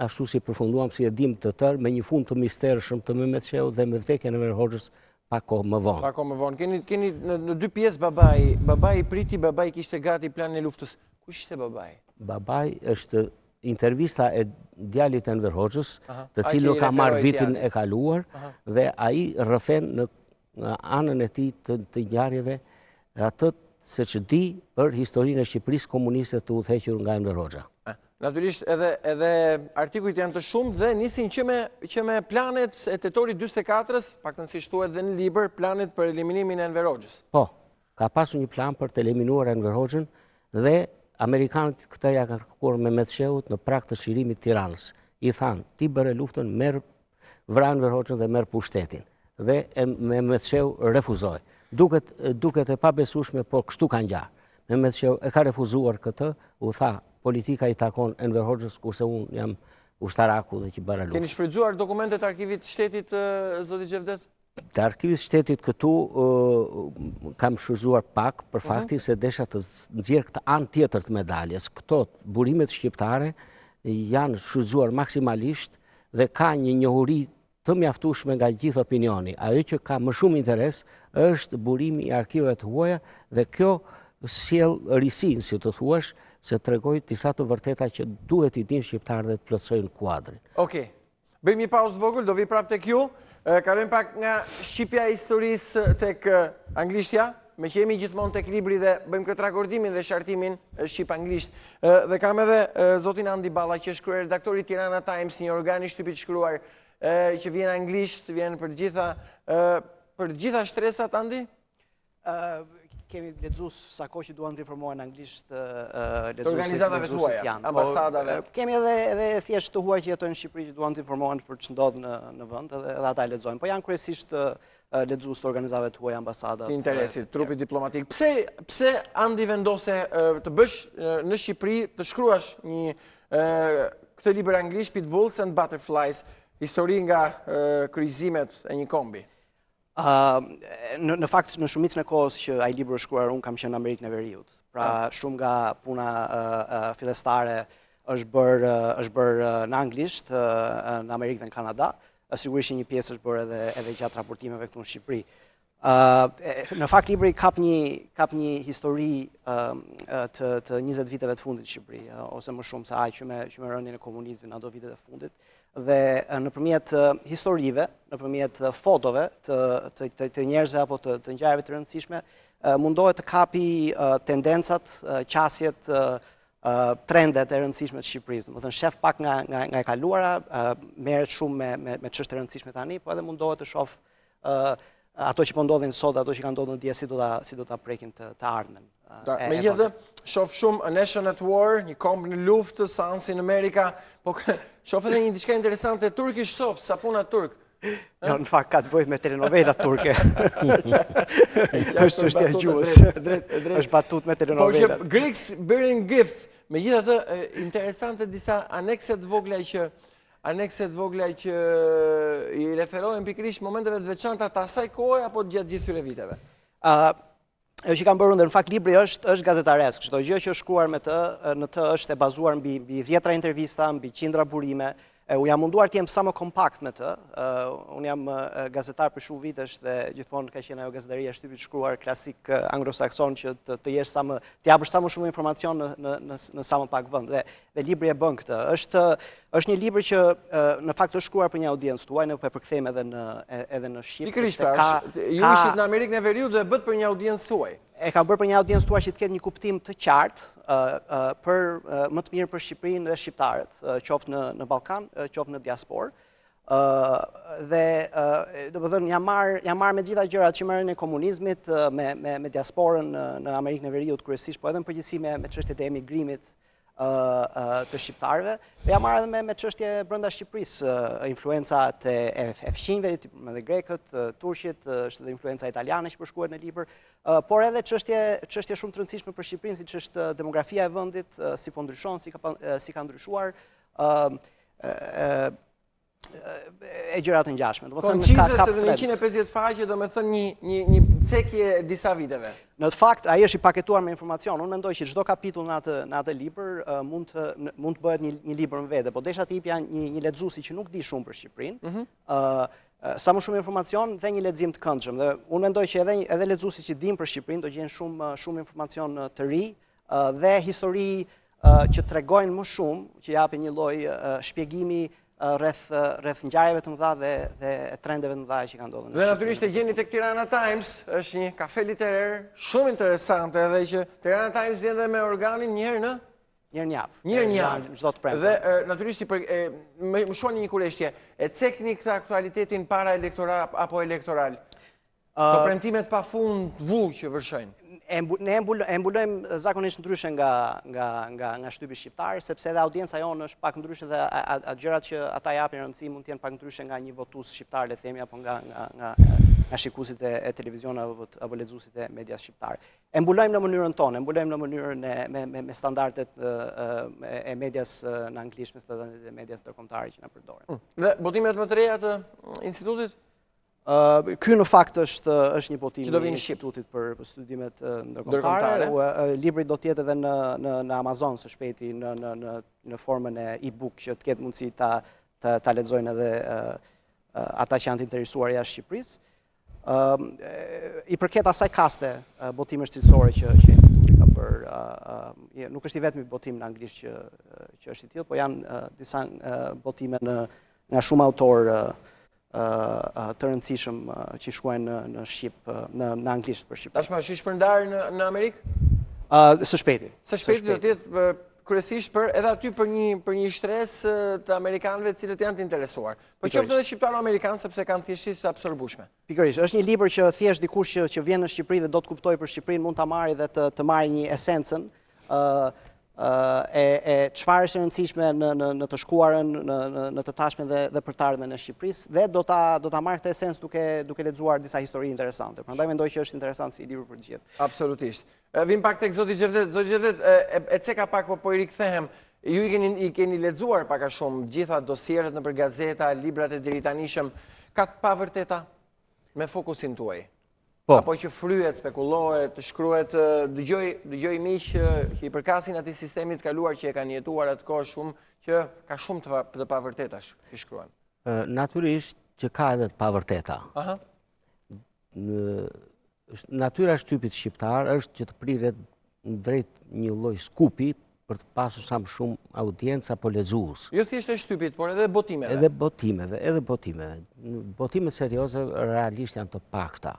ashtu si përfunduam si e dim të tërë me një fund të mistershëm të Mehmet Sheut dhe me vdekjen e Enver Hoxhës pak kohë më vonë. Pak kohë më vonë. Keni në 2 pjesë babai. Babai priti, babai kishte gati planin e luftës. Kush ishte babai? Babai është intervista e djalit Enver Hoxhës, të cilën ka marrë vitin e kaluar dhe ai rrëfen në anën e tij të ngjarjeve atë se që di për historinë e Shqipërisë komuniste të udhëhequr nga Enver Hoxha. Natyrisht edhe artikujt janë të shumë dhe nisin që me planet e tetorit 44-s, paktën si thuhet dhe në libër, planet për eliminimin e Enver Hoxhës. Po, ka pasur një plan për të eliminuar Enver Hoxhën dhe amerikanët këtë ja kanë kërkuar Mehmet Sheut në prag të çlirimit të Tiranës. I thanë, ti bëre luftën, vra Enver Hoxhën dhe merr pushtetin. Dhe Mehmet Sheut refuzoi. Duket e pabesueshme, por kështu ka ngjarë. Mehmet Sheut e ka refuzuar këtë, u tha, politika i takon Enver Hoxhës, kurse unë jam ushtaraku dhe që bëra luftë. Keni shfrytzuar dokumentet e Arkivit Shtetit, zoti Xhevdet? Të Arkivit Shtetit këtu kam shfrytzuar pak për faktin se desha të nxjerr këtë anë tjetër të medaljes. Këto burimet shqiptare janë shfrytzuar maksimalisht dhe ka një njohuri të mjaftueshme nga gjithë opinioni. Ajo që ka më shumë interes është burimi i arkiveve të huaja dhe kjo sjell risin, si të thuash, se tregoj disa të vërteta që duhet i dinë shqiptarët dhe të plotësojnë kuadrin. Okej. Bëjmë një pauzë të vogël, do vi prapë tek ju. Kalojmë pak nga shqipja e historisë tek anglishtja, me që jemi gjithmonë tek libri dhe bëjmë këtë rakordimin dhe shartimin shqip-anglisht. Dhe kam edhe zotin Andi Balla, që është krye redaktori Tirana Times, një organ i shtypit shkruar që vjen anglisht, vjen për gjitha shtresat, Andi? Kemi lexues sa kohë që duan të informohen anglisht organizatave tuaja, ambasadave. Kemi edhe thjesht të huaj që jetojnë në Shqipëri që duan të informohen për ç'ndodh në vend, edhe ata lexojnë. Po janë kryesisht lexues të organizatave tuaja, ambasadat. Të interesit, trupi diplomatik. Pse Andi vendose të bësh në Shqipëri, të shkruash këtë libër anglisht, Pitbulls and Butterflies, histori nga kryqëzimet e një kombi? Në fakt, në shumicën e kohës që ai libër është shkruar, unë kam qenë në Amerikën e Veriut. Pra, shumë nga puna fillestare është bërë në anglisht, në Amerikën dhe në Kanada. Sigurisht një pjesë është bërë edhe gjatë raportimeve këtu në Shqipëri. Në fakt, libri kap një histori të 20 viteve të fundit në Shqipëri, ose më shumë se aq që me rënien e komunizmit në ato vitet e fundit. Dhe nëpërmjet historive, nëpërmjet fotove të njerëzve apo të ngjarjeve të rëndësishme, mundohet të kapi tendencat, qasjet, trendet e rëndësishme të Shqipërisë. Domethënë shef pak nga e kaluara, merret shumë me çështje të rëndësishme tani, po edhe mundohet të shoh ato që po ndodhin sot, ato që kanë ndodhur në dje, si do ta prekin të ardhmen. Megjithatë, shoh shumë A Nation at War, një komb në luftë, Sansi në Amerika, po shoh edhe një diçka interesante, Turkish soap, sapuna turk. Jo, në fakt ka të bëjë me telenovelat turke. Është çështja e gjuhës. Është batut me telenovelat. Po që Greeks bearing gifts, megjithatë interesante disa anekset vogla që i referojnë pikërisht momenteve të veçanta të asaj kohe apo gjatë gjithë këtyre viteve. Ajo që kam bërë dhe në fakt libri është gazetaresk. Çdo gjë që është shkruar në të është e bazuar mbi 10 intervista, mbi qindra burime. U jam munduar të jem sa më kompakt me të. Unë jam gazetar për shumë vitesh dhe gjithmonë ka qenë ajo gazetaria e shtypit shkruar klasik anglosakson që të japësh sa më shumë informacion në sa më pak vend. Dhe libri e bën këtë. Është një libër që në fakt është shkruar për një audiencë tuaj, ne po e përkthejmë edhe në shqip. Pikërisht, ju ishit në Amerikën e Veriut dhe bëhet për një audiencë tuaj. E kam bërë për një audiencë tuaj që të ketë një kuptim të qartë më të mirë për Shqipërinë dhe shqiptarët, qoftë në Ballkan, qoftë në diasporë. Dhe domethënë jam marrë me gjitha gjërat që merren në komunizmit, me diasporën në Amerikën e Veriut kryesisht, po edhe në përgjithësi me çështjet e emigrimit të shqiptarëve, dhe jam marrë edhe me çështje brenda Shqipërisë, influencat e fqinjve, edhe grekët, turqit, është edhe influenca italiane që përshkruhet në libër, por edhe çështje shumë të rëndësishme për Shqipërinë, siç është demografia e vendit, si po ndryshon, si ka ndryshuar, e gjëra të ngjashme. Koncizes edhe 150 faqe, do me thënë një cekje disa viteve. Në të fakt, ai është i paketuar me informacion. Unë mendoj që çdo kapitull në atë libër mund të bëhet një libër në vete, po desha të jepja një lexuesi që nuk di shumë për Shqipërinë, sa më shumë informacion dhe një lexim të këndshëm. Dhe unë mendoj që edhe lexuesit që dinë për Shqipërinë do gjejnë shumë informacion të ri dhe histori që tregojnë më shumë, që japin një lloj shpjegimi rreth ngjarjeve të mëdha dhe trendeve të mëdha që kanë ndodhur. Dhe natyrisht e gjeni tek Tirana Times, është një kafe literar shumë interesante, edhe që Tirana Times vjen dhe me organin një herë në Njëherë në javë. Çdo të premte. Dhe natyrisht më shoni një kurështje, e cekni këtë aktualitetin para elektoral apo elektoral? Të premtimet pafund që vërshojnë. Ne e mbulojmë zakonisht ndryshe nga shtypi shqiptar, sepse edhe audienca jonë është pak ndryshe dhe atë gjërat që ata japin rëndësi mund të jenë pak ndryshe nga një votues shqiptar, le themi, apo nga shikuesit e televizionit apo lexuesit e medias shqiptare. E mbulojmë në mënyrën tonë, e mbulojmë në mënyrën me standardet e medias në anglisht, me standardet e medias ndërkombëtare që na përdoren. Dhe botimet më të reja të institutit? Ky në fakt është një botim i Institutit për studimet ndërkombëtare. Libri do të jetë edhe në Amazon së shpejti në formën e e-book që të ketë mundësi ta lexojnë edhe ata që janë të interesuar jashtë Shqipërisë. I përket asaj kaste botimesh cilësore që Instituti ka bërë, nuk është i vetmi botim në anglisht që është i tillë, po janë disa botime nga shumë autorë të rëndësishëm që shkruajnë në Shqip, në anglisht për Shqip. Tashmë është shpërndarë në Amerikë? Së shpejti. Së shpejti do tjetë kryesisht edhe aty për një shtres të Amerikanëve cilët janë të interesuar. Po qoftë edhe shqiptaro-amerikanë sepse kanë thjeshtësisht absorbueshme. Pikërisht, është një libër që thjesht dikush që vjen në Shqipëri dhe do të kuptojë për Shqipërinë mund ta marrë dhe të marrë një esencën e çfarë është e rëndësishme në të shkuarën, në të tashmen dhe për të ardhmen e Shqipërisë, dhe do ta marrë këtë esencë duke lexuar disa histori interesante. Prandaj mendoj që është interesant si libër për të gjithë. Absolutisht. Vim pak tek zoti Xhevdet. Zoti Xhevdet, e ceka pak po i rikthehem. Ju i keni lexuar pak a shumë gjitha dosierët nëpër gazeta, librat e deritanishëm, ka të pavërteta me fokusin tuaj. Apo që fryhet, spekulohet, të shkruhet, dëgjoj miq që i përkasin atij sistemit të kaluar që e kanë jetuar atë kohë shumë, që ka shumë të pavërtetash që shkruan. Natyrisht që ka edhe të pavërteta. Natyra shtypit shqiptar është që të priret drejt një lloj skupi për të pasur sa më shumë audiencë apo lexues. Jo thjesht e shtypit, por edhe botimeve. Edhe botimeve. Botime serioze realisht janë të pakta.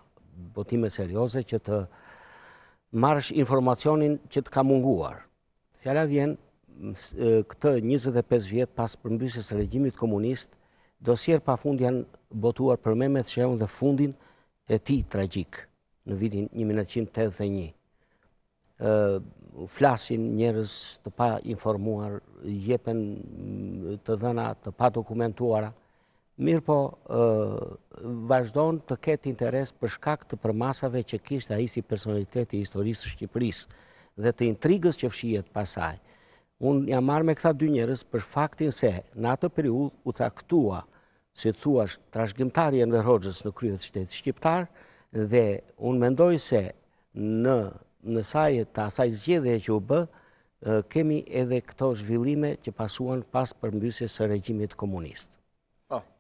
Botime serioze që të marrësh informacionin që të ka munguar. Fjala vjen këtë 25 vjet pas përmbysjes së regjimit komunist, dosier pafund janë botuar për Mehmet Sheun dhe fundin e tij tragjik në vitin 1981. Flasin njerëz të pa informuar, jepen të dhëna të pa dokumentuara. Mirë po, vazhdon të ketë interes për shkak të përmasave që kishte ai si personaliteti i historisë së Shqipërisë dhe të intrigës që fshihet pasaj. Unë jam marrë me këta dy njerëz për faktin se në atë periudhë u caktua, si thuash, trashëgimtari Enver Hoxhës në krye të shtetit shqiptar, dhe unë mendoj se në asaj zgjedhje që u bë, kemi edhe këto zhvillime që pasuan pas përmbysjes së regjimit komunist.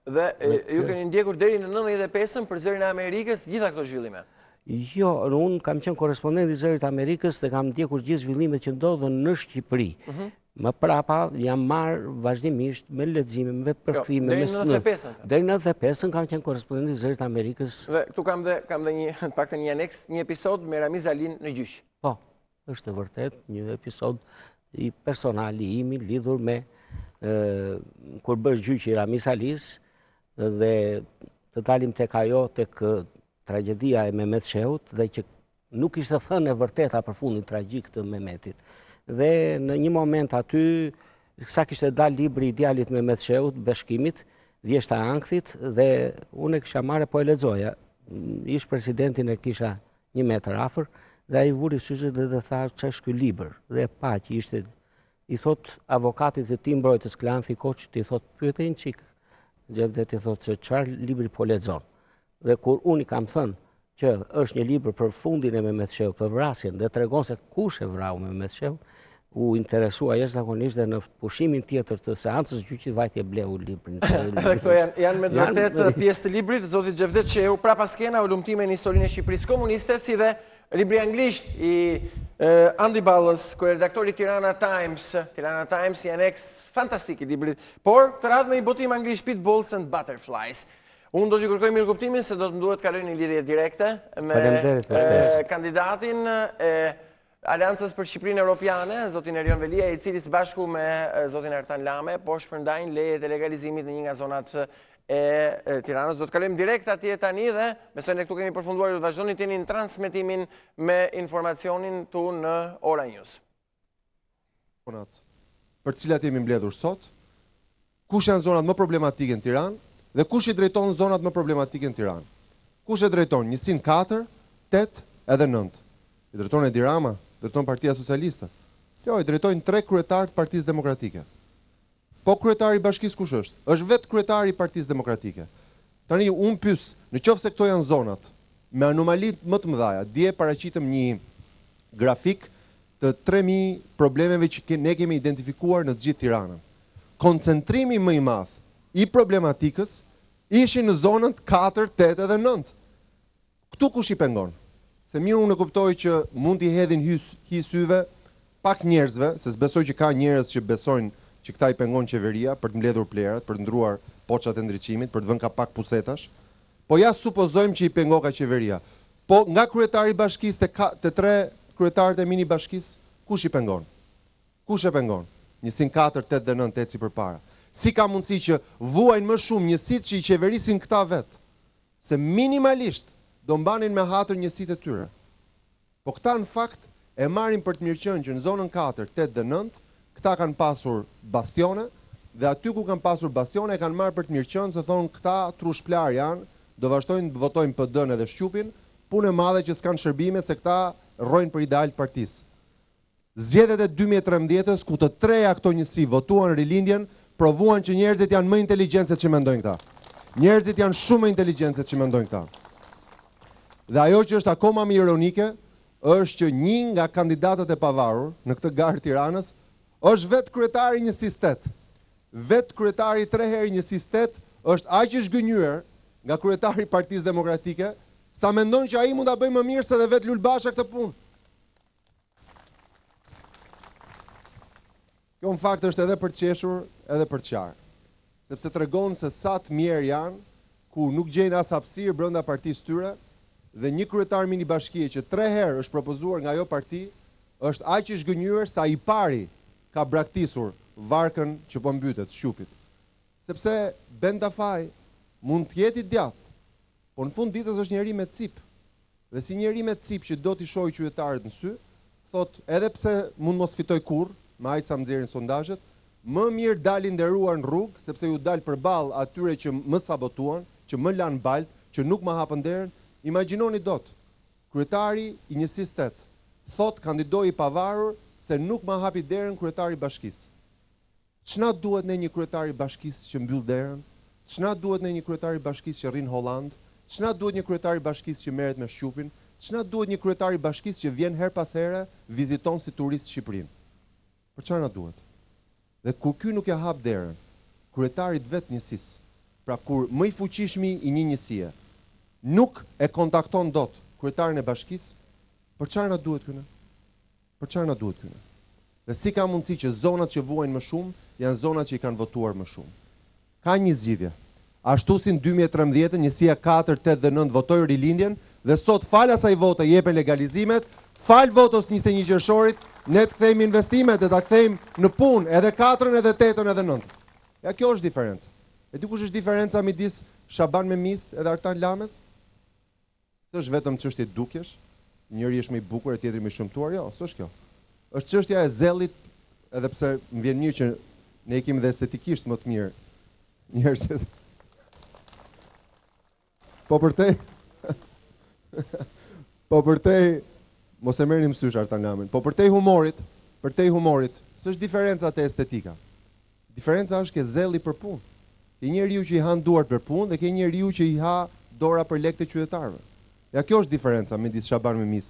Dhe ju keni ndjekur deri në 95-ën për Zërin e Amerikës gjitha këto zhvillime? Jo, unë kam qenë korrespondent i Zërit Amerikës dhe kam ndjekur gjithë zhvillimet që ndodhen në Shqipëri. Më prapa jam marrë vazhdimisht me lexime, me përkthime. Deri në 95-ën? Deri në 95-ën kam qenë korrespondent i Zërit Amerikës. Dhe këtu kam dhe një aneks, një episod me Ramiz Alin në gjyq. Po, është e vërtet një episod i personali imi lidhur me kur bësh gjyqi Ramiz Alis, dhe të dalim tek ajo, tek tragjedia e Mehmet Sheut, dhe që nuk ishte thënë e vërteta për fundin tragjik të Mehmetit. Dhe në një moment aty, sa kishte dalë libri i djalit Mehmet Sheut, Beshkimit, Vjeshta Ankthit, dhe unë e kisha marrë po e lexoja. Ish presidentin e kisha 1 metër afër, dhe ai vuri syze dhe tha, ç'është ky libër? Dhe pa që ishte, i thot avokatit të tij mbrojtës Klanthi Koçit, i thot pyetej një çik. Xhevdet i thotë se çfarë libri po lexon. Dhe kur unë i kam thënë që është një libër për fundin e Mehmet Sheut, për vrasjen, dhe tregon se kush e vrau Mehmet Sheut, u interesua jashtëzakonisht dhe në pushimin tjetër të seancës gjyqit vajtje bleu librin. Këto janë me vërtet pjesë të librit, zoti Xhevdet Sheu, prapa skena ulumtime në historinë e Shqipërisë komuniste, si dhe libri anglisht i Andi Ballës, redaktori Tirana Times i aneks fantastik i librit, por të radhë me i botim anglisht Pitbulls and Butterflies. Unë do t'ju kërkoj mirëkuptimin se do të nduhet kaloj një lidhje direkte me kandidatin e Aleancës për Shqipërinë Europiane, zotin Erion Velia, i cili së bashku me zotin Artan Lame, po shpërndajnë lejet e legalizimit në një nga zonat e Tiranës. Do të kalojmë direkt atje tani dhe besoj ne këtu kemi përfunduar, do të vazhdoni të jeni në transmetimin me informacionin tu në Ora News. Për cilat jemi mbledhur sot, kush janë zonat më problematike në Tiranë dhe kush i drejton zonat më problematike në Tiranë. Kush e drejton njësin 4, 8 edhe 9. I drejton Edi Rama, drejton Partia Socialiste. Jo, i drejtojnë 3 kryetarë të Partisë Demokratike. Po kryetari i bashkisë kush është? Është vetë kryetari i Partisë Demokratike. Tani unë pyes, në qoftë se këto janë zonat me anomali më të mëdha, dje paraqitëm një grafik të 3000 problemeve që ne kemi identifikuar në të gjithë Tiranën. Koncentrimi më i madh i problematikës ishin në zonën 4, 8 dhe 9. Këtu kush i pengon? Se mirë unë e kuptoj që mund t'i hedhin hi syve pak njerëzve, se s'besoj që ka njerëz që besojnë që këta i pengon qeveria për të mbledhur plerat, për të ndruar poçat e ndriçimit, për të vënë ka pak pusetash, po ja supozojmë që i pengo ka qeveria. Po nga kryetari i bashkisë të 3 kryetarët e mini bashkisë, kush i pengon? Kush e pengon? Njësin 4, 8 dhe 9 eci përpara. Si ka mundësi që vuajnë më shumë njësit që i qeverisin këta vetë, se minimalisht do mbanin me hatër njësit e tyre. Po këta në fakt e marrin për të mirëqenë që në zonën 4, 8 dhe 9, këta kanë pasur bastione, dhe aty ku kanë pasur bastione e kanë marrë për të mirëqenë, se thonë këta trushplar janë, do vazhdojnë të votojnë PD-n edhe Shqupin, punë e madhe që s'kanë shërbime se këta rrojnë për ideal të partisë. Zgjedhjet e 2013-s, ku të 3 këto njësi votuan rilindjen, provuan që njerëzit janë më inteligjentë se që mendojnë këta. Njerëzit janë shumë më inteligjentë se që mendojnë këta. Dhe ajo që është akoma më ironike, është që një nga kandidatët e pavarur në këtë garë Tiranës është vetë kryetari i njësisë 8. Vetë kryetari 3 herë i njësisë 8 është aq i zgënjur nga kryetari i Partisë Demokratike, sa mendon që ai mund ta bëjë më mirë se dhe vetë Lulbasha këtë punë. Kjo në fakt është edhe për të qeshur, edhe për të qarë. Sepse tregon se sa të mirë janë, ku nuk gjejnë as hapësirë brenda partisë tyre, dhe një kryetar mini bashkie që 3 herë është propozuar nga ajo parti, është aq i zgënjur sa i pari ka braktisur varkën që po mbytet Shqupit. Sepse Ben Dafaj mund të jetë i djathtë, po në fund ditës është njeri me cip. Dhe si njeri me cip që do t'i shohë qytetarët në sy, thot edhe pse mund mos fitoj kurrë, me aq sa nxjerrin sondazhet, më mirë dalin nderuar në rrugë, sepse ju dal përballë atyre që më sabotuan, që më lanë balt, që nuk më hapën derën. Imagjinoni dot, kryetari i njësisë 8 thot kandidoi i pavarur se nuk më hapi derën kryetari i bashkisë. Ç'na duhet ne një kryetari i bashkisë që mbyll derën? Ç'na duhet ne një kryetari i bashkisë që rrin Holland? Ç'na duhet një kryetari i bashkisë që merret me Shqupin? Ç'na duhet një kryetari i bashkisë që vjen her pas here, viziton si turist Shqipërinë? Për çfarë na duhet? Dhe kur ky nuk ja hap derën, kryetarit vetë njësisë, pra kur më i fuqishmi i një njësie, nuk e kontakton dot kryetarin e bashkisë, për çfarë na duhet ky? Për çfarë na duhet ky? Dhe si ka mundësi që zonat që vuajnë më shumë janë zonat që i kanë votuar më shumë? Ka një zgjidhje. Ashtu si në 2013 njësia 4, 8 dhe 9 votoi rilindjen dhe sot fal asaj vote jepen legalizimet, fal votës 21 qershorit, ne të kthejmë investimet dhe ta kthejmë në punë edhe 4-ën edhe 8-ën edhe 9-ën. Ja kjo është diferenca. E di kush është diferenca midis Shaban Memis edhe Artan Lames? S'është vetëm çështje dukjesh, njëri është më i bukur e tjetri më i shëmtuar, jo, s'është kjo. Është çështja e zellit, edhe pse më vjen mirë që ne kemi dhe estetikisht më të mirë njerëzit. Po përtej mos e merrni mësysh Artan Lamin. Po përtej humorit, s'është diferenca te estetika. Diferenca është ke zelli për punë. Ke njeriu që i han duart për punë dhe ke njeriu që i ha dora për lekë të qytetarëve. Ja kjo është diferenca midis Shaban Memis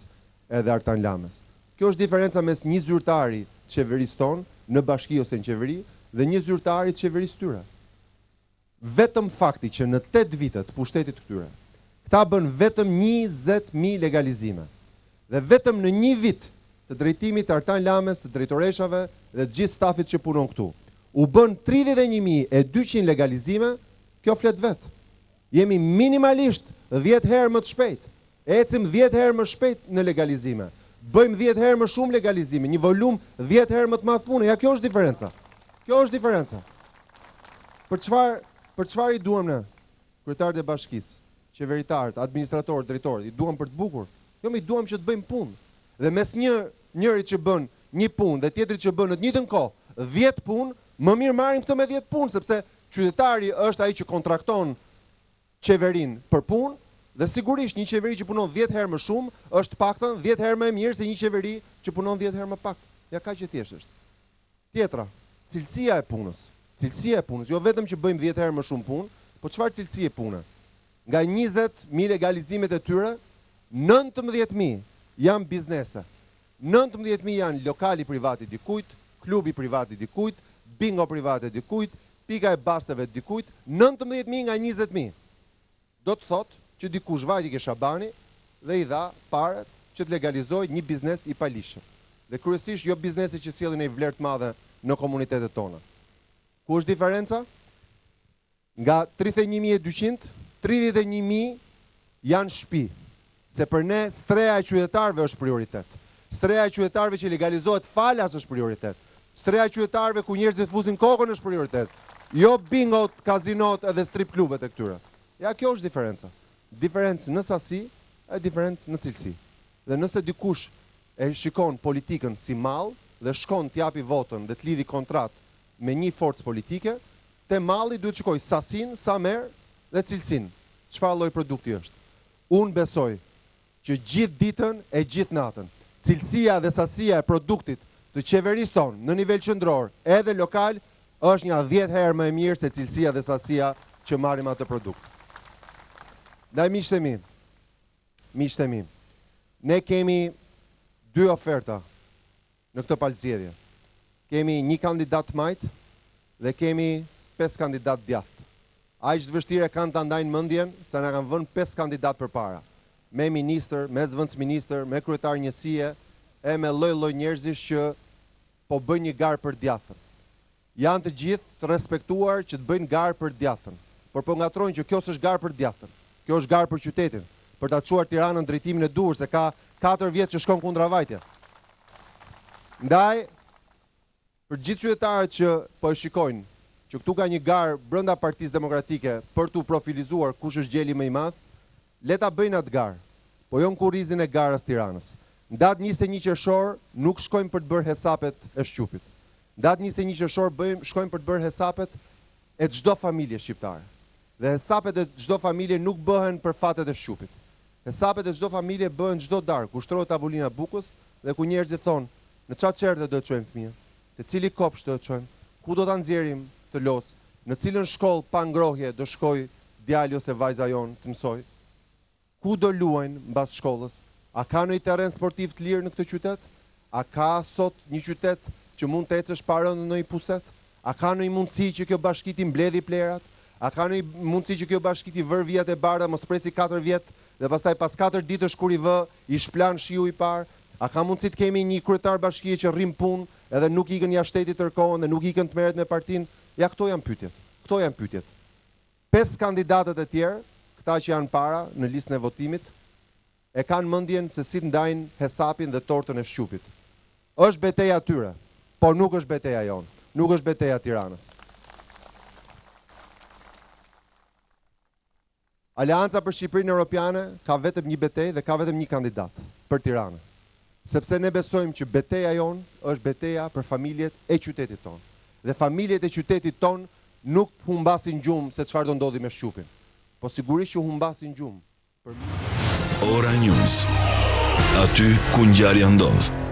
edhe Artan Lames. Kjo është diferenca mes një zyrtari të qeverisë tonë në bashki ose në qeveri dhe një zyrtari të qeverisë tyre. Vetëm fakti që në 8 vite të pushtetit këtyre, këta bën vetëm 20.000 legalizime. Dhe vetëm në një vit të drejtimit të Artan Lames, të drejtoreshave dhe të gjithë stafit që punon këtu, u bën 31.200 legalizime, kjo flet vetë. Jemi minimalisht 10 herë më të shpejt. Ecim 10 herë më shpejt në legalizime. Bëjmë 10 herë më shumë legalizime, një volum 10 herë më të madh pune. Ja, kjo është diferenca. Kjo është diferenca. Për çfarë i duam ne? Kryetarët e bashkisë, qeveritarët, administratorët, drejtorët, i duam për të bukur. Jo, më i duam që të bëjmë punë. Dhe mes njëri që bën një punë dhe tjetri që bën në të njëjtën kohë 10 punë, më mirë marrim këtë me 10 punë, sepse qytetari është ai që kontrakton qeverinë për punë, dhe sigurisht një qeveri që punon 10 herë më shumë është paktën 10 herë më e mirë se një qeveri që punon 10 herë më pak. Ja, kaq e thjeshtë është. Tjetra, cilësia e punës. Cilësia e punës, jo vetëm që bëjmë 10 herë më shumë punë, po çfarë cilësie pune? Nga 20.000 legalizimet e tyre, 19.000 janë biznese. 19.000 janë lokali privati dikujt, klubi privati dikujt, bingo privati dikujt, pika e basteve dikujt, 19.000 nga 20.000. Do të thotë që dikush vajti ke Shabani dhe i dha parat që të legalizojë një biznes i palishëm. Dhe kryesisht jo biznese që sjellin një vlerë të madhe në komunitetet tona. Ku është diferenca? Nga 31.200, 31.000 janë shtëpi. Se për ne streja e qytetarëve është prioritet. Streja e qytetarëve që legalizohet falas është prioritet. Streja e qytetarëve ku njerëzit fusin kokën është prioritet. Jo bingot, kazinot edhe strip klubet e këtyre. Ja, kjo është diferenca. Diferencë në sasi e diferencë në cilësi. Dhe nëse dikush e shikon politikën si mall dhe shkon t'japi votën dhe t'lidhi kontratë me një forcë politike, te malli duhet shikoj sasin, sa merr dhe cilësin. Çfarë lloj produkti është. Unë besoj që gjithë ditën e gjithë natën, cilësia dhe sasia e produktit të qeverisë tonë në nivel qendror edhe lokal është një 10 herë më e mirë se cilësia dhe sasia që marrim atë produkt. Ndaj miqtë e mi, ne kemi 2 oferta në këtë palëzjedhje. Kemi një kandidat majt dhe kemi 5 kandidat djathtë. Aq të vështirë kanë ta ndajnë mendjen se na kanë vënë 5 kandidat përpara. Me ministër, me zëvendësministër, me kryetar njësie e me lloj-lloj njerëzish që po bëjnë një garë për djathtën. Janë të gjithë të respektuar që të bëjnë garë për djathtën, por po ngatrojnë që kjo s'është garë për djathtën. Kjo është garë për qytetin, për ta çuar Tiranën në drejtimin e duhur, se ka 4 vjet që shkon kundra vajtja. Ndaj, për gjithë qytetarët që po e shikojnë që këtu ka një garë brenda Partisë Demokratike për t'u profilizuar kush është gjeli më i madh, le ta bëjnë atë garë, po jo në kurrizin e garës Tiranës. Në datë 21 qershor nuk shkojmë për të bërë hesapet e Shqupit. Në datë 21 qershor shkojmë për të bërë hesapet e çdo familje shqiptare. Dhe hesapet e çdo familje nuk bëhen për fatet e Shqupit. Hesapet e çdo familje bëhen çdo darkë, ku shtrohet tavolina bukës dhe ku njerëzit thonë në çfarë çerdhe do të çojmë fëmijën, te cili kopsh do të çojmë, ku do ta nxjerrim të los, në cilën shkollë pa ngrohje do shkoj djali ose vajza jon të mësoj, ku do luajnë mbas shkollës, a ka një terren sportiv të lirë në këtë qytet, a ka sot një qytet që mund të ecësh pa rënë në një puset, a ka një mundësi që kjo bashki ti mbledhi plerat, a ka një mundësi që kjo bashki ti vër vijat e bardha, mos presi 4 vjet dhe pastaj pas 4 ditësh kur i vë, i shplan shiu i parë, a ka mundësi të kemi një kryetar bashkie që rrim punë edhe nuk ikën jashtë shtetit tërkohën dhe nuk ikën të merret me partinë? Ja, këto janë pyetjet. Këto janë pyetjet. 5 kandidatët e tjerë, këta që janë para në listën e votimit, e kanë mendjen se si të ndajnë hesapin dhe tortën e Shqupit. Është betejë atyre, por nuk është betejë jonë, nuk është betejë Tiranës. Aleanca për Shqipërinë Europiane ka vetëm një betejë dhe ka vetëm një kandidat për Tiranën. Sepse ne besojmë që betejë jonë është betejë për familjet e qytetit tonë. Dhe familjet e qytetit tonë nuk humbasin gjumë se çfarë do ndodhi me Shqupin. Po sigurisht që humbasin gjumë. Ora News. Aty ku ngjarja ndodh.